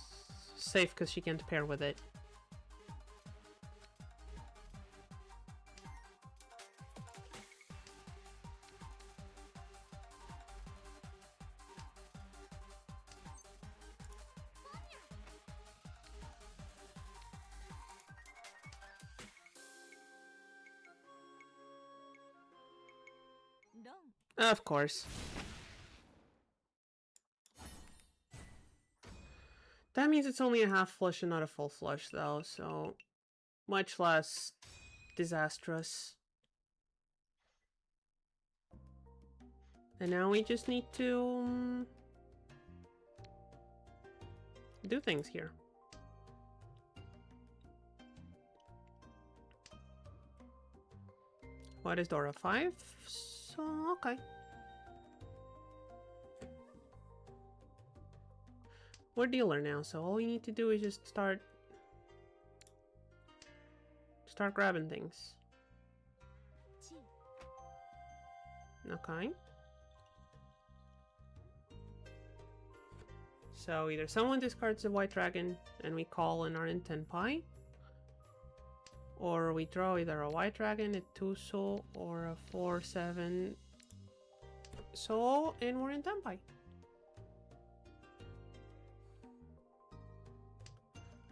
safe because she can't pair with it. Of course. That means it's only a half flush and not a full flush, though, so much less disastrous. And now we just need to do things here. What is Dora? 5? So, okay. We're dealer now, so all we need to do is just start grabbing things. Okay. So either someone discards a white dragon and we call and are in Tenpai, or we draw either a white dragon, a 2 soul, or a 4/7 soul, and we're in Tenpai.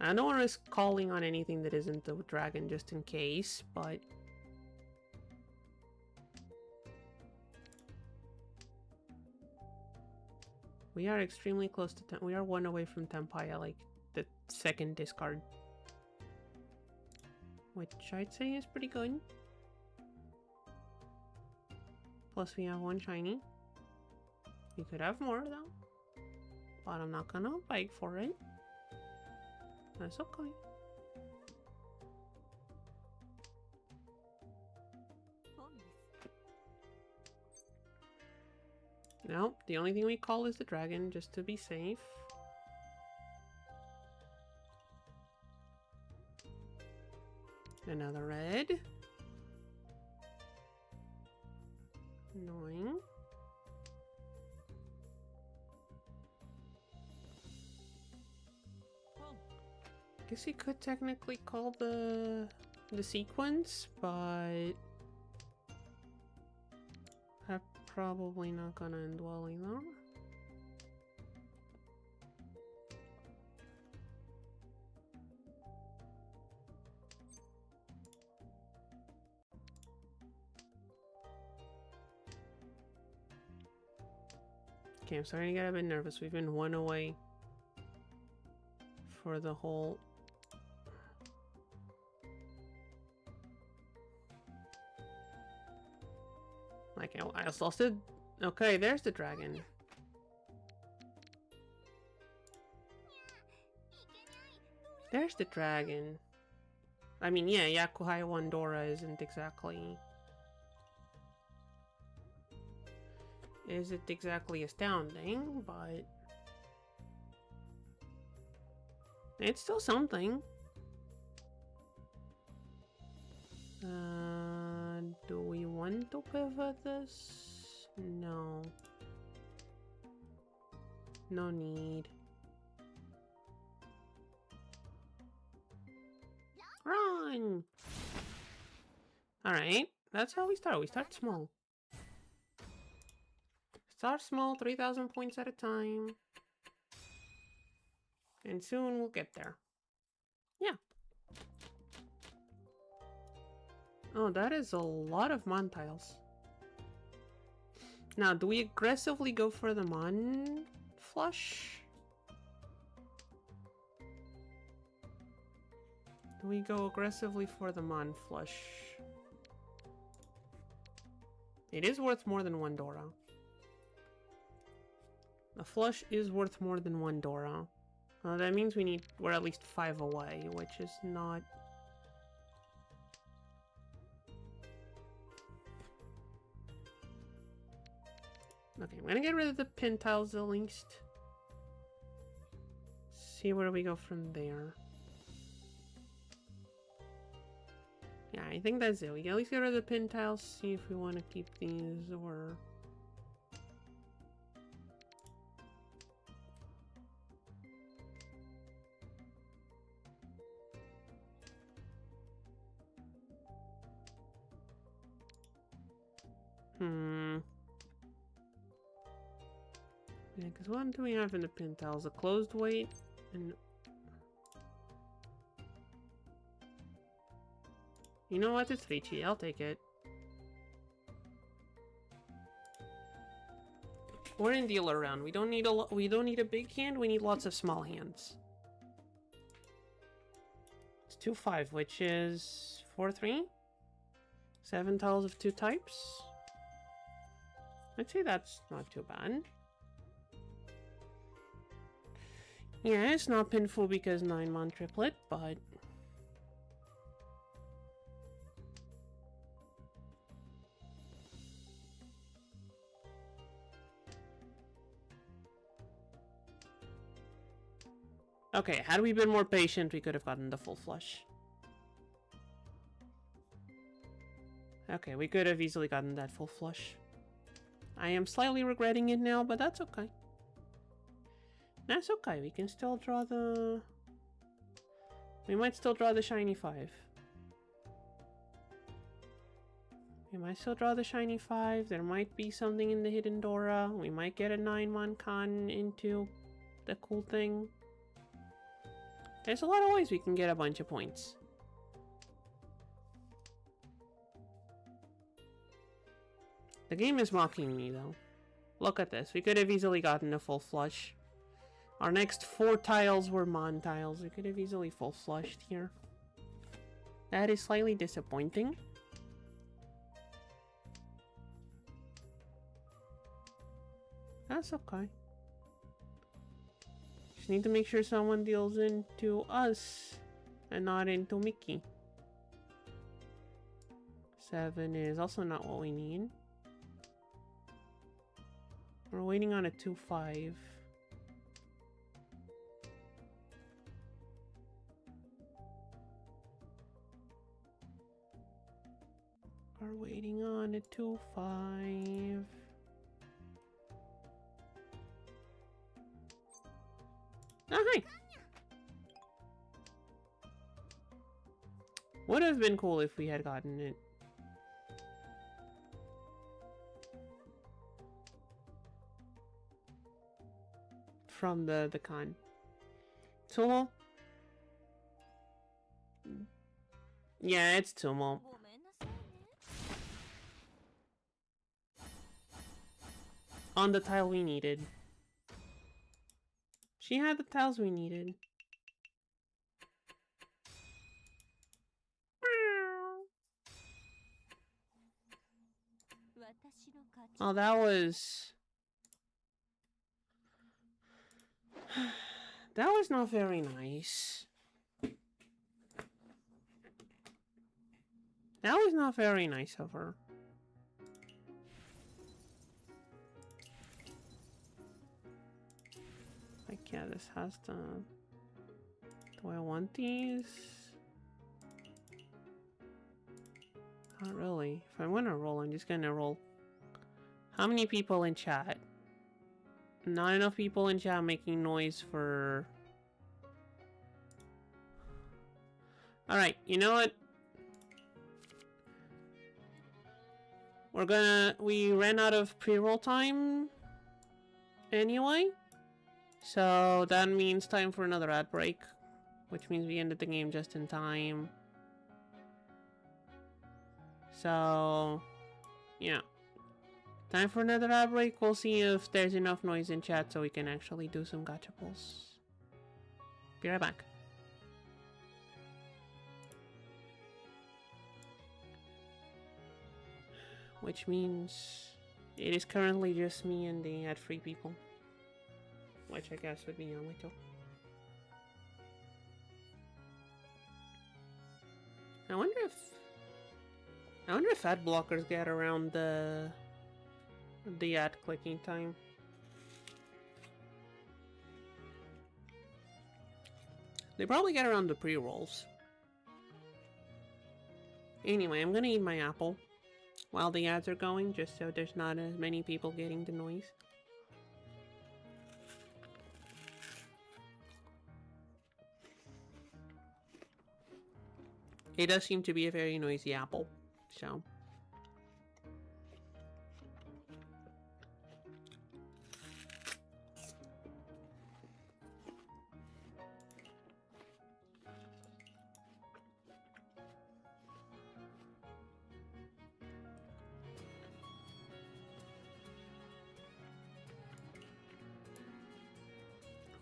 I don't want to risk calling on anything that isn't the dragon just in case, but we are extremely close to we are 1 away from Tenpai at like the 2nd discard. Which I'd say is pretty good. Plus we have 1 shiny. We could have more though. But I'm not gonna beg for it. That's okay. No, the only thing we call is the dragon, just to be safe. Another red. Annoying. Guess you could technically call the sequence, but I'm probably not gonna end well either. Okay, I'm starting to get a bit nervous. We've been 1 away for the whole... Like, I lost it. Okay, there's the dragon. There's the dragon. I mean, yeah, Yakuhai Wandora isn't exactly astounding, but it's still something. Do we want to pivot this? No. No need. Run! Alright, that's how we start. We start small. Start small, 3,000 points at a time. And soon we'll get there. Yeah. Oh, that is a lot of Mon tiles. Now, do we aggressively go for the Mon flush? Do we go aggressively for the Mon flush? It is worth more than 1 Dora. The flush is worth more than 1 Dora. That means we're at least 5 away, which is not... Okay, I'm gonna get rid of the pin tiles at least. See where we go from there. Yeah, I think that's it. We can at least get rid of the pin tiles, see if we want to keep these or... Yeah, because what do we have in the pin tiles? A closed weight and... You know what? It's Ricci. I'll take it. We're in dealer round. We don't need a big hand. We need lots of small hands. It's 2-5, which is 4-3. 7 tiles of 2 types. I'd say that's not too bad. Yeah, it's not pinful because 9-mon triplet, but... Okay, had we been more patient, we could have gotten the full flush. Okay, we could have easily gotten that full flush. I am slightly regretting it now, but that's okay. That's okay, we can still draw the... We might still draw the shiny 5. We might still draw the shiny 5. There might be something in the hidden Dora. We might get a 9-mon con into the cool thing. There's a lot of ways we can get a bunch of points. The game is mocking me, though. Look at this. We could have easily gotten a full flush. Our next 4 tiles were Mon tiles. We could have easily full flushed here. That is slightly disappointing. That's okay. Just need to make sure someone deals into us and not into Mickey. 7 is also not what we need. We're waiting on a 2-5. We're waiting on a 2-5. Oh, hi! Would have been cool if we had gotten it. From the con. Tumo? Yeah, it's Tumo. On the tile we needed. She had the tiles we needed. Oh, that was... That was not very nice. That was not very nice of her. Like, yeah, this has to... Do I want these? Not really. If I'm gonna roll, I'm just gonna roll. How many people in chat? Not enough people in chat making noise for... Alright, you know what? We ran out of pre-roll time anyway. So that means time for another ad break. Which means we ended the game just in time. So, yeah. Time for another ad break. We'll see if there's enough noise in chat so we can actually do some gacha pulls. Be right back. Which means it is currently just me and the ad-free people. Which I guess would be Yamato. I wonder if ad blockers get around the ad clicking time. They probably get around the pre-rolls. Anyway, I'm gonna eat my apple while the ads are going, just so there's not as many people getting the noise. It does seem to be a very noisy apple, so...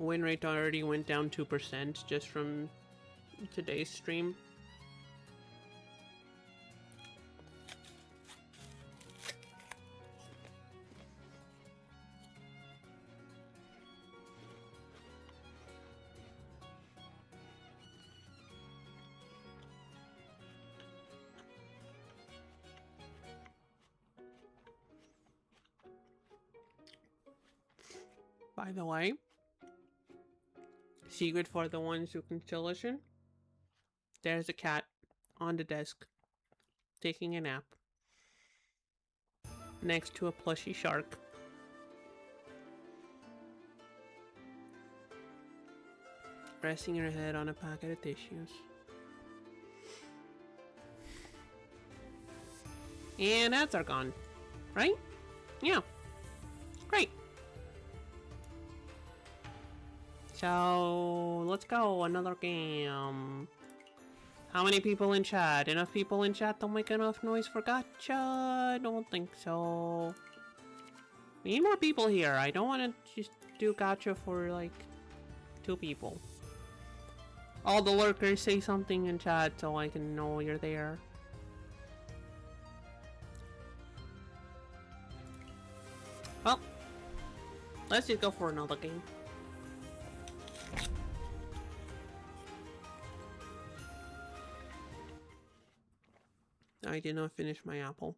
Win rate already went down 2% just from today's stream. By the way, secret for the ones who can still listen, there's a cat on the desk taking a nap next to a plushy shark. Resting her head on a packet of tissues. And ads are gone, right? Yeah, great. So, let's go, another game. How many people in chat? Enough people in chat don't make enough noise for gacha? I don't think so. We need more people here. I don't want to just do gacha for, like, 2 people. All the lurkers say something in chat so I can know you're there. Well, let's just go for another game. I did not finish my apple.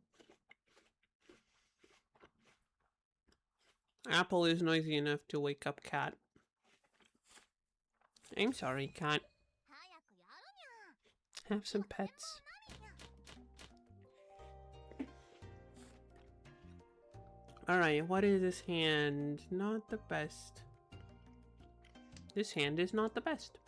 Apple is noisy enough to wake up Cat. I'm sorry, Cat. Have some pets. Alright, what is this hand? Not the best. This hand is not the best.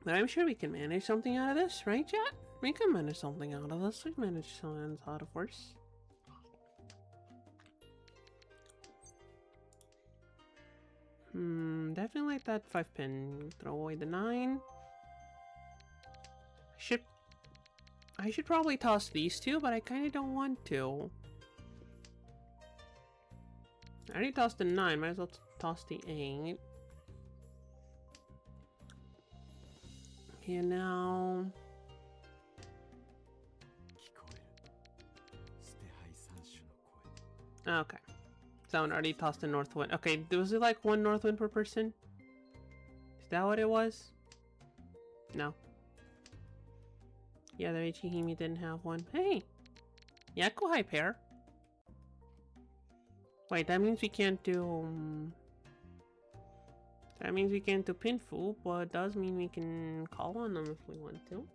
But I'm sure we can manage something out of this, right, chat? We can manage something out of this. We've managed something out of worse. Definitely like that 5-pin. Throw away the 9. I should probably toss these 2, but I kind of don't want to. I already tossed the 9. Might as well toss the 8. Okay, now... Okay. Someone already tossed a north wind. Okay, was it like 1 north wind per person? Is that what it was? No. Yeah, the Ichihimi didn't have one. Hey! Yakuhai pair. Wait, that means we can't do... that means we can't do Pinfu, but it does mean we can call on them if we want to.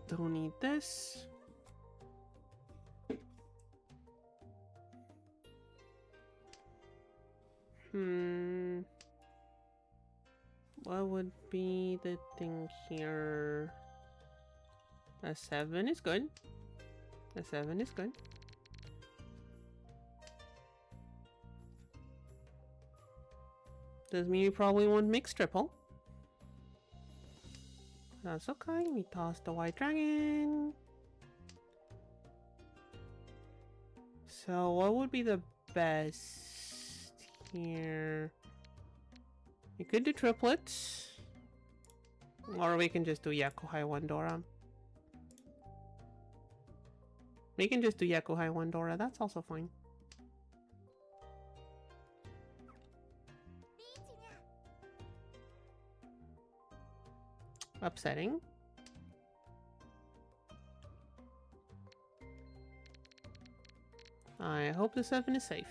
Don't need this. What would be the thing here? A 7 is good. A 7 is good. Does mean you probably want mixed triple. That's okay. We toss the white dragon. So what would be the best here? We could do triplets. Or we can just do Yakuhai 1 Dora. We can just do Yakuhai 1 Dora. That's also fine. Upsetting. I hope the 7 is safe.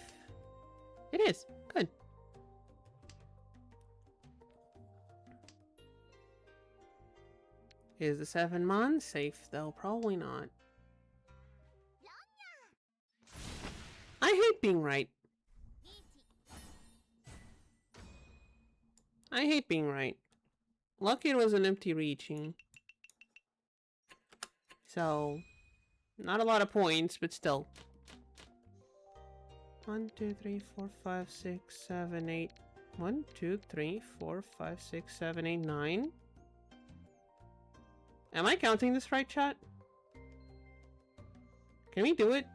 It is. Good. Is the 7 mon safe though? Probably not. I hate being right. I hate being right. Lucky it was an empty reaching. So, not a lot of points, but still. 1, 2, 3, 4, 5, 6, 7, 8. 1, 2, 3, 4, 5, 6, 7, 8, 9. Am I counting this right, chat? Can we do it?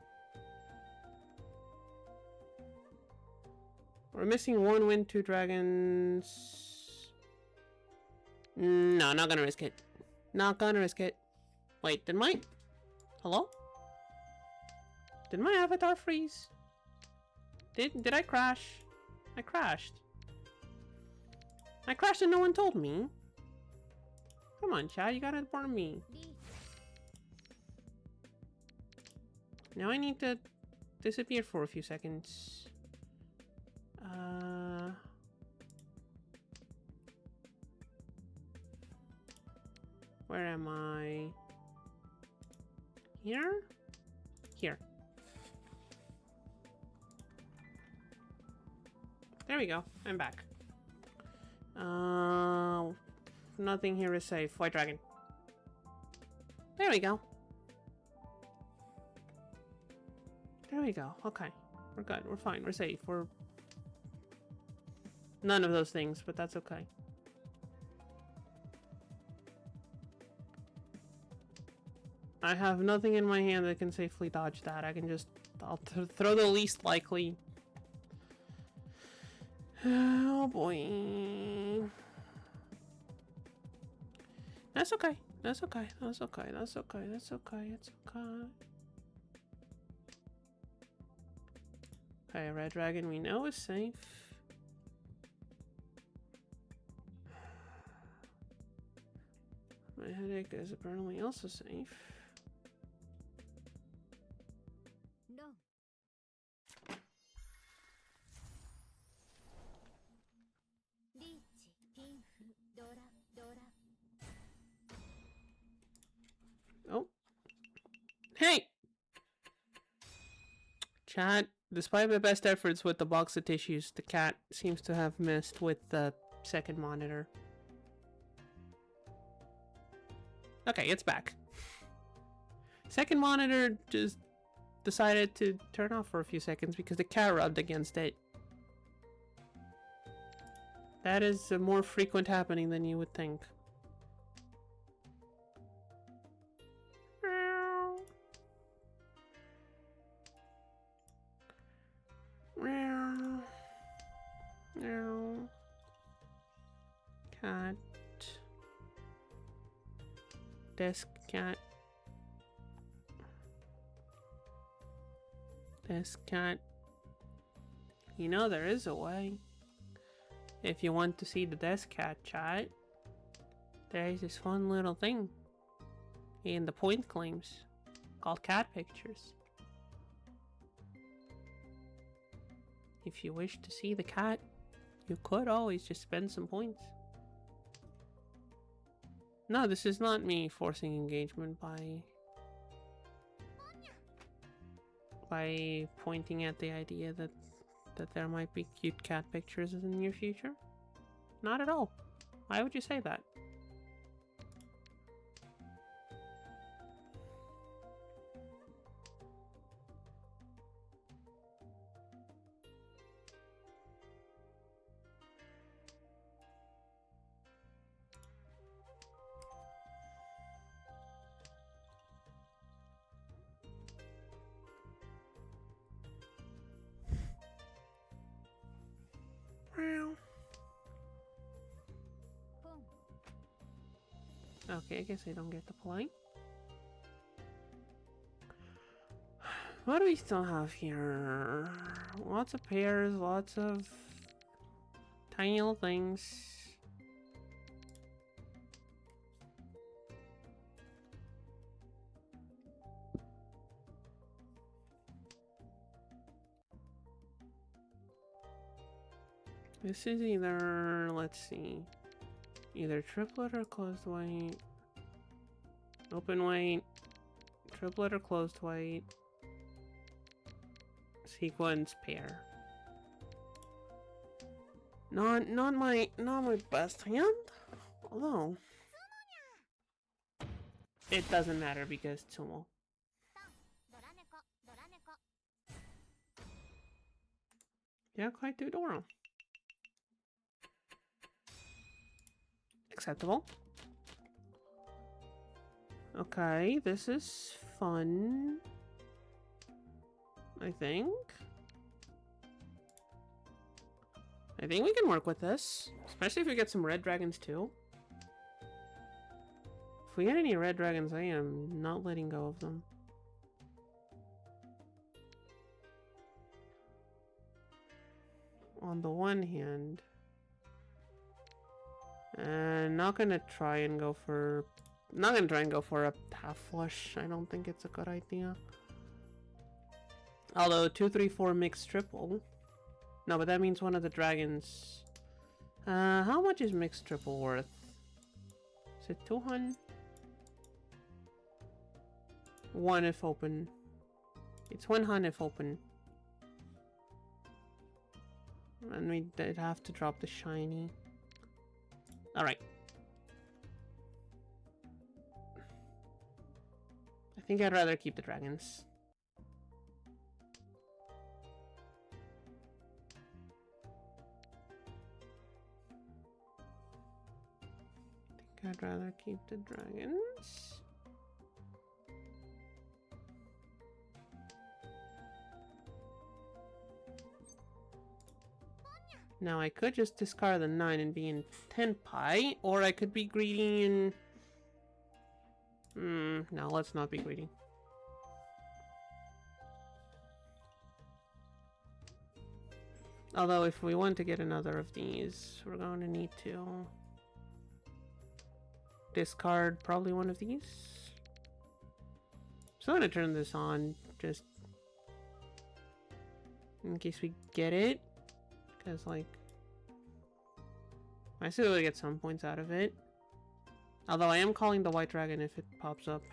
We're missing 1 win, 2 dragons. No, not gonna risk it. Not gonna risk it. Wait, did my... Hello? Did my avatar freeze? Did I crash? I crashed. I crashed and no one told me. Come on, chat, you gotta inform me. Now I need to disappear for a few seconds. Where am I? Here? Here. There we go. I'm back. Nothing here is safe. White dragon. There we go. There we go. Okay. We're good. We're fine. We're safe. We're... None of those things, but that's okay. I have nothing in my hand that can safely dodge that. I can just... I'll throw the least likely. Oh boy. That's okay. That's okay. That's okay. That's okay. That's okay. It's okay. Okay, red dragon we know is safe. My headache is apparently also safe. No. Oh. Hey! Chat, despite my best efforts with the box of tissues, the cat seems to have messed with the second monitor. Okay, it's back. Second monitor just decided to turn off for a few seconds because the cat rubbed against it. That is a more frequent happening than you would think. Cat. Desk cat. Desk cat. You know there is a way. if you want to see the desk cat chat, there's this fun little thing in the point claims called cat pictures. If you wish to see the cat, you could always just spend some points. No, this is not me forcing engagement by pointing at the idea that there might be cute cat pictures in the near future. Not at all. Why would you say that? Okay, I guess I don't get the point. What do we still have here? Lots of pairs, lots of tiny little things. This is either, let's see, either triplet or closed white, open white, triplet or closed white, sequence pair. Not my best hand, although it doesn't matter because Tsumo. Yeah, quite do Doro. Acceptable. Okay, this is fun. I think we can work with this, especially if we get some red dragons too. If we get any red dragons, I am not letting go of them. On the one hand, and not gonna try and go for a half flush. I don't think it's a good idea. Although 2, 3, 4 mixed triple. No, but that means one of the dragons. How much is mixed triple worth? Is it 200? 1 if open. It's 100 if open. And we did have to drop the shiny. Alright. I think I'd rather keep the dragons. I'd rather keep the dragons. Now I could just discard the 9 and be in 10 pi, or I could be greedy and... no, let's not be greedy. Although if we want to get another of these, we're going to need to discard probably one of these. So I'm going to turn this on just in case we get it. Because, like, I still would get some points out of it. Although I am calling the white dragon if it pops up.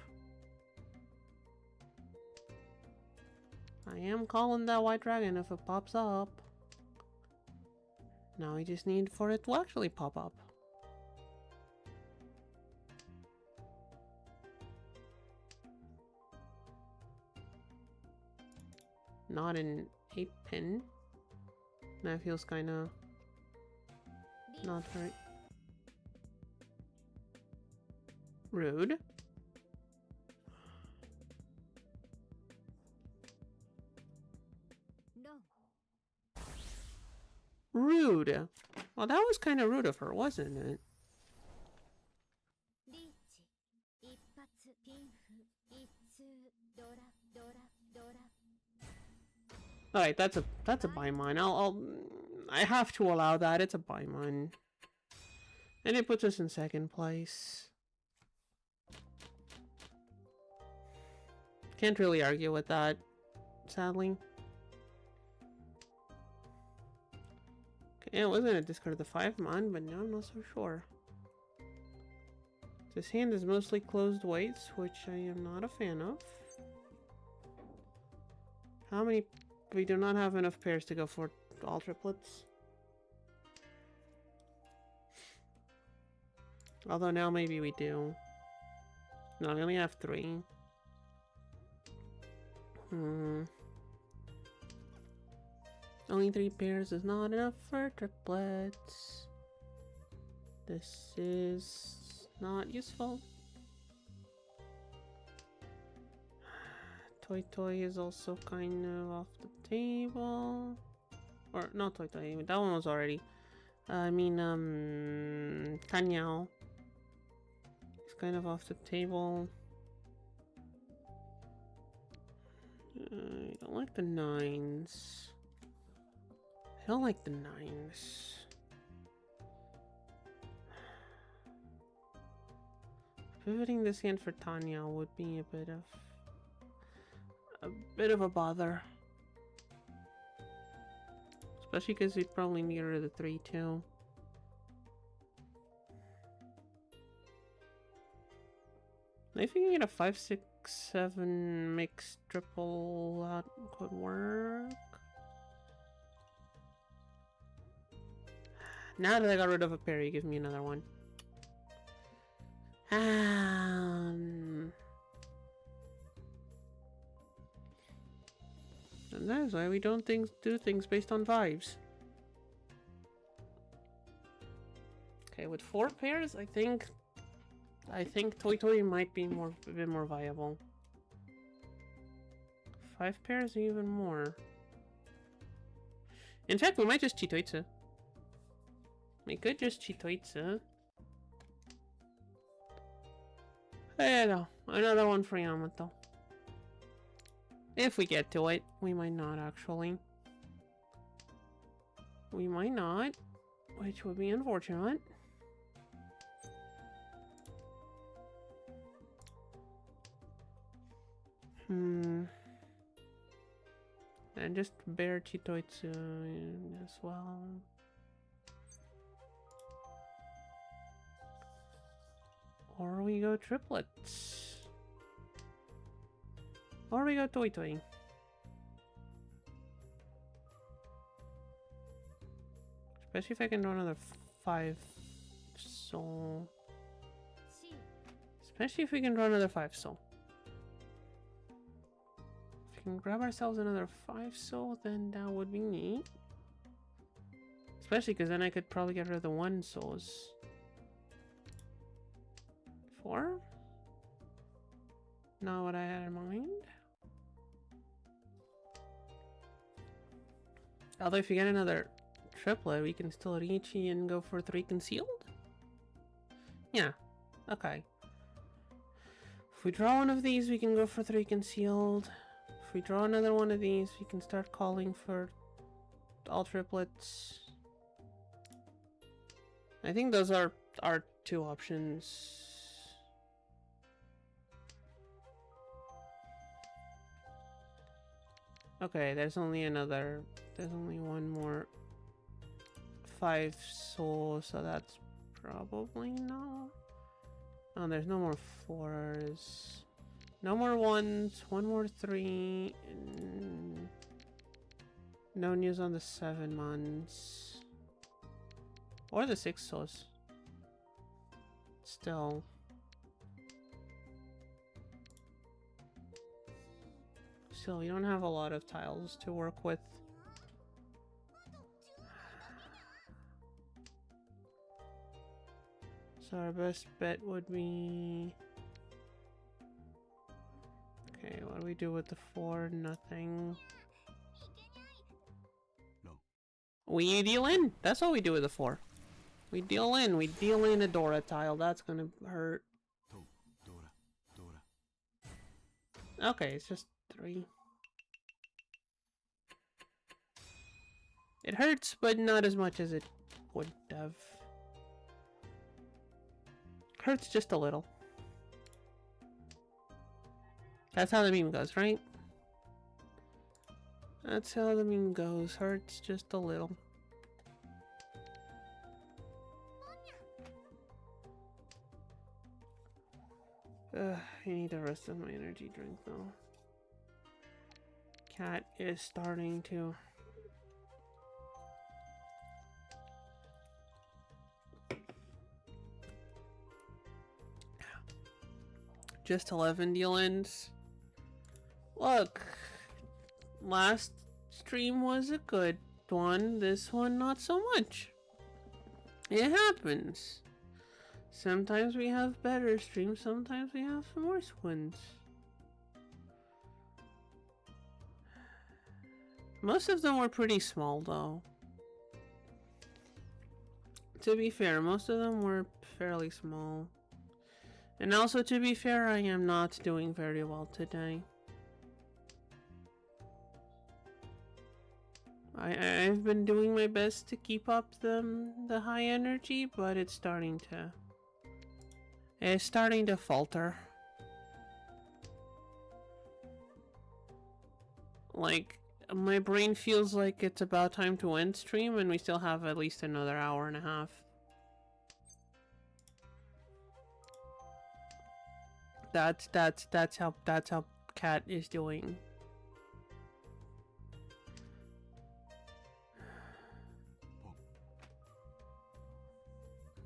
I am calling that white dragon if it pops up. Now we just need for it to actually pop up. Not an 8-pin. That feels kinda not right. Rude. No. Rude. Well, that was kind of rude of her, wasn't it? All right, that's a buy mine. I'll I have to allow that. It's a Paimon. And it puts us in second place. Can't really argue with that, sadly. Okay, I was gonna discard the 5-mon, but now I'm not so sure. This hand is mostly closed weights, which I am not a fan of. How many? We do not have enough pairs to go for all triplets. Although now maybe we do. No, we only have 3. Only 3 pairs is not enough for triplets. This is not useful. Toy is also kind of off the table. Or not Toy, that one was already. I mean, Tanyao. It's kind of off the table. I don't like the 9s. I don't like the 9s. Pivoting this hand for Tanya would be a bit of a bother. Especially because we'd probably need her the 3 too. If you can get a 5, 6, 7 mixed triple, that could work. Now that I got rid of a pair, you give me another one. And that is why we don't do things based on vibes. Okay, with 4 pairs, I think Toy might be a bit more viable. 5 pairs, even more. In fact, we might just Chitoitsu. We could just Chitoitsu. Hey, no, another one for Yamato. If we get to it, we might not actually. We might not, which would be unfortunate. And just bear Chitoitsu as well. Or we go triplets. Or we go Toy. Especially if I can do another 5 soul. Especially if we can draw another 5 soul. If we can grab ourselves another 5 soul, then that would be neat. Especially because then I could probably get rid of the 1 souls. 4? Not what I had in mind. Although if you get another triplet, we can still Riichi and go for 3 concealed? Yeah. Okay. If we draw one of these, we can go for 3 concealed. If we draw another one of these, we can start calling for all triplets. I think those are our 2 options. Okay, there's only one more 5 souls, so that's probably no. Oh, there's no more 4s. No more 1s, 1 more 3. No news on the 7 months. Or the 6 souls. Still. Still, we don't have a lot of tiles to work with. So our best bet would be... Okay, what do we do with the 4? Nothing. No. We deal in! That's what we do with the 4. We deal in a Dora tile. That's gonna hurt. Okay, it's just 3. It hurts, but not as much as it would have. Hurts just a little. That's how the meme goes, right? That's how the meme goes. Hurts just a little. I need the rest of my energy drink though. Cat is starting to. Just 11 deal ends. Look, last stream was a good one. This one, not so much. It happens. Sometimes we have better streams, sometimes we have some worse ones. Most of them were pretty small though. To be fair, most of them were fairly small. And also, to be fair, I am not doing very well today. I've been doing my best to keep up the high energy, but it's starting to falter. Like, my brain feels like it's about time to end stream and we still have at least another hour and a half. That's how Cat is doing.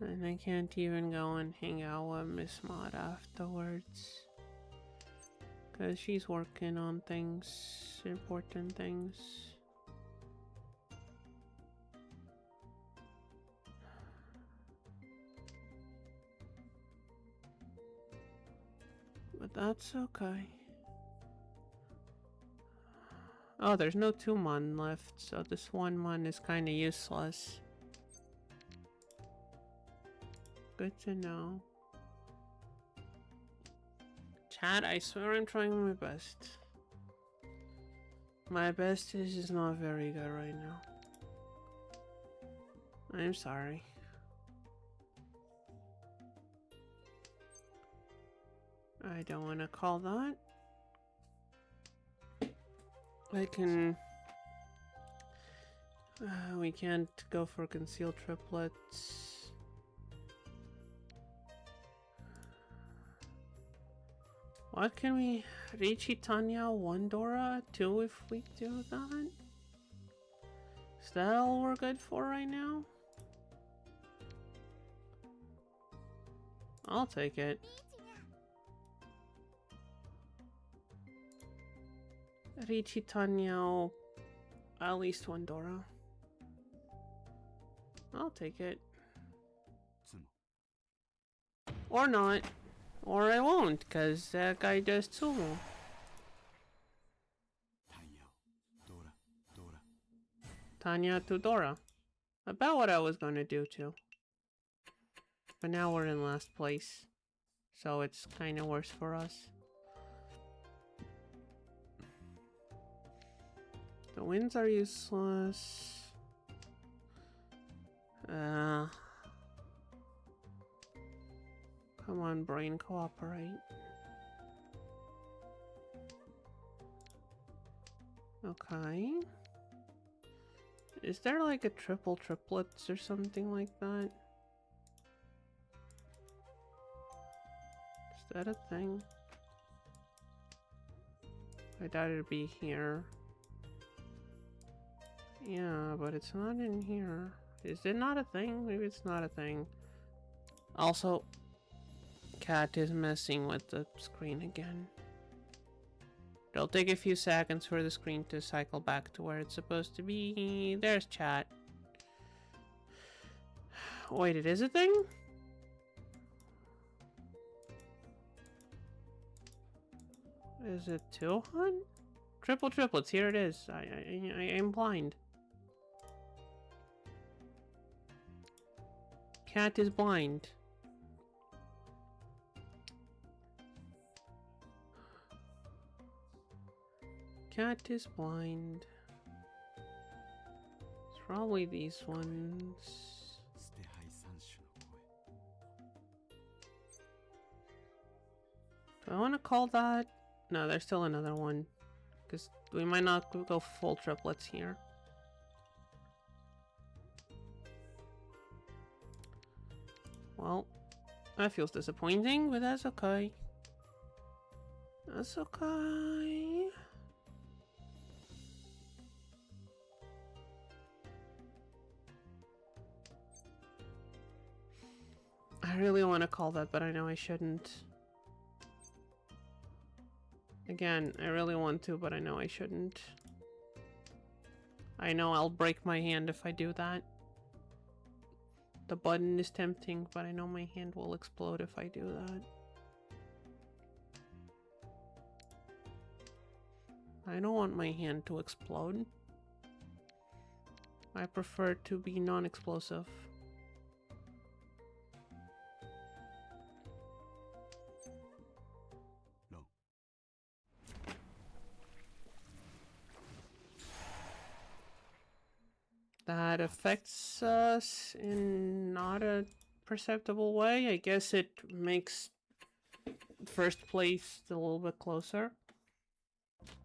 And I can't even go and hang out with Miss Maud afterwards. Cause she's working on things, important things. But that's okay. Oh, there's no 2 mon left, so this 1 mon is kinda useless. Good to know. Chat, I swear I'm trying my best. My best is just not very good right now. I'm sorry. I don't want to call that. I can... we can't go for concealed triplets. What can we... Richie, Tanya, 1 Dora, 2 if we do that? Is that all we're good for right now? I'll take it. Richie, Tanya, at least 1 Dora. I'll take it. Or not. Or I won't, because that guy does sumo. Tanya to Dora. About what I was gonna do too. But now we're in last place. So it's kinda worse for us. The winds are useless. Come on, brain, cooperate. Okay. Is there like a triplets or something like that? Is that a thing? I thought it'd be here. Yeah, but it's not in here. Is it not a thing? Maybe it's not a thing. Also, Cat is messing with the screen again. It'll take a few seconds for the screen to cycle back to where it's supposed to be. There's chat. Wait, it is a thing? Is it 200? Triplets, here it is. I am blind. Cat is blind. Cat is blind. It's Probably these ones. Do I want to call that? No, there's still another one. Because we might not go full triplets here. Well, that feels disappointing, but that's okay. That's okay. I really want to call that, but I know I shouldn't. Again, I really want to, but I know I shouldn't. I know I'll break my hand if I do that. The button is tempting, but I know my hand will explode if I do that. I don't want my hand to explode. I prefer it to be non-explosive. No. That affects us in not a perceptible way. I guess it makes first place a little bit closer.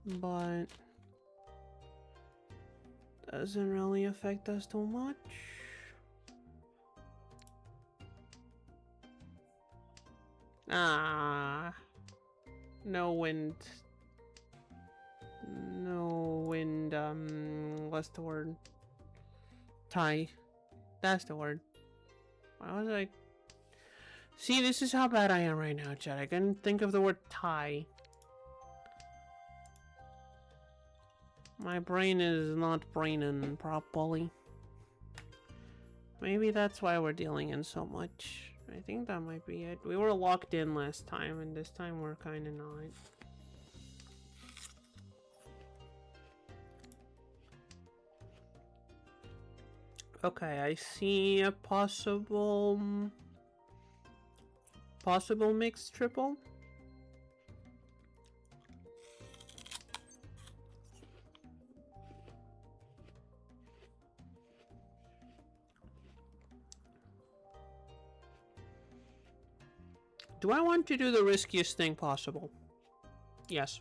But doesn't really affect us too much. Ah, no wind. No wind, what's the word? Tie. That's the word. Why was I... See, this is how bad I am right now, Chad. I couldn't think of the word tie. My brain is not braining properly. Maybe that's why we're dealing in so much. I think that might be it. We were locked in last time, and this time we're kind of not. Okay, I see a possible mixed triple. Do I want to do the riskiest thing possible? Yes.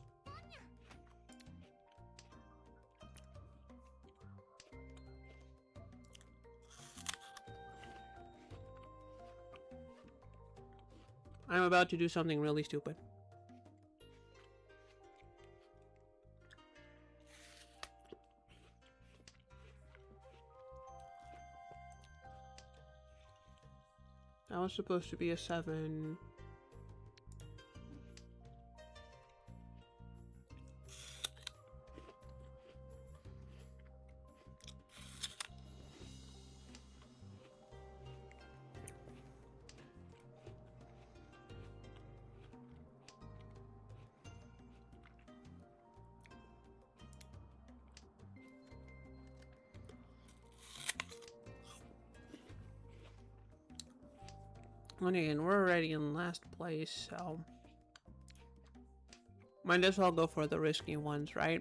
I'm about to do something really stupid. That was supposed to be a 7. And again, we're already in last place, so might as well go for the risky ones, right?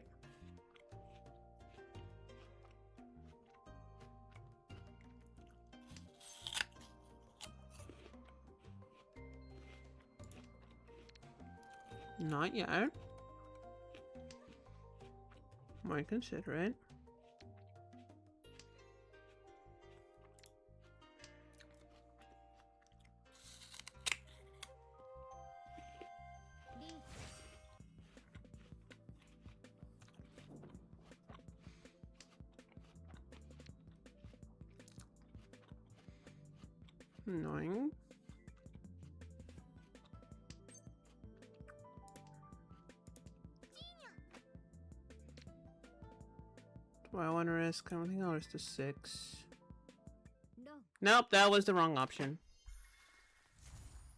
Not yet. Might consider it. Annoying. Do I want to risk? I think I'll risk the 6. No. Nope, that was the wrong option.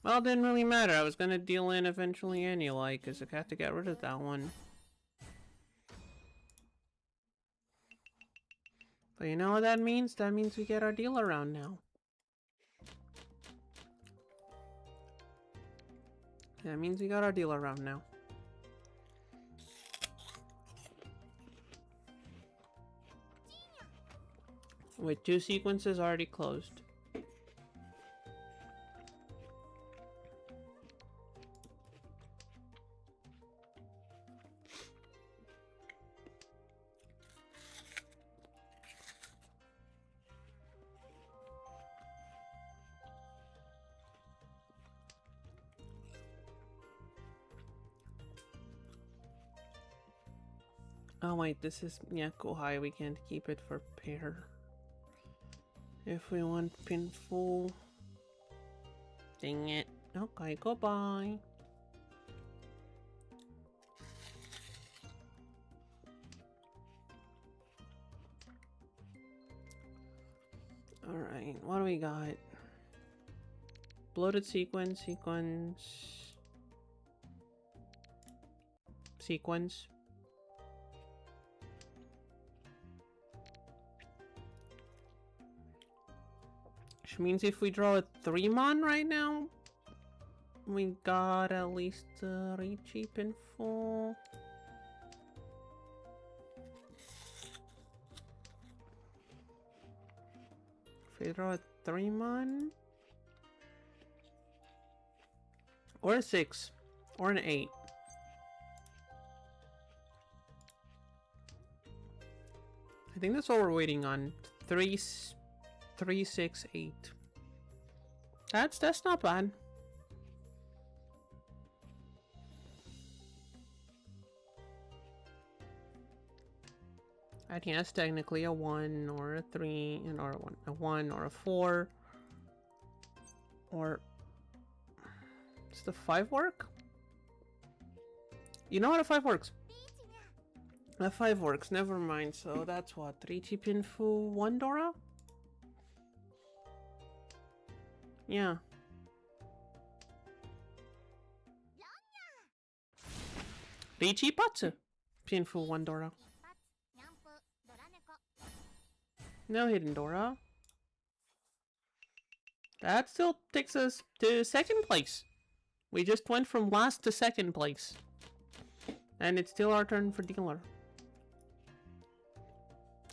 Well, it didn't really matter. I was gonna deal in eventually anyway, because I had to get rid of that one. But you know what that means? That means we get our deal around now. That means we got our deal around now. With 2 sequences already closed. Oh wait, this is Nyakuhai. We can't keep it for pair. If we want pinful. Dang it. Okay, goodbye. Alright, what do we got? Bloated sequence. Which means if we draw a 3-mon right now, we got at least 3 cheap and full. If we draw a 3-mon, or a 6, or an 8. I think that's what we're waiting on. 3, 6, 8. That's not bad. I think that's technically a 1 or a 3 and or a 1 or a 4. Or does the 5 work? You know how the 5 works. The 5 works, never mind. So that's what, 3 cheap info, 1 Dora? Yeah. Richi Patsu. Pinful 1 Dora. No hidden Dora. That still takes us to 2nd place. We just went from last to 2nd place. And it's still our turn for dealer.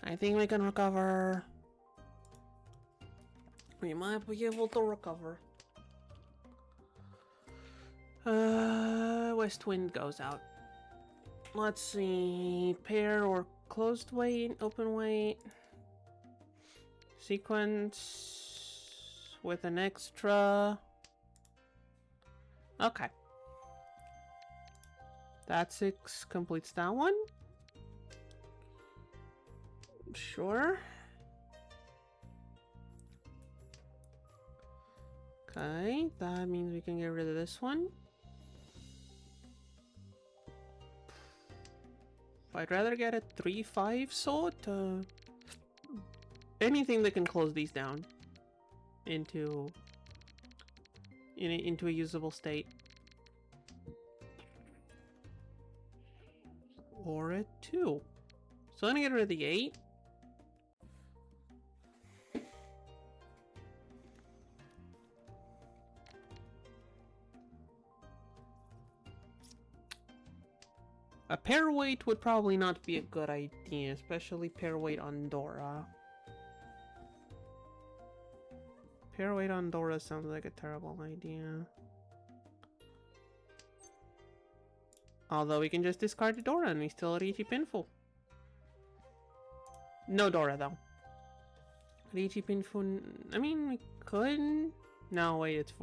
I think we can recover. We might be able to recover. West wind goes out. Let's see. Pair or closed weight, open weight. Sequence with an extra. Okay. That 6 completes that one. Sure. Okay, that means we can get rid of this one. I'd rather get a 3-5 sword. Anything that can close these down into a usable state. Or a 2. So I'm gonna get rid of the 8. A pair weight would probably not be a good idea, especially pair weight on Dora. Pair weight on Dora sounds like a terrible idea. Although we can just discard the Dora and we still Richi Pinful. No Dora though. Richi Pinful. I mean, we could. No, wait, it's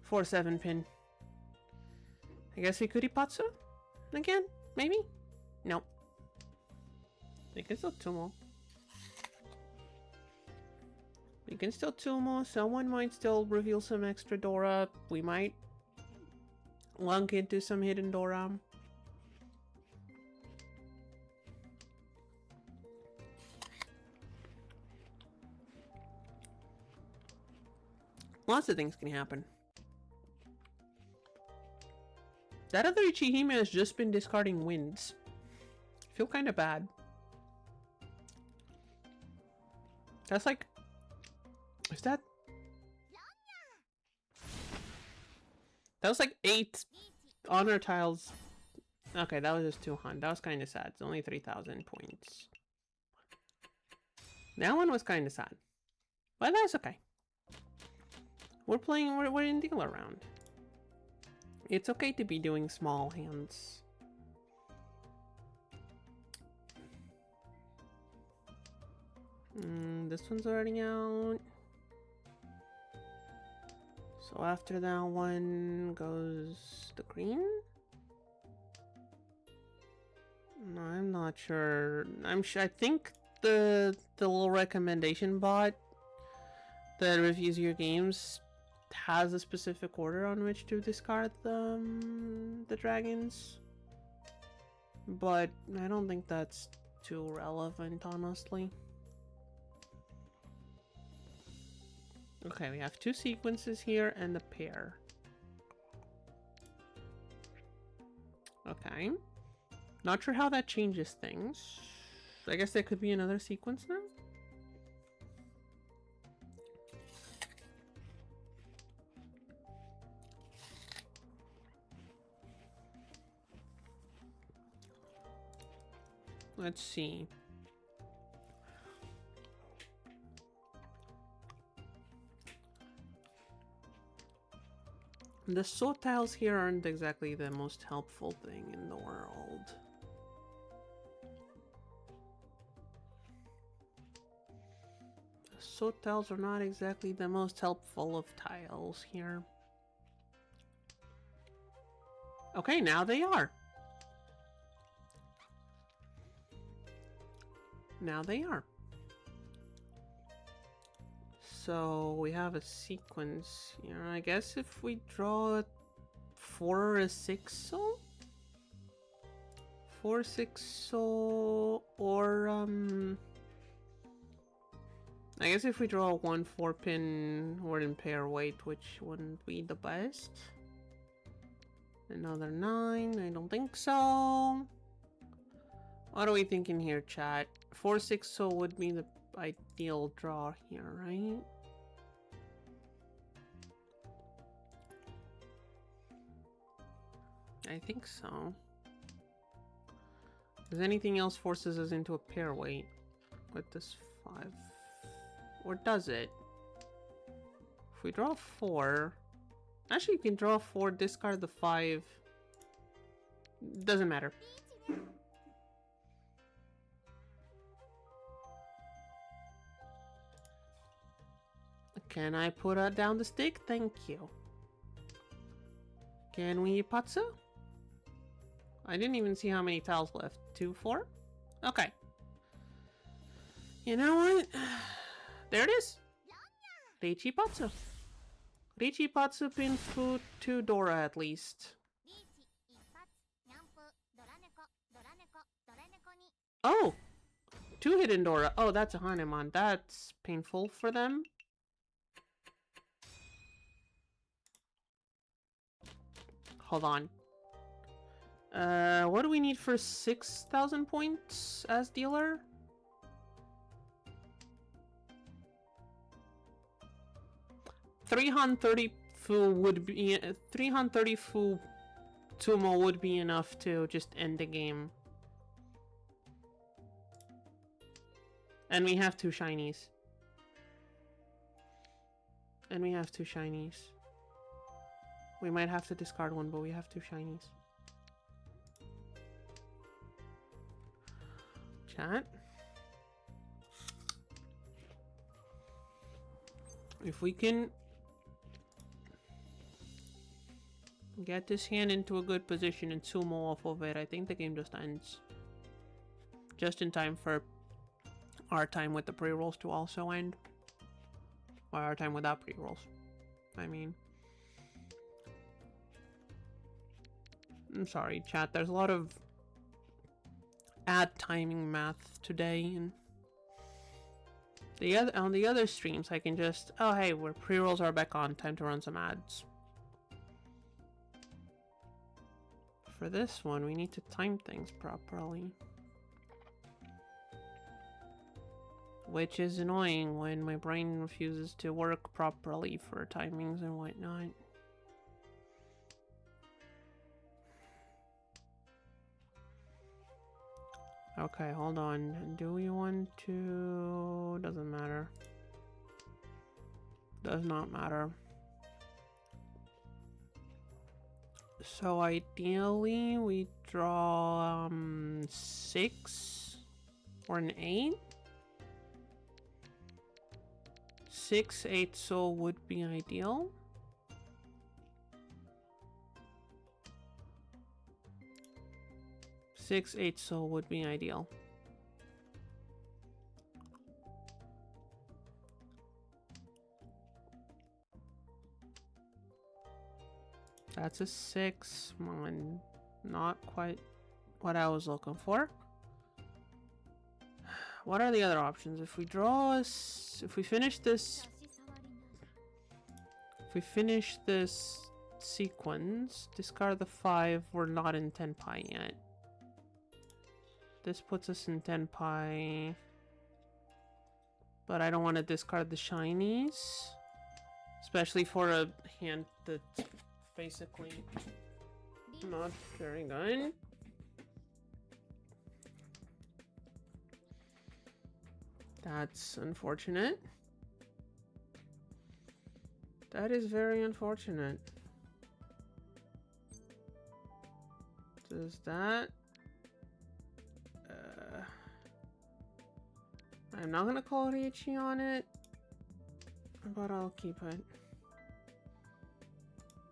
4-7 pin. I guess we could Ipatsu again, maybe. Nope. We can still Tumo. We can still Tumo. Someone might still reveal some extra Dora. We might lunk into some hidden Dora. Lots of things can happen. That other Ichihime has just been discarding winds. I feel kind of bad. That's like... Is that... That was like 8 honor tiles. Okay, that was just 200. That was kind of sad. It's only 3,000 points. That one was kind of sad. But that's okay. We're in dealer round. It's okay to be doing small hands. This one's already out. So after that one goes the green? No, I'm not sure. I think the little recommendation bot that reviews your games has a specific order on which to discard the dragons. But I don't think that's too relevant, honestly. Okay, we have 2 sequences here and a pair. Okay. Not sure how that changes things. I guess there could be another sequence now? Let's see. The sword tiles here aren't exactly the most helpful thing in the world. The sword tiles are not exactly the most helpful of tiles here. Okay, now they are. Now they are. So we have a sequence here. I guess if we draw a 4 or a 6 soul? 4, 6 soul, or I guess if we draw a 1 4-pin word and pair weight, which wouldn't be the best. Another 9, I don't think so. What are we thinking here, chat? 4, 6 soul would be the ideal draw here, right? I think so. Because anything else forces us into a pair weight with this 5. Or does it? If we draw 4... Actually, you can draw 4, discard the 5. Doesn't matter. Can I put down the stick? Thank you. Can we patsu? I didn't even see how many tiles left. 2, 4? Okay. You know what? There it is. Reichi patsu. Reichi patsu pinfu to Dora at least. Oh! 2 hidden Dora. Oh, that's a Hanuman. That's painful for them. Hold on. What do we need for 6,000 points as dealer? $330 fu would be 330 fu Tumo would be enough to just end the game. And we have 2 shinies. And we have 2 shinies. We might have to discard one, but we have 2 shinies. Chat. If we can get this hand into a good position and sumo off of it, I think the game just ends. Just in time for our time with the pre-rolls to also end. Or our time without pre-rolls, I mean. I'm sorry, chat. There's a lot of ad timing math today, and on the other streams, I can just, oh hey, we're pre-rolls are back on. Time to run some ads. For this one, we need to time things properly, which is annoying when my brain refuses to work properly for timings and whatnot. Okay, hold on. Do we want to... Doesn't matter. Does not matter. So ideally, we draw 6 or an 8. 6, 8 soul would be ideal. Six, 8 soul would be ideal. That's a 6 one. Not quite what I was looking for. What are the other options? If we draw us, if we finish this sequence, discard the 5, we're not in Tenpai yet. This puts us in Tenpai. But I don't want to discard the shinies. Especially for a hand that's basically not very good. That's unfortunate. That is very unfortunate. Does that... I'm not gonna call Riichi on it, but I'll keep it.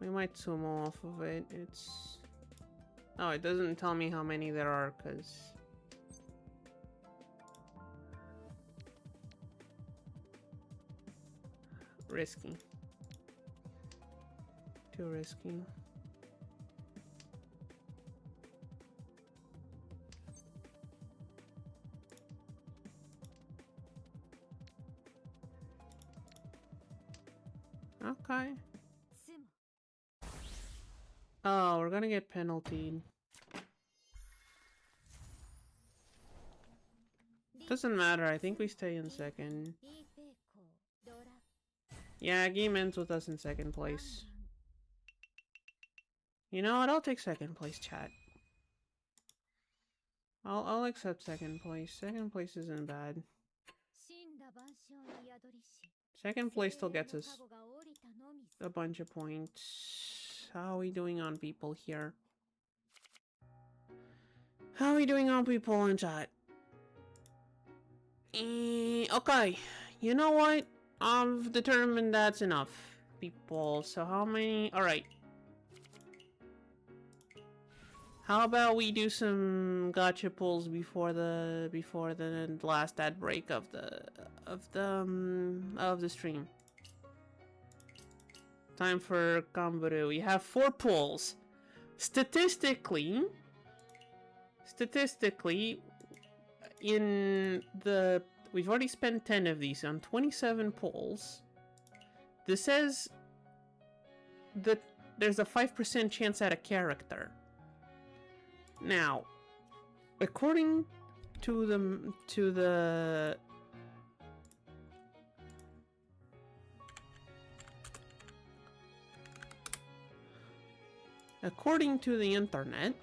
We might sumo off of it. It's... Oh, it doesn't tell me how many there are, because... Risky. Too risky. Okay. Oh, we're gonna get penaltied. Doesn't matter, I think we stay in second. Yeah, game ends with us in second place. You know what? I'll take second place, chat. I'll accept second place. Second place isn't bad. Second place still gets us a bunch of points. How are we doing on people here? How are we doing on people in chat? Okay, you know what? I've determined that's enough people. So how many? All right. How about we do some gacha pulls before the last ad break of the stream. Time for Gamburu. We have 4 pulls. Statistically, we've already spent 10 of these on 27 pulls. This says that there's a 5% chance at a character. Now, according to the internet,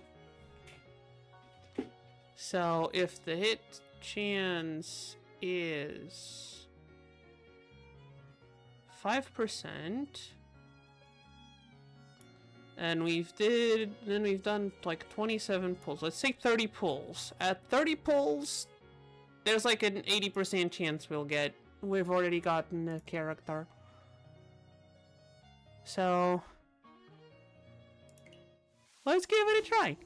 so if the hit chance is 5%, and we've done like 27 pulls. Let's say 30 pulls. At 30 pulls, there's like an 80% chance we've already gotten a character. So let's give it a try.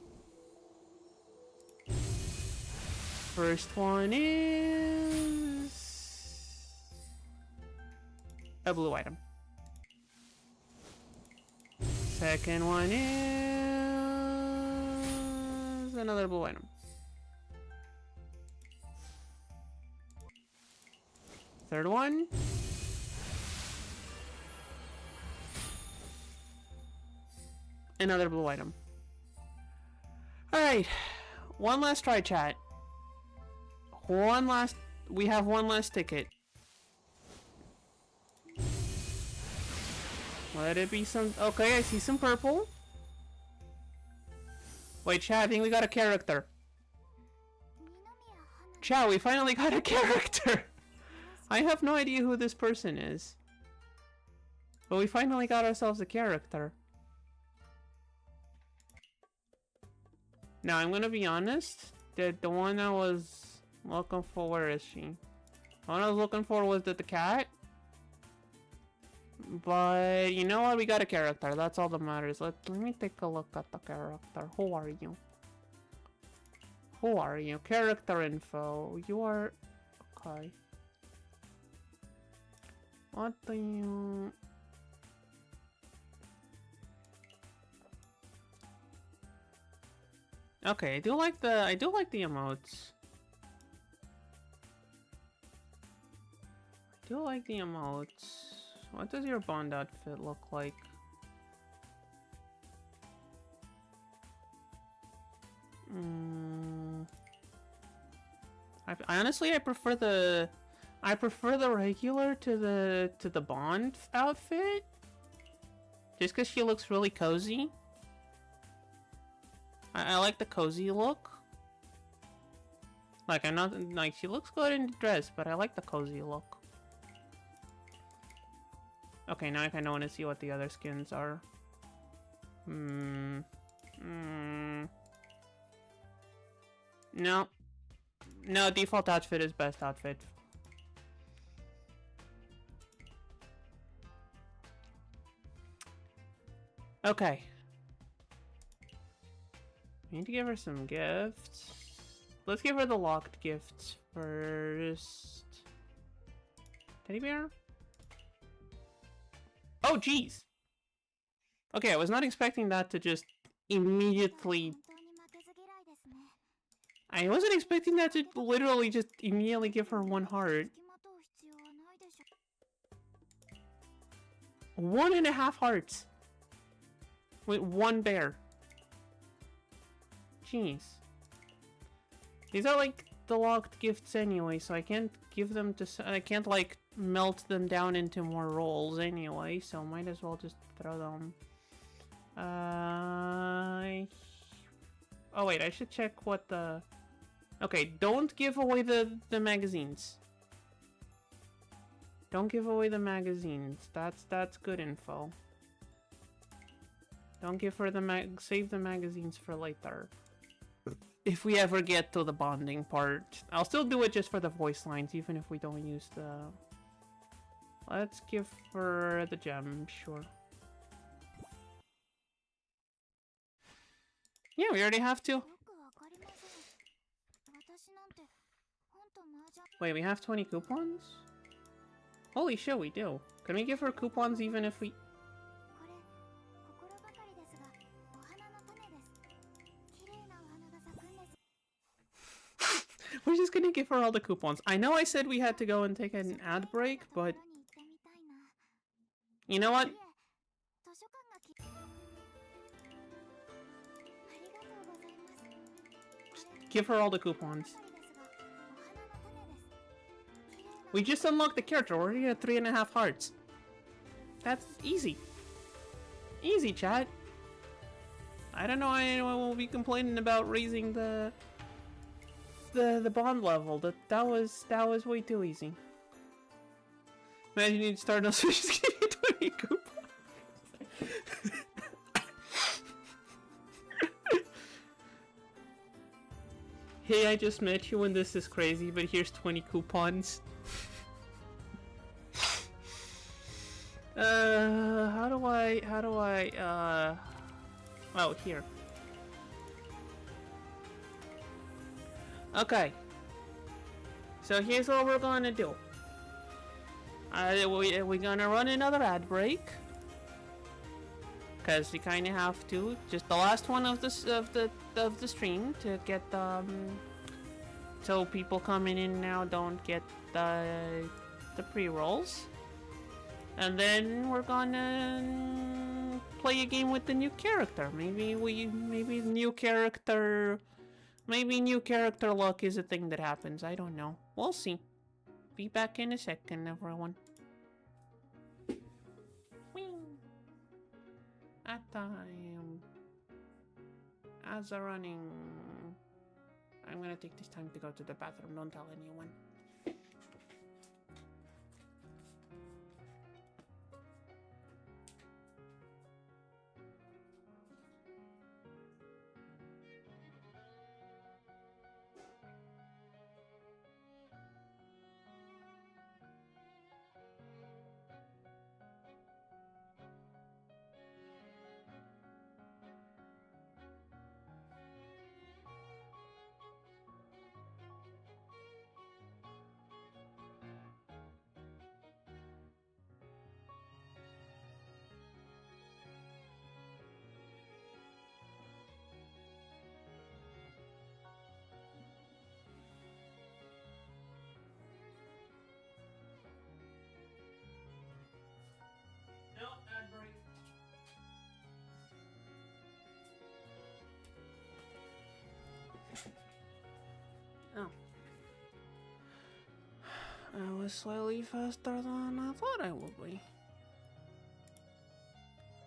First one is a blue item. Second one is another blue item. Third one. Another blue item. Alright. One last try, chat. We have one last ticket. Let it be some... Okay, I see some purple. Wait, chat, I think we got a character. Ciao, we finally got a character! I have no idea who this person is. But we finally got ourselves a character. Now, I'm gonna be honest. The one I was looking for, where is she? The one I was looking for was the cat. But, you know what? We got a character. That's all that matters. Let me take a look at the character. Who are you? Who are you? Character info. You are... Okay. What do you... Okay, I do like the emotes. I do like the emotes. What does your Bond outfit look like? I honestly prefer the regular to the Bond outfit, just because she looks really cozy. I like the cozy look. Like, I'm not like, she looks good in the dress, but I like the cozy look. Okay, now I kind of want to see what the other skins are. No. No, default outfit is best outfit. Okay. We need to give her some gifts. Let's give her the locked gifts first. Teddy bear? Oh, jeez! Okay, I was not expecting that to just immediately... I wasn't expecting that to literally just immediately give her 1 heart. 1.5 hearts! With 1 bear. Jeez. These are like the locked gifts anyway, so I can't give them to... I can't like melt them down into more rolls anyway, so might as well just throw them. Oh wait, I should check what the... Okay, don't give away the magazines. Don't give away the magazines. That's good info. Don't give her the save the magazines for later. If we ever get to the bonding part. I'll still do it just for the voice lines, even if we don't use the... Let's give her the gem, sure. Yeah, we already have to. Wait, we have 20 coupons? Holy shit, we do. Can we give her coupons even if we... We're just gonna give her all the coupons. I know I said we had to go and take an ad break, but... You know what? Just give her all the coupons. We just unlocked the character. We're already at 3.5 hearts. That's easy. Easy, chat. I don't know why anyone will be complaining about raising the bond level. That was way too easy. Imagine you'd start us just give you 20 coupons. Hey, I just met you and this is crazy, but here's 20 coupons. How do I, oh, here. Okay. So here's what we're gonna do. We're gonna run another ad break. Cause we kinda have to. Just the last one of the stream to get so people coming in now don't get the pre-rolls. And then we're gonna play a game with the new character. Maybe new character luck is a thing that happens. I don't know. We'll see. Be back in a second, everyone. Whee! At time. As a running. I'm gonna take this time to go to the bathroom. Don't tell anyone. No, ad break. Oh. I was slightly faster than I thought I would be.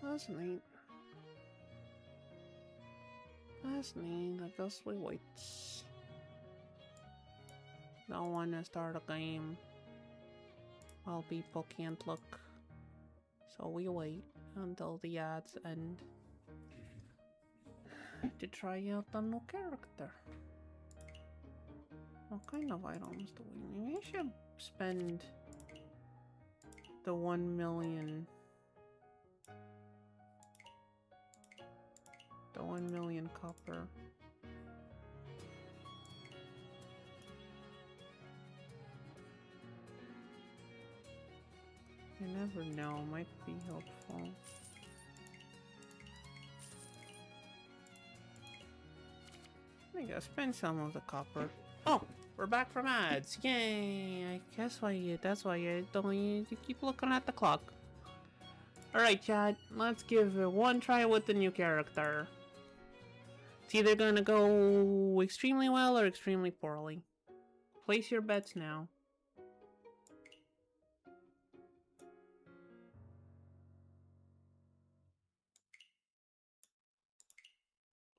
That's neat. That's neat. I guess we wait. Don't want to start a game while people can't look. So we wait until the ads end to try out the new character. What kind of items do we need? We should spend the 1 million. The 1 million copper. You never know, might be helpful. I think I'll spend some of the copper. Oh, we're back from ads. Yay! I guess that's why you don't need to keep looking at the clock. Alright, chat. Let's give it one try with the new character. It's either gonna go extremely well or extremely poorly. Place your bets now.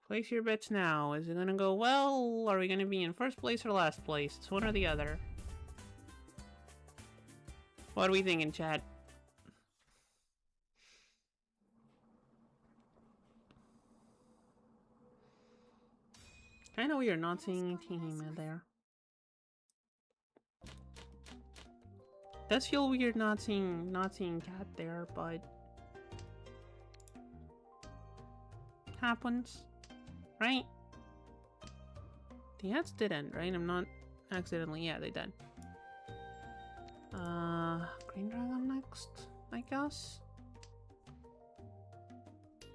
Place your bets now. Is it gonna go well? Are we gonna be in first place or last place? It's one or the other. What are we thinking, chat? Kinda weird not seeing Tehima there. Does feel weird not seeing Cat there, but happens. Right? The ads did end, right? I'm not accidentally. Yeah, they did. Green Dragon next, I guess.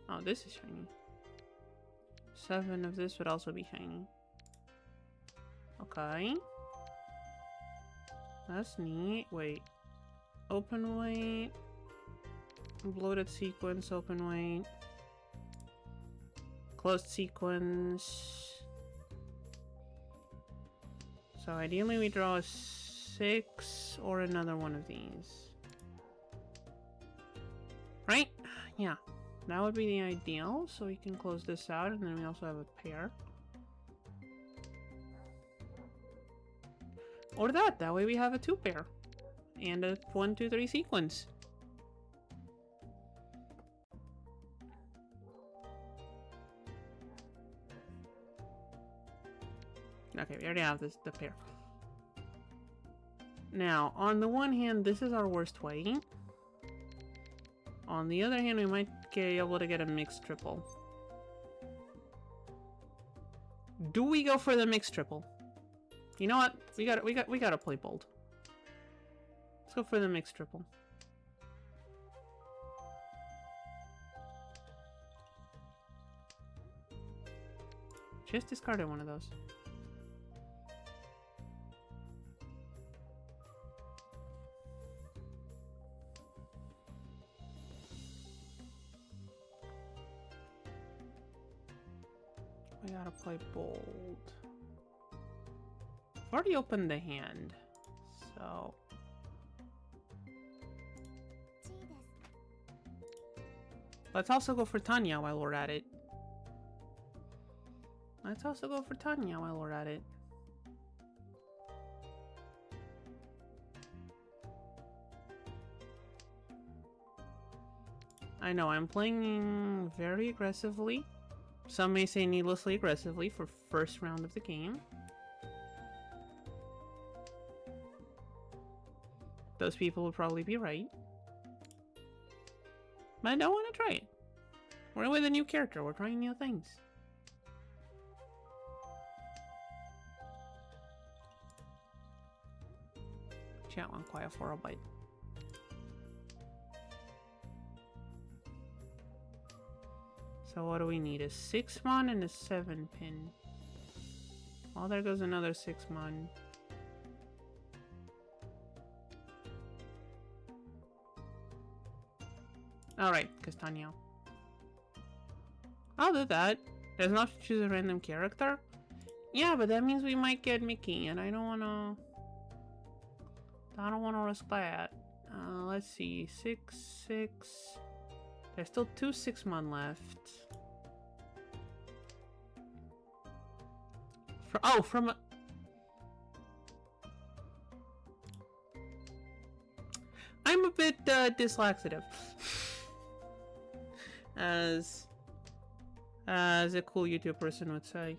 Oh, this is shiny. 7 of this would also be shiny. Okay. That's neat. Wait. Open weight. Bloated sequence, open weight. Closed sequence. So ideally we draw a 6 or another one of these. Right? Yeah. That would be the ideal. So we can close this out and then we also have a pair. Or that way we have a 2 pair. And a 1, 2, 3 sequence. Okay, we already have the pair. Now, on the one hand, this is our worst way. On the other hand, we might be able to get a mixed triple. Do we go for the mixed triple? You know what? We gotta play bold. Let's go for the mixed triple. Just discarded one of those. We gotta play bold. I've already opened the hand, so... Let's also go for Tanya while we're at it. Let's also go for Tanya while we're at it. I know, I'm playing very aggressively. Some may say needlessly aggressively for first round of the game. Those people would probably be right. But I don't want to try it. We're with a new character. We're trying new things. Chat went quiet for a bite. So what do we need? A 6-mon and a 7-pin. Oh, there goes another 6-mon. Alright, Castagno. I'll do that. There's an option to choose a random character? Yeah, but that means we might get Mickey, and I don't wanna risk that. Let's see. 6, 6. There's still 2 6-mon left. From a... I'm a bit dyslaxative. As a cool YouTube person would say.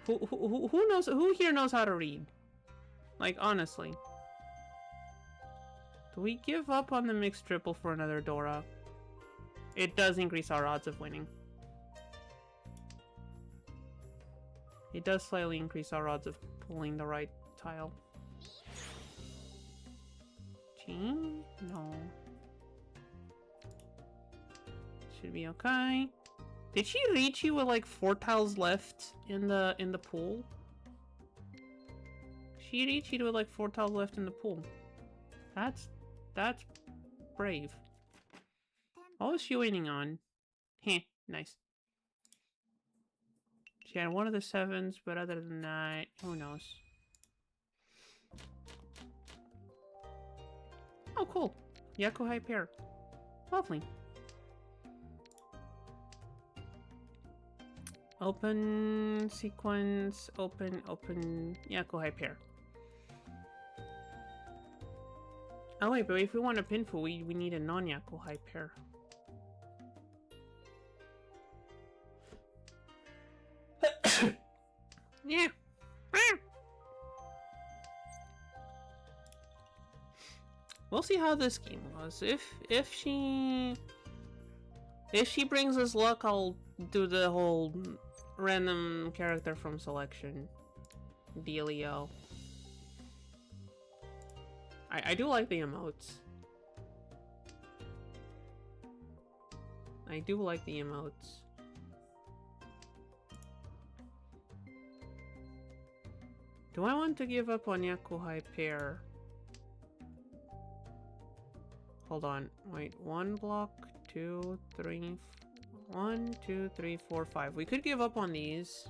Who knows? Who here knows how to read? Like, honestly. Do we give up on the mixed triple for another Dora? It does increase our odds of winning. It does slightly increase our odds of pulling the right tile. Gee? No. Should be okay. Did she reach you with like 4 tiles left in the pool? She reached you with like 4 tiles left in the pool. That's brave. What was she waiting on? Heh, nice. She had one of the 7s, but other than that, who knows? Oh, cool. Yakuhai pair. Lovely. Open sequence, open Yakuhai pair. Oh wait, but if we want a pinful, we need a non-Yakuhai pair. Yeah. We'll see how this game goes. If she brings us luck, I'll do the whole random character from selection dealio. I do like the emotes. I do like the emotes. Do I want to give up on Yakuhai pair? Hold on. Wait. 1 block, 2, 3, 1, 2, 3, 4, 5. We could give up on these.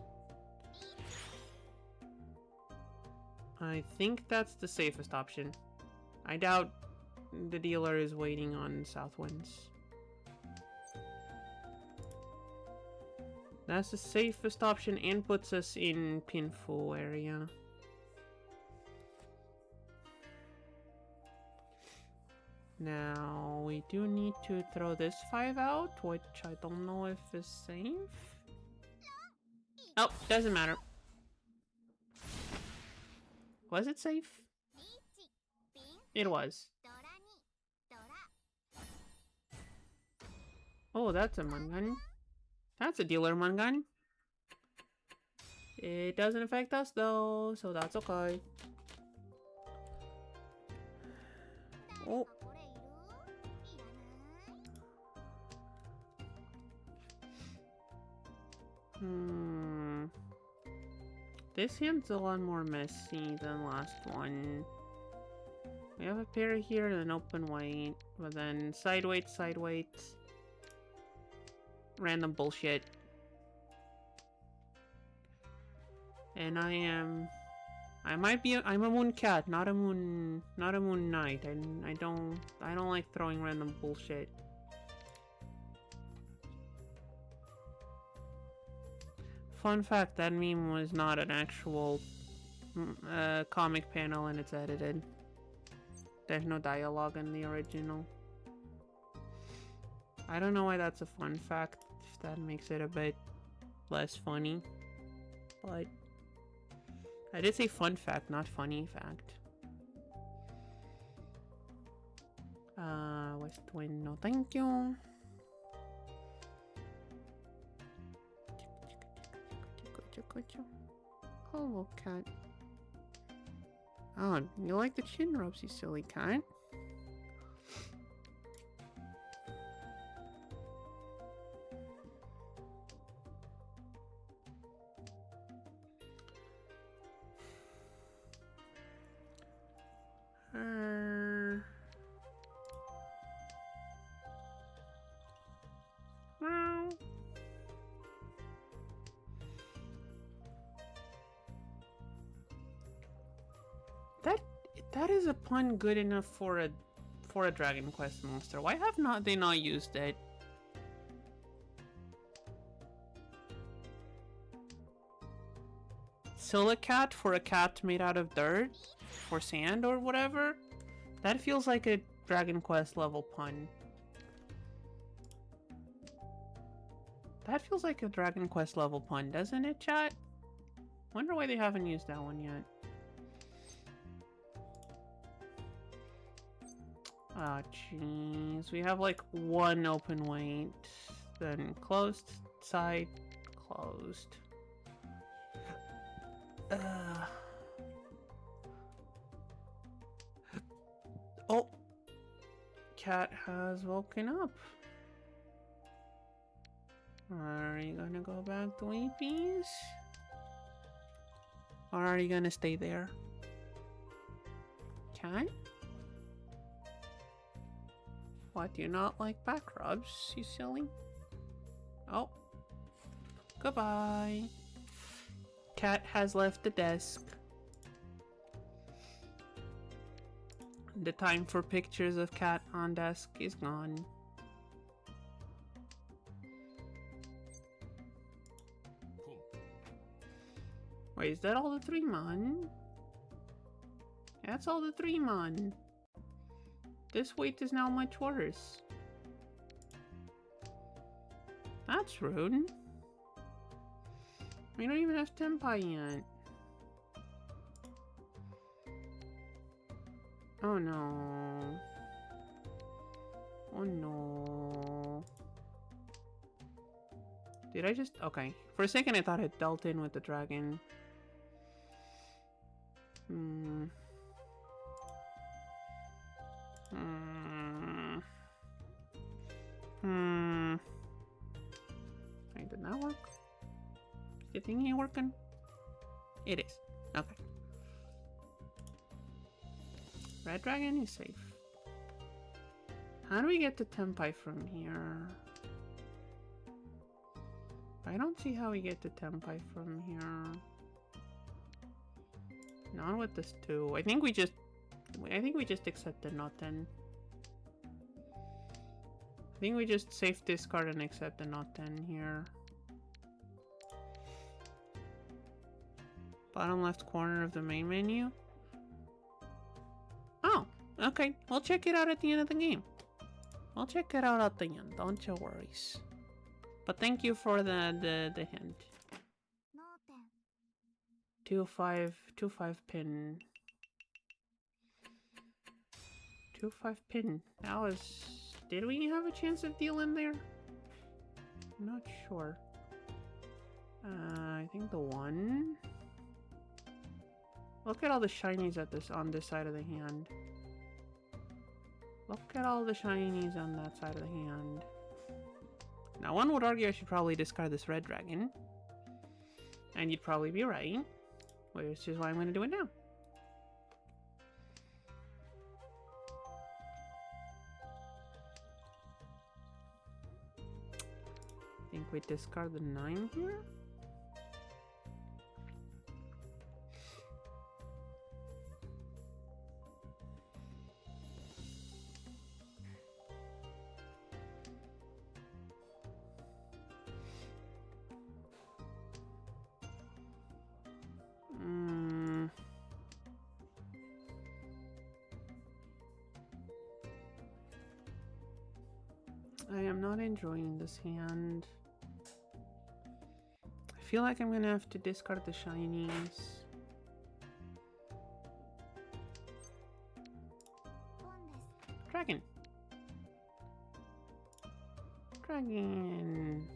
I think that's the safest option. I doubt the dealer is waiting on South Winds. That's the safest option and puts us in pinfall area. Now, we do need to throw this 5 out, which I don't know if is safe. Oh, doesn't matter. Was it safe? It was. Oh, that's a Mangan. That's a dealer Mangan. It doesn't affect us though, so that's okay. Oh. This hand's a lot more messy than last one. We have a pair here and an open white, but then side weight, random bullshit. And I'm a moon cat, not a moon knight. I don't like throwing random bullshit. Fun fact, that meme was not an actual comic panel and it's edited. There's no dialogue in the original. I don't know why that's a fun fact, if that makes it a bit less funny. But I did say fun fact, not funny fact. West Wind, no thank you. Hello, cat. Oh, you like the chin rubs, you silly cat. That is a pun good enough for a Dragon Quest monster. Why have they not used it? Silicat for a cat made out of dirt or sand or whatever? That feels like a Dragon Quest level pun. That feels like a Dragon Quest level pun, doesn't it, chat? Wonder why they haven't used that one yet. Oh, jeez. We have like one open wait. Then closed, side, closed. Oh! Cat has woken up. Are you gonna go back to Weepies? Or are you gonna stay there? Cat? What, do you not like back rubs, you silly? Oh. Goodbye. Cat has left the desk. The time for pictures of cat on desk is gone. Wait, is that all the 3 mon? That's all the 3 mon. This wait is now much worse. That's rude. We don't even have Tempai yet. Oh no. Oh no. Did I just... Okay. For a second I thought it dealt in with the dragon. Wait, did that work? Is the thingy working? It is. Okay. Red dragon is safe. How do we get to Tempai from here? I don't see how we get to Tempai from here. Not with this too. I think we just accept the Noten. I think we just safe discard and accept the Noten here. Bottom left corner of the main menu. Oh, okay. We'll check it out at the end of the game. We'll check it out at the end. Don't you worry. But thank you for the hint. 2-5 pin. 2-5 pin. That was... Did we have a chance of dealing there? I'm not sure. I think the 1. Look at all the shinies at on this side of the hand. Look at all the shinies on that side of the hand. Now, one would argue I should probably discard this red dragon. And you'd probably be right. Which is why I'm going to do it now. I think we discard the 9 here. I am not enjoying this hand. I feel like I'm gonna have to discard the shinies. Dragon. Dragon.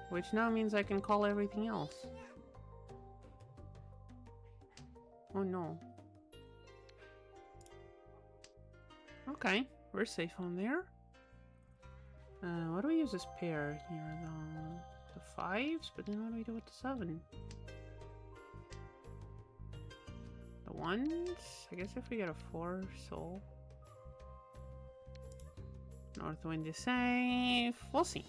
Which now means I can call everything else. Oh no. Okay, we're safe on there. What do we use this pair here though? The 5s, but then what do we do with the 7? The 1s? I guess if we get a 4 soul. Northwind is safe. We'll see.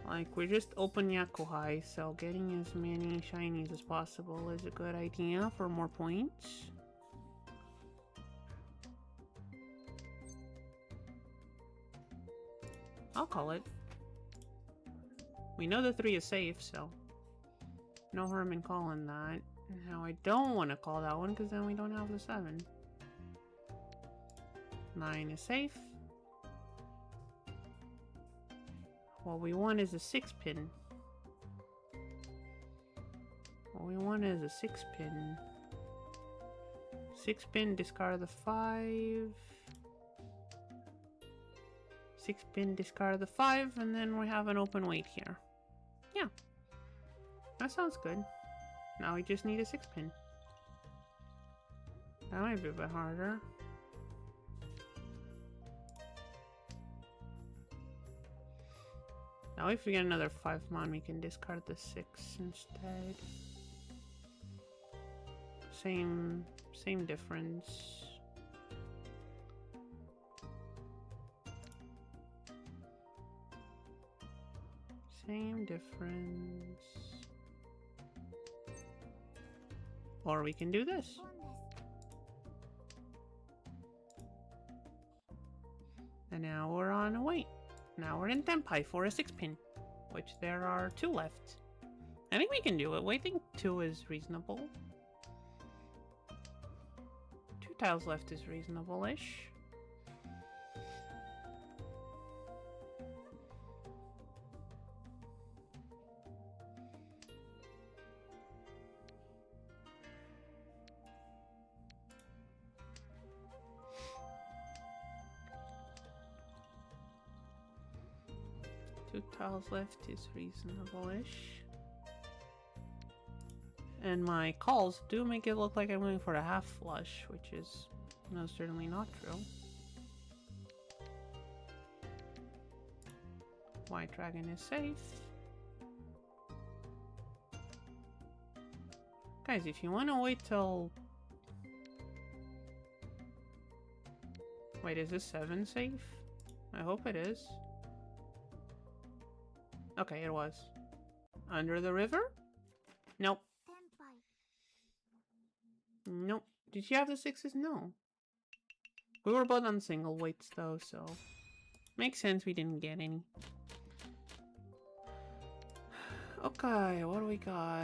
Like, we're just open Yakuhai, so getting as many shinies as possible is a good idea for more points. I'll call it. We know the 3 is safe, so no harm in calling that. Now I don't want to call that one because then we don't have the 7. 9 is safe. What we want is a 6-pin. What we want is a 6-pin. 6-pin, discard the 5. 6-pin, discard the 5, and then we have an open weight here. Yeah. That sounds good. Now we just need a 6-pin. That might be a bit harder. Now if we get another 5-mon, we can discard the 6 instead. Same difference. Same difference. Or we can do this. And now we're on a wait. Now we're in Tenpai for a 6-pin, which there are 2 left. I think we can do it. Waiting 2 is reasonable. 2 tiles left is reasonable-ish. Two tiles left is reasonable-ish. And my calls do make it look like I'm going for a half flush, which is most certainly not true. White dragon is safe. Guys, if you want to wait till... Wait, is this 7 safe? I hope it is. Okay, it was. Under the river? Nope. Nope. Did she have the 6s? No. We were both on single weights though, so... Makes sense we didn't get any. Okay, what do we got?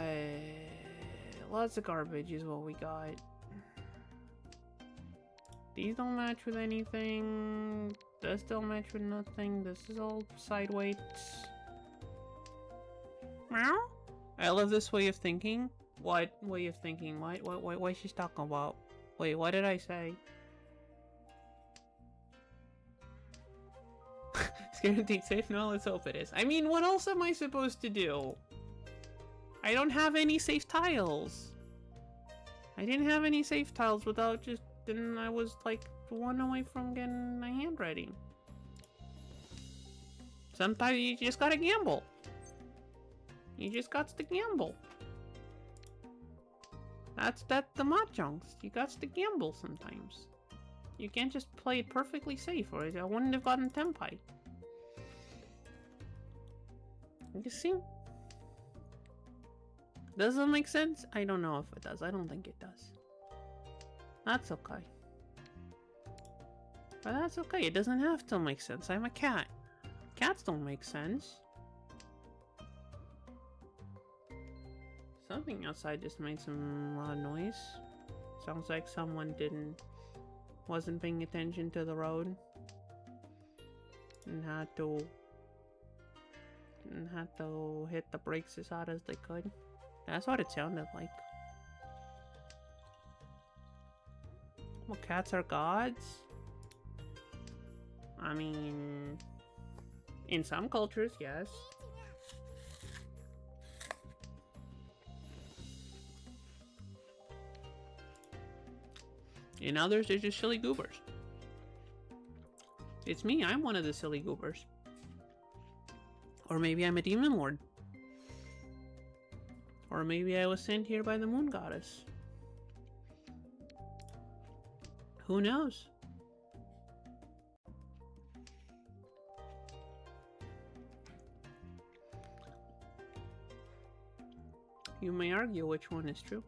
Lots of garbage is what we got. These don't match with anything. This don't match with nothing. This is all side weights. Meow? I love this way of thinking. What way of thinking? What she's talking about? Wait, what did I say? It's guaranteed safe? No, let's hope it is. I mean, what else am I supposed to do? I don't have any safe tiles. I didn't have any safe tiles without just... Then I was like 1 away from getting my hand ready. Sometimes you just gotta gamble. You just got to gamble. That's the mahjongs. You got to gamble sometimes. You can't just play it perfectly safe, or I wouldn't have gotten Tenpai. You see? Does it make sense? I don't know if it does. I don't think it does. That's okay. But that's okay. It doesn't have to make sense. I'm a cat. Cats don't make sense. Something outside just made some loud noise. Sounds like someone didn't wasn't paying attention to the road and had to hit the brakes as hard as they could. That's what it sounded like. Well, cats are gods? I mean, in some cultures, yes. In others, they're just silly goobers. It's me, I'm one of the silly goobers. Or maybe I'm a demon lord. Or maybe I was sent here by the moon goddess. Who knows? You may argue which one is true.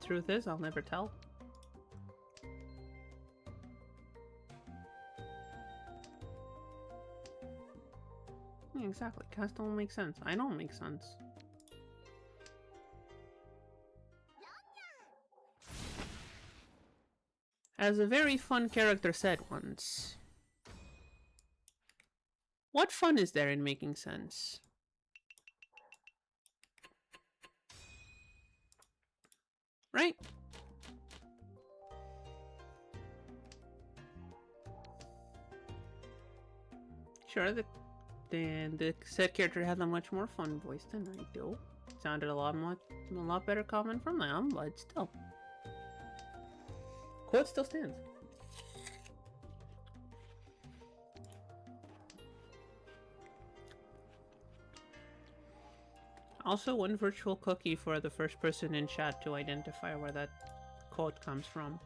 Truth is, I'll never tell. Yeah, exactly. Cats don't make sense. I don't make sense. As a very fun character said once, what fun is there in making sense? Right? Sure, the said character has a much more fun voice than I do. Sounded a lot better coming from them, but still. Quote still stands. Also, one virtual cookie for the first person in chat to identify where that quote comes from.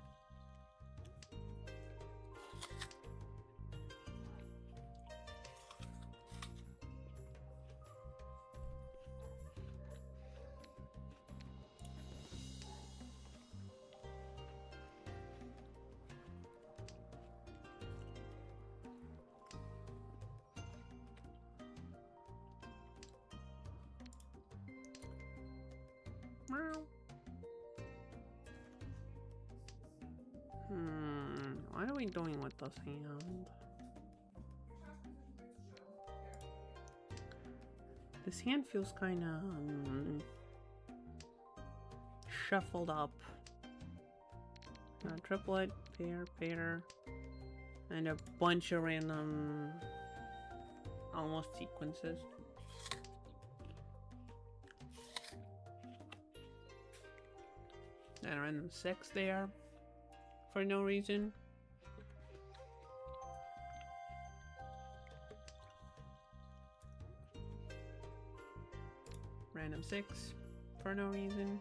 What are we doing with this hand? This hand feels kind of shuffled up. Triplet, pair, and a bunch of random, almost sequences. And a random 6 there for no reason. Random 6 for no reason.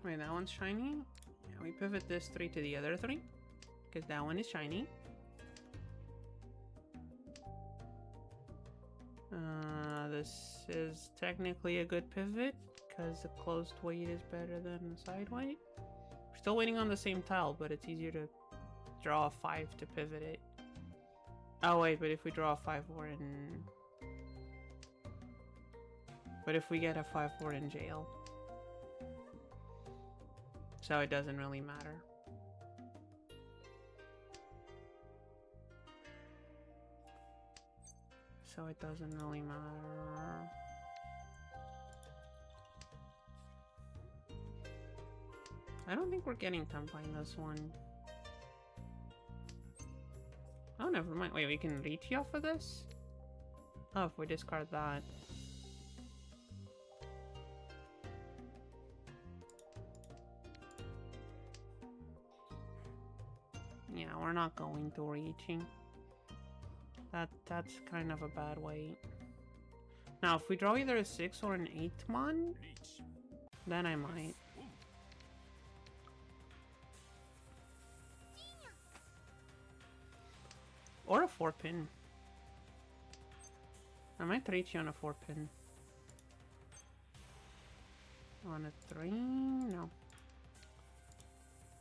Wait, that one's shiny? Yeah, we pivot this 3 to the other 3, because that one is shiny. This is technically a good pivot, because the closed weight is better than the side weight. We're still waiting on the same tile, but it's easier to draw a 5 to pivot it. Oh wait, but if we draw a 5, we're in... But if we get a 5, we're in jail. So it doesn't really matter. So it doesn't really matter. I don't think we're getting tempo in this one. Oh, never mind. Wait, we can reach you off of this? Oh, if we discard that. Yeah, we're not going to reaching. That's kind of a bad weight. Now, if we draw either a 6 or an 8 mon, then I might. Or a 4 pin. I might reach you on a 4 pin. On a 3? No.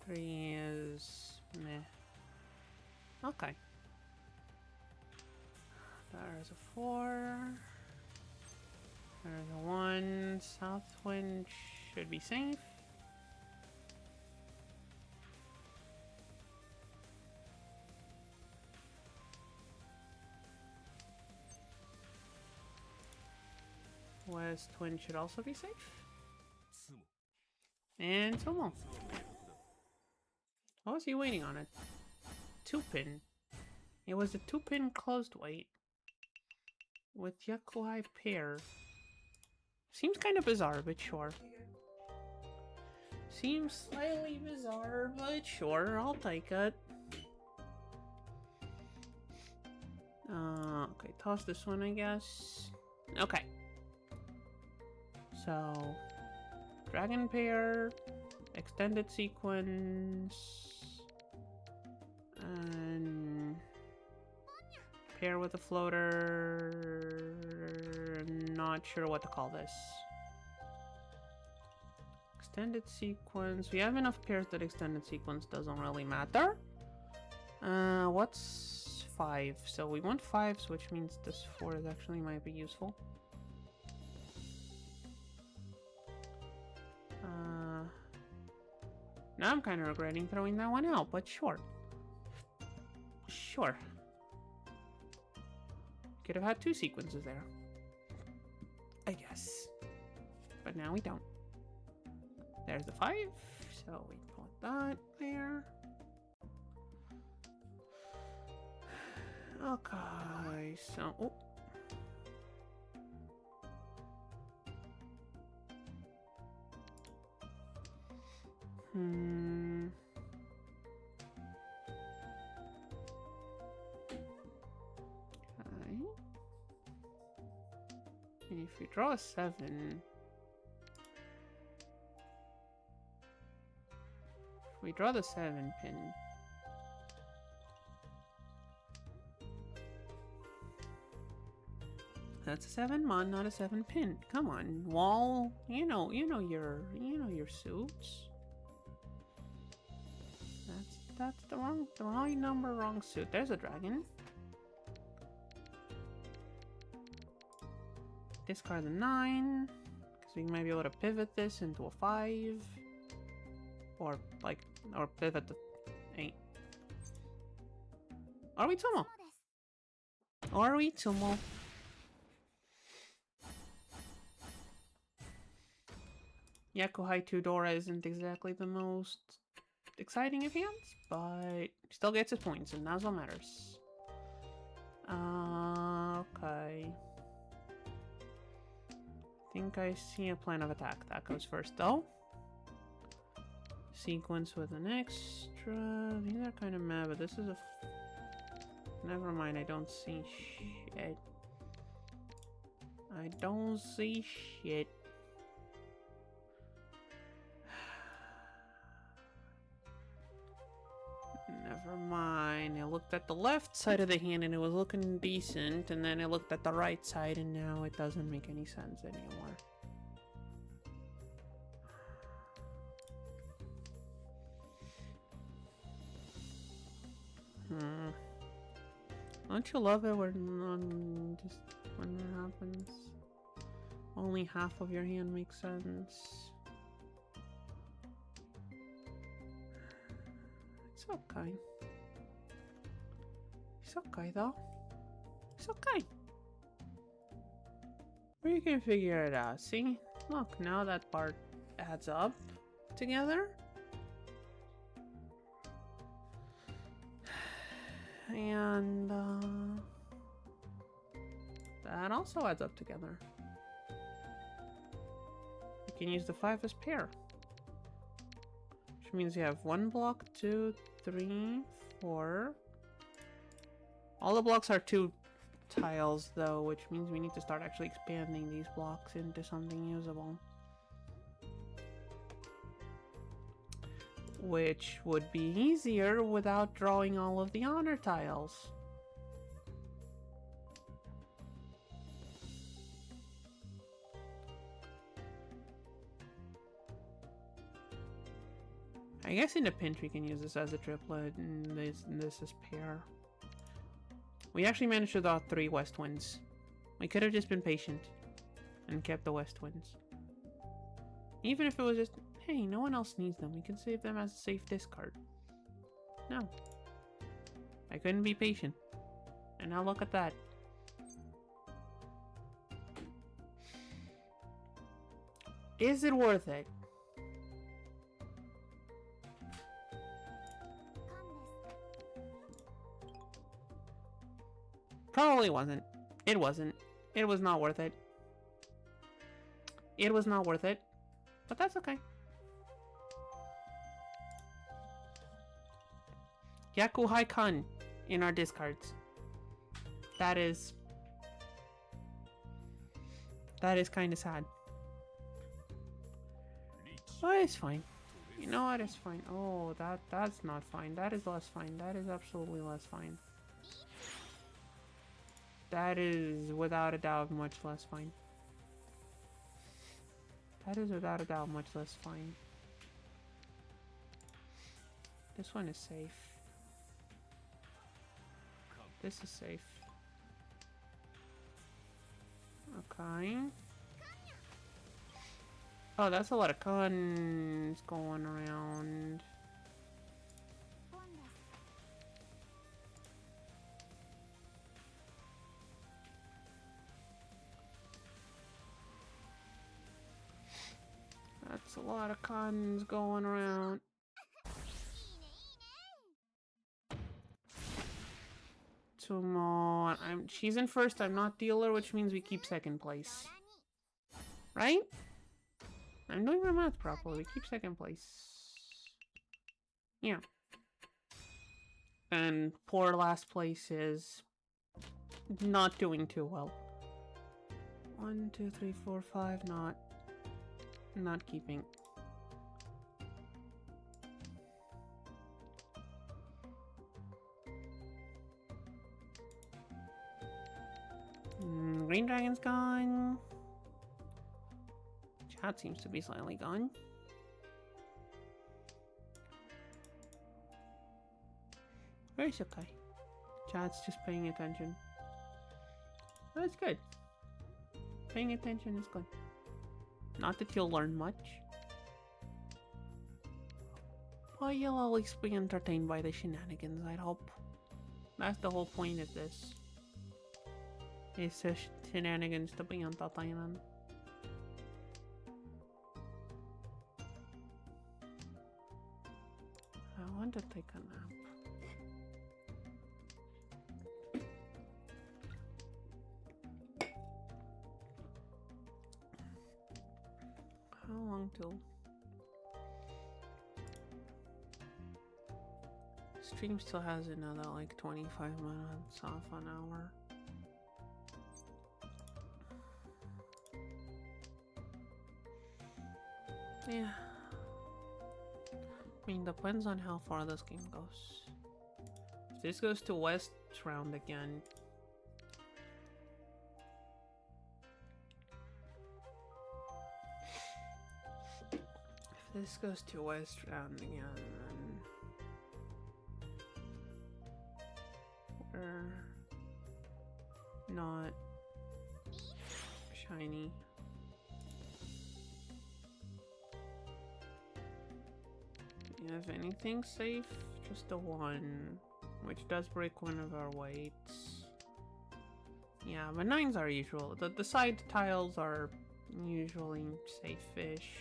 3 is meh. Okay. There's a 4. There's a 1. Southwind should be safe. West wind should also be safe. And Tomo. What was he waiting on? A 2-pin. It was a 2-pin closed wait. With Yakuai pair. Seems kind of bizarre, but sure. Seems slightly bizarre, but sure, I'll take it. Okay, toss this one, I guess. Okay. So, dragon pair, extended sequence, and pair with a floater. Not sure what to call this. Extended sequence. We have enough pairs that extended sequence doesn't really matter. What's 5? So we want 5s, which means this 4 is actually might be useful. Now I'm kind of regretting throwing that one out, but sure. Sure. Could have had 2 sequences there. I guess. But now we don't. There's the 5, so we put that there. Okay, so... Oh. Okay. And if you draw a 7... If we draw the 7 pin... That's a 7 mon, not a 7 pin. Come on, wall. You know your suits. That's the wrong number, wrong suit. There's a dragon. Discard the 9, because we might be able to pivot this into a 5, or pivot the 8. Are we Tomo? Are we Tomo? Yakuhai Tudora isn't exactly the most exciting of hands, but still gets his points, and that's what matters. Okay. I think I see a plan of attack. That goes first, though. Sequence with an extra. These are kind of mad, but this is a... Never mind, I don't see shit. I don't see shit. Never mind. I looked at the left side of the hand and it was looking decent, and then I looked at the right side and now it doesn't make any sense anymore. Don't you love it when just when that happens? Only half of your hand makes sense. It's okay. It's okay though. It's okay. We can figure it out. See? Look, now that part adds up together. And that also adds up together. You can use the 5 as pair. Which means you have 1 block, 2, 3, 4. All the blocks are 2 tiles though, which means we need to start actually expanding these blocks into something usable. Which would be easier without drawing all of the honor tiles. I guess in the pinch we can use this as a triplet, and this is pair. We actually managed to draw 3 west winds. We could have just been patient and kept the west winds. Even if it was just, hey, no one else needs them, we can save them as a safe discard. No. I couldn't be patient. And now look at that. Is it worth it? Probably wasn't. It wasn't. It was not worth it. It was not worth it. But that's okay. Yaku Haikan in our discards. That is kind of sad. But it's fine. You know what? It's fine. Oh, that's not fine. That is less fine. That is absolutely less fine. That is without a doubt much less fine. That is without a doubt much less fine. This one is safe. This is safe. Okay. Oh, that's a lot of cons going around. That's a lot of cons going around. Come on. She's in first, I'm not dealer, which means we keep second place. Right? I'm doing my math properly. We keep second place. Yeah. And poor last place is not doing too well. 1, 2, 3, 4, 5, not keeping. Green Dragon's gone. Chat seems to be slightly gone. Very okay. Chat's just paying attention. That's good. Paying attention is good. Not that you'll learn much, but you'll at least be entertained by the shenanigans, I'd hope. That's the whole point of this. It's the shenanigans to be entertaining. I want to take a nap. How long till? Stream still has another like 25 minutes off an hour. Yeah. I mean, depends on how far this game goes. If this goes to West round again, this goes to West round again, then we're not shiny. If anything safe, just a 1, which does break one of our weights. Yeah, but 9s are usual. The side tiles are usually safe-ish.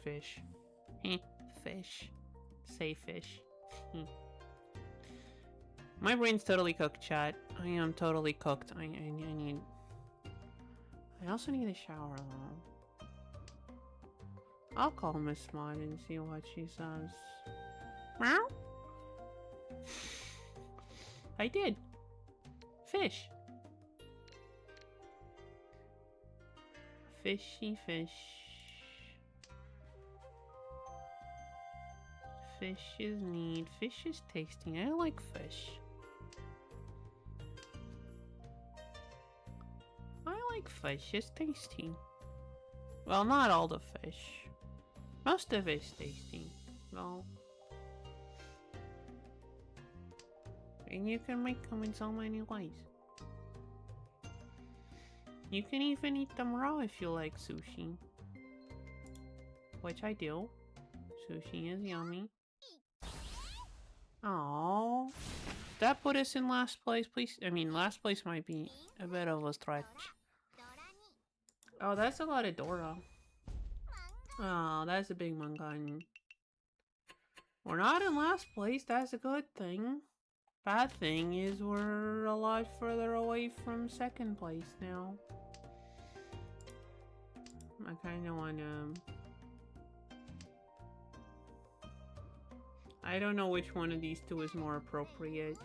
Fish. Fish. Safe-ish. My brain's totally cooked, chat. I am totally cooked. I need... I also need a shower, though. I'll call Miss Smart and see what she says. Meow? I did. Fish. Fishy fish. Fish is neat. Fish is tasty. I like fish. I like fish. It's tasty. Well, not all the fish. Most of it's tasty. Well, and you can make them in so many ways. You can even eat them raw if you like sushi. Which I do. Sushi is yummy. Oh, that put us in last place, please. I mean, last place might be a bit of a stretch. Oh, that's a lot of Dora. Oh, that's a big mangan. We're not in last place, that's a good thing. Bad thing is we're a lot further away from second place now. I kinda wanna... I don't know which one of these two is more appropriate.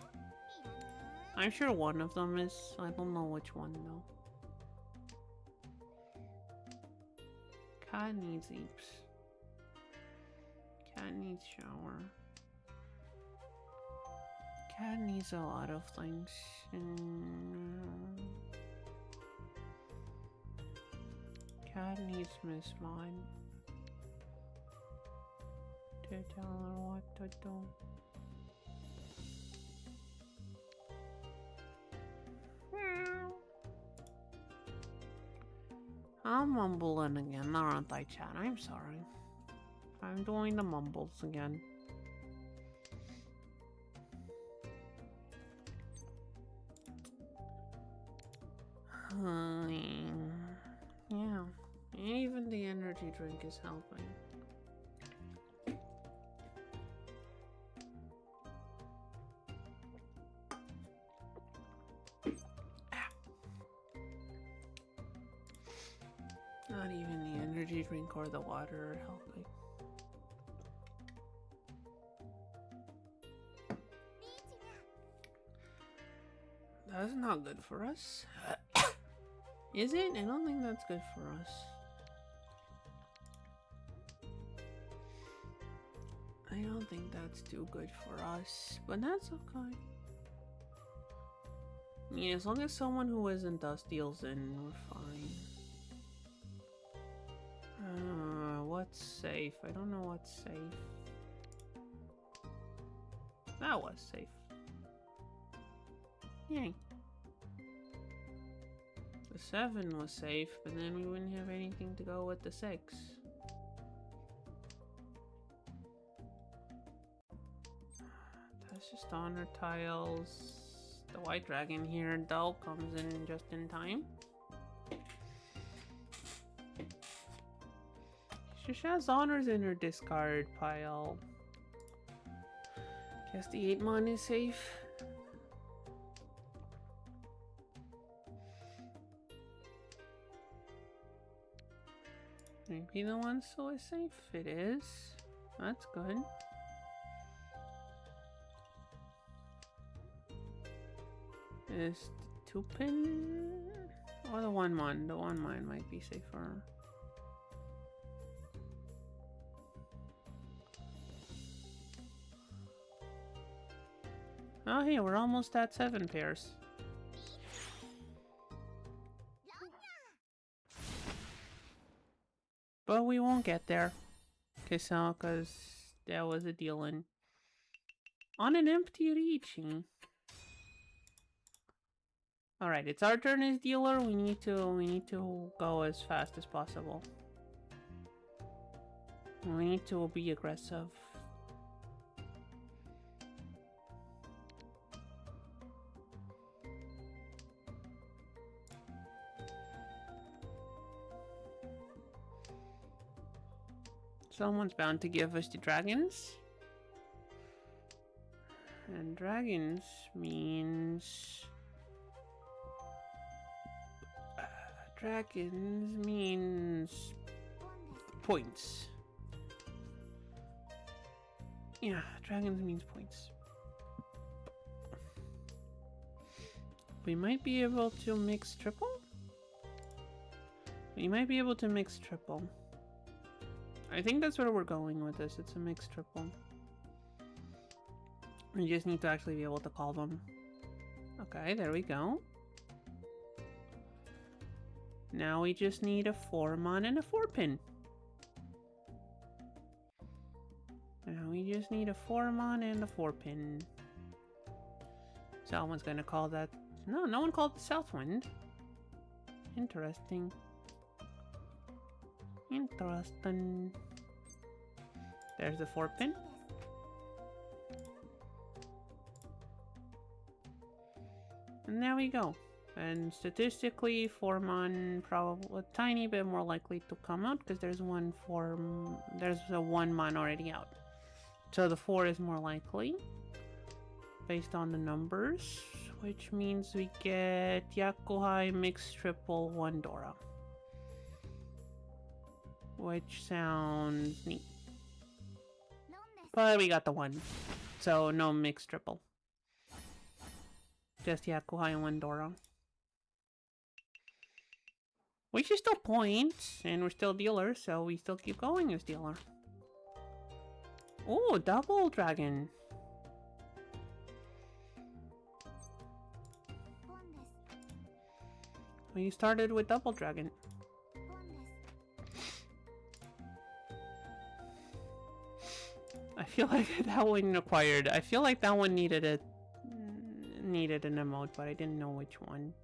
I'm sure one of them is. I don't know which one though. Cat needs eeps. Cat needs shower. Cat needs a lot of things. Cat needs Miss Mod to tell her what to do. I'm mumbling again, aren't I, chat? I'm sorry. I'm doing the mumbles again. Yeah, even the energy drink is helping. Not even the energy drink or the water are helping. That's not good for us. Is it? I don't think that's good for us. I don't think that's too good for us, but that's okay. I mean, as long as someone who isn't us deals in, we're fine. What's safe? I don't know what's safe. That was safe. Yay. The 7 was safe, but then we wouldn't have anything to go with the 6. That's just honor tiles. The white dragon here, though, comes in just in time. She has honors in her discard pile. Guess the 8 mon is safe. Maybe the one so is safe. It is. That's good. Is the 2 pin or the 1 mon? The 1 mon might be safer. Oh, hey, we're almost at 7 pairs. But we won't get there. Cause that was a deal-in. On an empty reaching. Alright, it's our turn as dealer. We need to go as fast as possible. We need to be aggressive. Someone's bound to give us the dragons. And dragons means... dragons means... points. Yeah, dragons means points. We might be able to mix triple? We might be able to mix triple. I think that's where we're going with this. It's a mixed triple. We just need to actually be able to call them. Okay, there we go. Now we just need a 4-mon and a 4-pin. Now we just need a 4-mon and a 4-pin. Someone's gonna call that... No, no one called the Southwind. Interesting. Interesting. There's the 4-pin. And there we go. And statistically, 4-mon probably a tiny bit more likely to come out because there's a 1-mon already out. So the 4 is more likely based on the numbers, which means we get Yakuhai mixed triple 1 Dora, which sounds neat. But we got the 1, so no mixed triple. Just Yakuhai and 1 Dora. Which is still points, and we're still dealer, so we still keep going as dealer. Oh, double dragon. We started with double dragon. I feel like that one acquired. I feel like that one needed an emote, but I didn't know which one.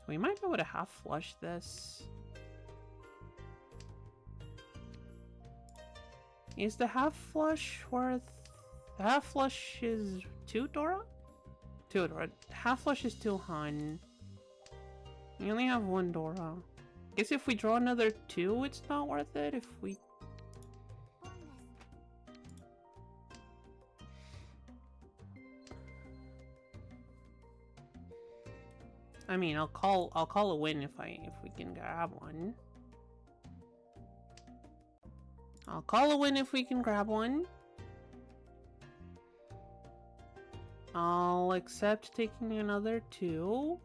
We might be able to half flush this. Is the half flush worth... The half flush is 2 Dora? 2 Dora. Half flush is 2 Han. We only have 1 Dora. Guess if we draw another 2, it's not worth it. If we... I mean, I'll call a win if we can grab one. I'll call a win if we can grab one. I'll accept taking another 2.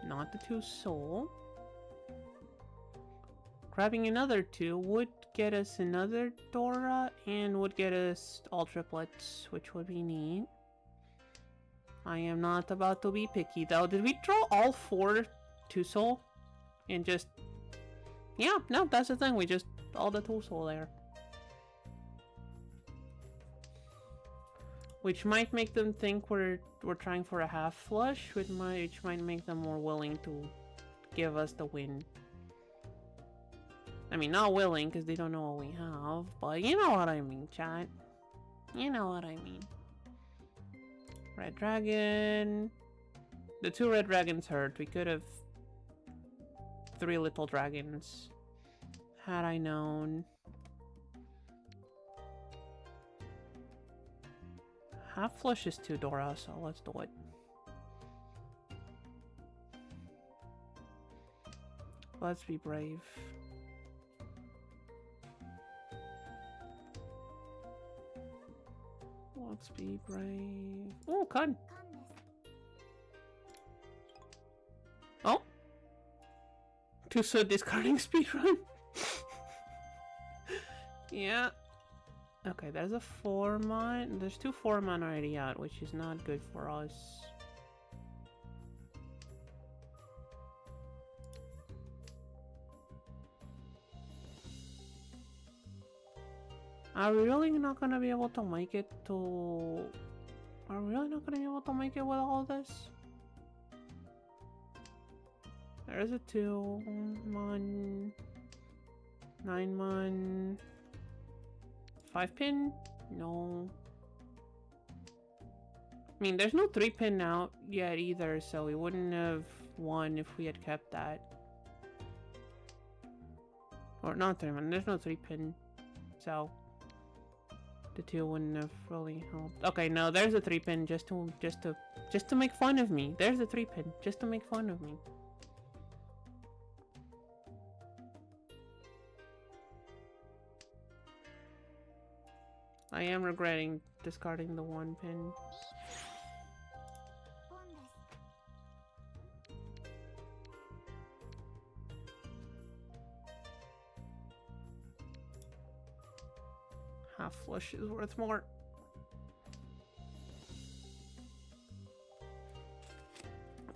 Not the 2 soul. Grabbing another 2 would get us another Dora and would get us all triplets, which would be neat. I am not about to be picky though. Did we draw all 4 2 soul? And just... Yeah, no, that's the thing. We just... all the 2 soul there. Which might make them think we're trying for a half flush, which might make them more willing to give us the win. I mean, not willing, because they don't know what we have, but you know what I mean, chat. You know what I mean. Red dragon. The 2 red dragons hurt. We could have 3 little dragons. Had I known. Half flush is 2 Dora, so let's do it. Let's be brave. Let's be brave. Oh, con. Oh. 2 so discarding speedrun. Yeah. Okay, there's a 4-mon. There's 2 4-mon already out, which is not good for us. Are we really not gonna be able to make it to... Are we really not gonna be able to make it with all of this? There's a 2-mon... 9-mon... 5-pin? No. I mean, there's no 3-pin out yet either, so we wouldn't have won if we had kept that. Or not 3-pin, there's no 3-pin. So... the 2 wouldn't have really helped. Okay, no, there's a 3-pin just to make fun of me. There's a 3-pin just to make fun of me. I am regretting discarding the 1-pin. Half flush is worth more.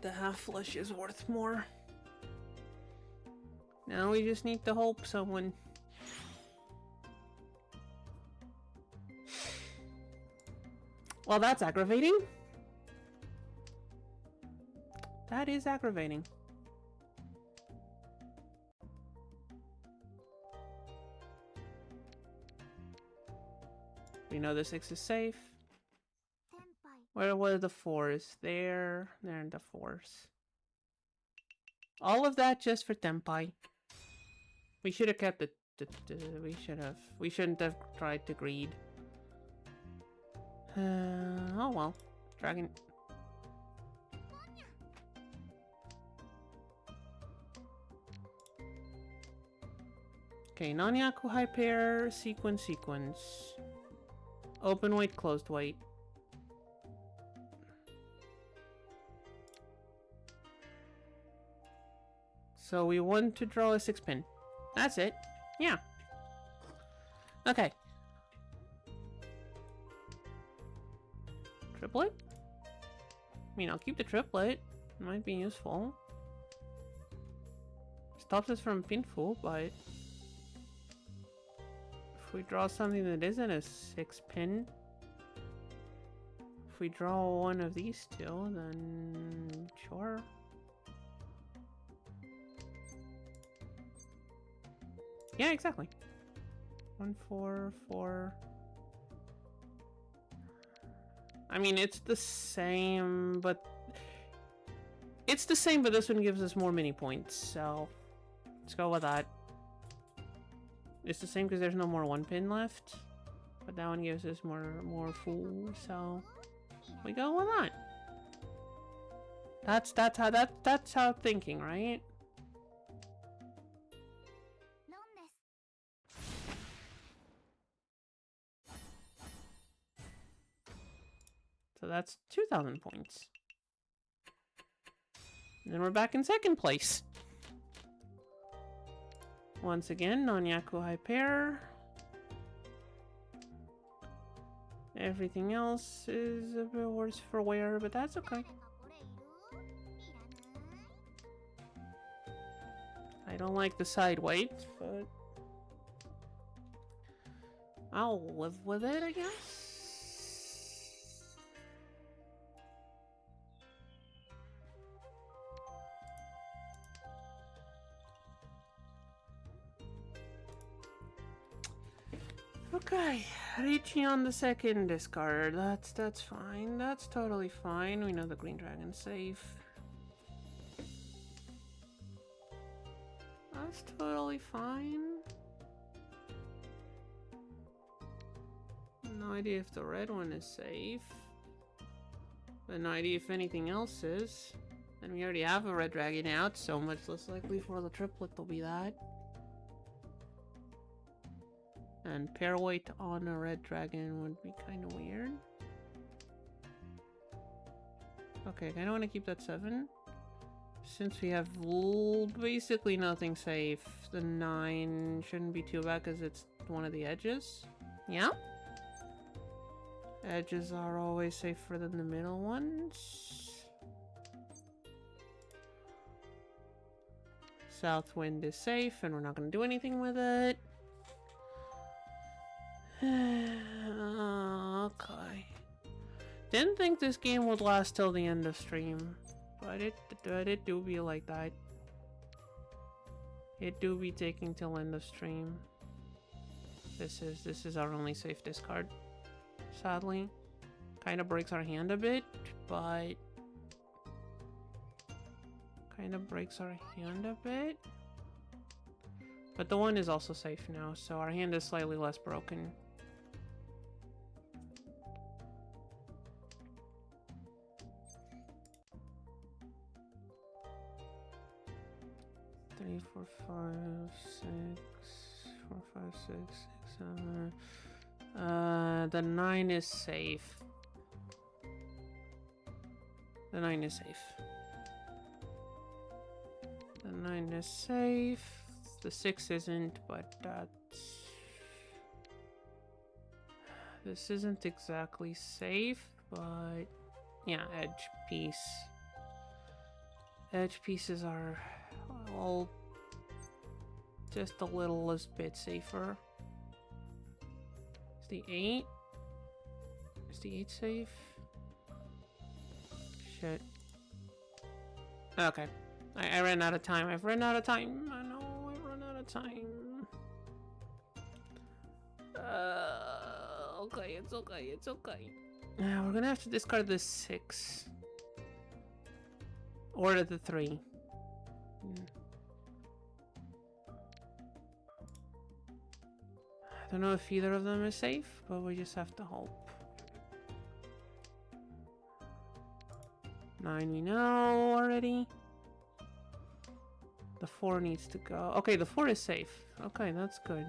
The half flush is worth more. Now we just need to hope someone... Well, that's aggravating. That is aggravating. We know the 6 is safe. Where were the 4s? There. They're in the 4s. All of that just for Tempai. We should have kept it. We should have. We shouldn't have tried to greed. Oh well. Dragon. Okay, non-Yaku high pair, sequence. Open weight, closed weight. So we want to draw a 6-pin. That's it. Yeah. Okay. Triplet? I mean, I'll keep the triplet. It might be useful. Stops us from pinful, but... if we draw something that isn't a 6-pin... if we draw one of these two, then... sure. Yeah, exactly. 1, 4, 4... I mean, it's the same, but... it's the same, but this one gives us more mini points, so... let's go with that. It's the same because there's no more 1-pin left. But that one gives us more full, so... we go with that. That's how thinking, right? So that's 2,000 points. And then we're back in second place. Once again, non-Yaku high pair. Everything else is a bit worse for wear, but that's okay. I don't like the side weight, but I'll live with it, I guess. Okay, reaching on the second discard. That's fine. That's totally fine. We know the green dragon's safe. That's totally fine. No idea if the red one is safe. But no idea if anything else is. And we already have a red dragon out, so much less likely for the triplet to be that. And pair weight on a red dragon would be kind of weird. Okay, I don't want to keep that 7. Since we have basically nothing safe, the 9 shouldn't be too bad because it's one of the edges. Yeah? Edges are always safer than the middle ones. South wind is safe and we're not going to do anything with it. Okay. Didn't think this game would last till the end of stream, but it do be like that. It do be taking till end of stream. This is our only safe discard. Sadly, kind of breaks our hand a bit, but But the 1 is also safe now, so our hand is slightly less broken. 3, 4, 5, 6, 4, 5, 6, 6, 7. The 9 is safe. The 9 is safe. The 9 is safe. The 6 isn't, but that's... This isn't exactly safe, but yeah, edge piece. Edge pieces are all just a little bit safer. Is the 8? Is the 8 safe? Shit. Okay. I ran out of time. I've run out of time. I know, I've run out of time. Okay, it's okay, it's okay. We're gonna have to discard the 6. Or the 3. I don't know if either of them is safe, but we just have to hope. 9 we know already. The 4 needs to go. Okay, the 4 is safe. Okay, that's good.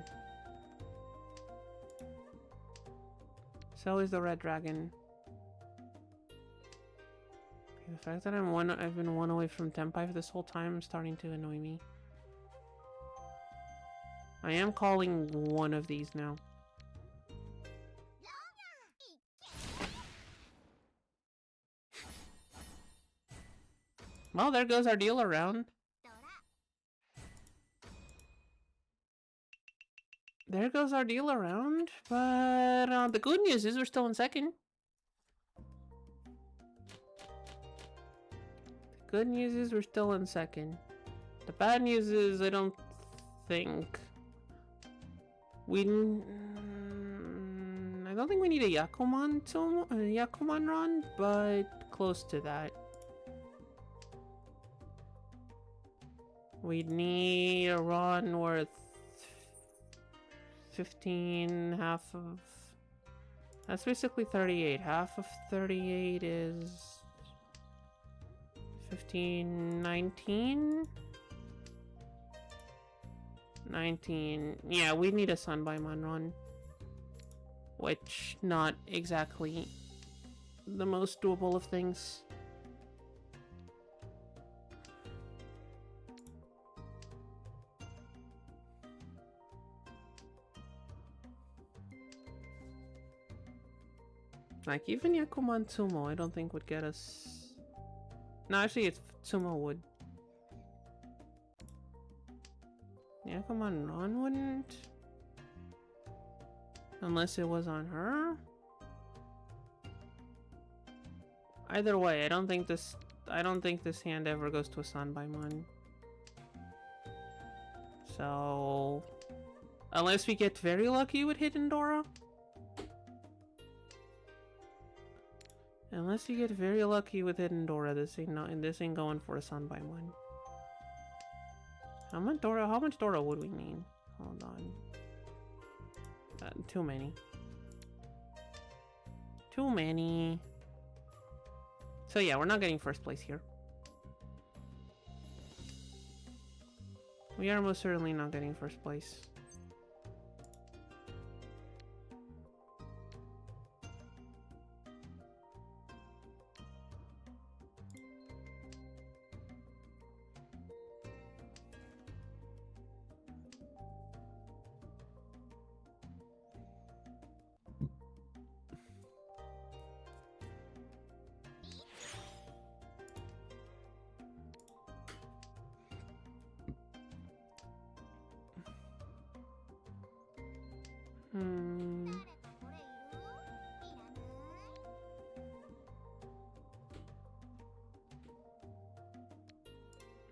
So is the red dragon. Okay, the fact that I've been 1 away from Tempai this whole time is starting to annoy me. I am calling one of these now. Well, there goes our deal around. There goes our deal around, but the good news is we're still in second. The good news is we're still in second. The bad news is I don't think we... I don't think we need a Yakuman run, but close to that. We'd need a run worth 15, half of... That's basically 38. Half of 38 is... 15, 19? 19. Yeah, we need a Sunbaimon run. Which, not exactly the most doable of things. Like, even Yakuman Tsumo, I don't think would get us... No, actually, it's Tsumo would. Yakuman Ron wouldn't? Unless it was on her? Either way, I don't think this hand ever goes to a Sanbaimon. So... Unless we get very lucky with Hidden Dora? Unless you get very lucky with Hidden Dora, this ain't going for a Sanbaimon. How much Dora would we need? Hold on. Too many. Too many. So yeah, we're not getting first place here. We are most certainly not getting first place.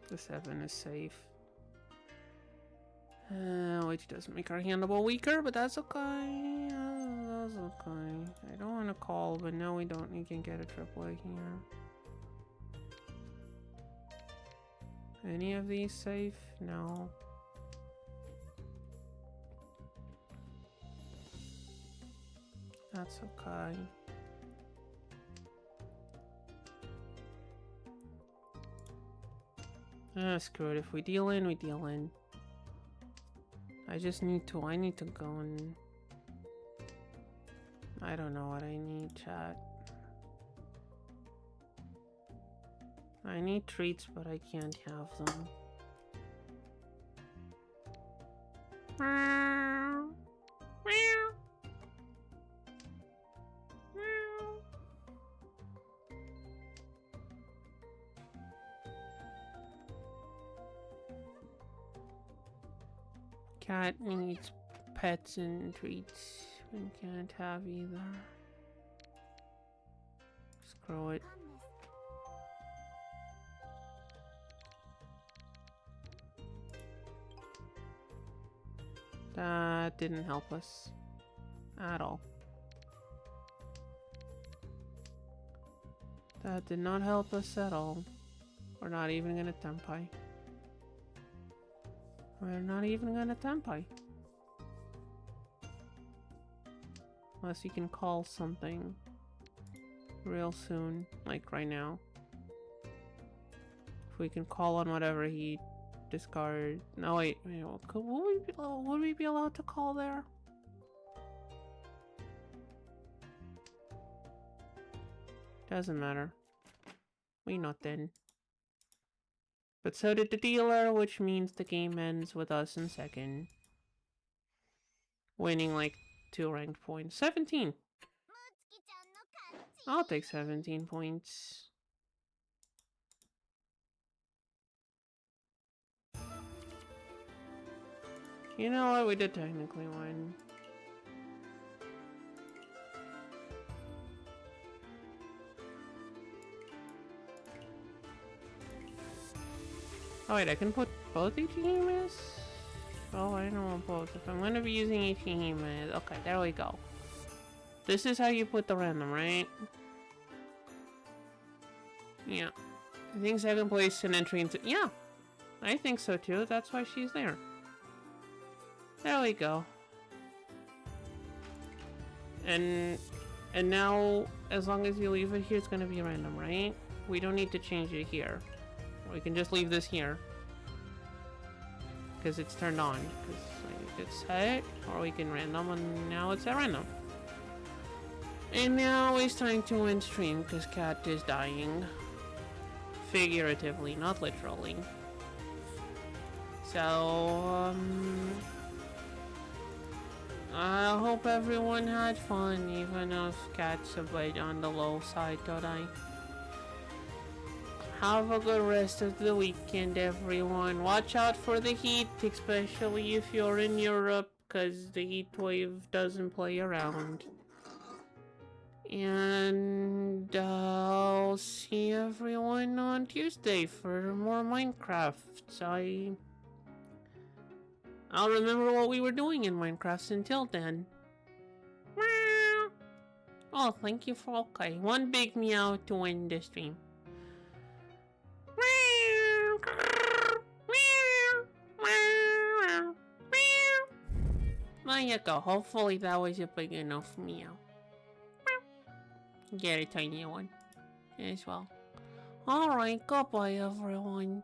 The 7 is safe. Which does make our handable weaker, but that's okay. That's okay. I don't want to call, but no, we don't. You can get a AAA here. Any of these safe? No. That's okay. Screw it. If we deal in, we deal in. I need to go and... I don't know what I need, chat. I need treats, but I can't have them. cat needs pets and treats. We can't have either. Screw it. That didn't help us at all. That did not help us at all. We're not even gonna tempai. We're not even gonna tempai. Unless you can call something real soon, like right now. If we can call on whatever he discarded. No, wait. Would we be allowed to call there? Doesn't matter. We not then. But so did the dealer, which means the game ends with us in second. Winning like 2 ranked points. 17! I'll take 17 points. You know what? We did technically win. Oh wait, I can put both Ichihimas? Oh, I don't want both. If I'm gonna be using Ichihimas... Okay, there we go. This is how you put the random, right? Yeah. I think second place an entry into... Yeah! I think so too. That's why she's there. There we go. And now, as long as you leave it here, it's gonna be random, right? We don't need to change it here. We can just leave this here. Because it's turned on. Because like, it's set, or we can random, and now it's at random. And now it's time to end stream, because Cat is dying. Figuratively, not literally. So, I hope everyone had fun, even if Cat's a bit on the low side today. Have a good rest of the weekend, everyone. Watch out for the heat, especially if you're in Europe, because the heat wave doesn't play around. And I'll see everyone on Tuesday for more Minecraft. I'll remember what we were doing in Minecraft until then. Oh, thank you for okay. One big meow to end the stream. There you go. Hopefully that was a big enough meow. Get a tiny one as well. Alright, goodbye everyone.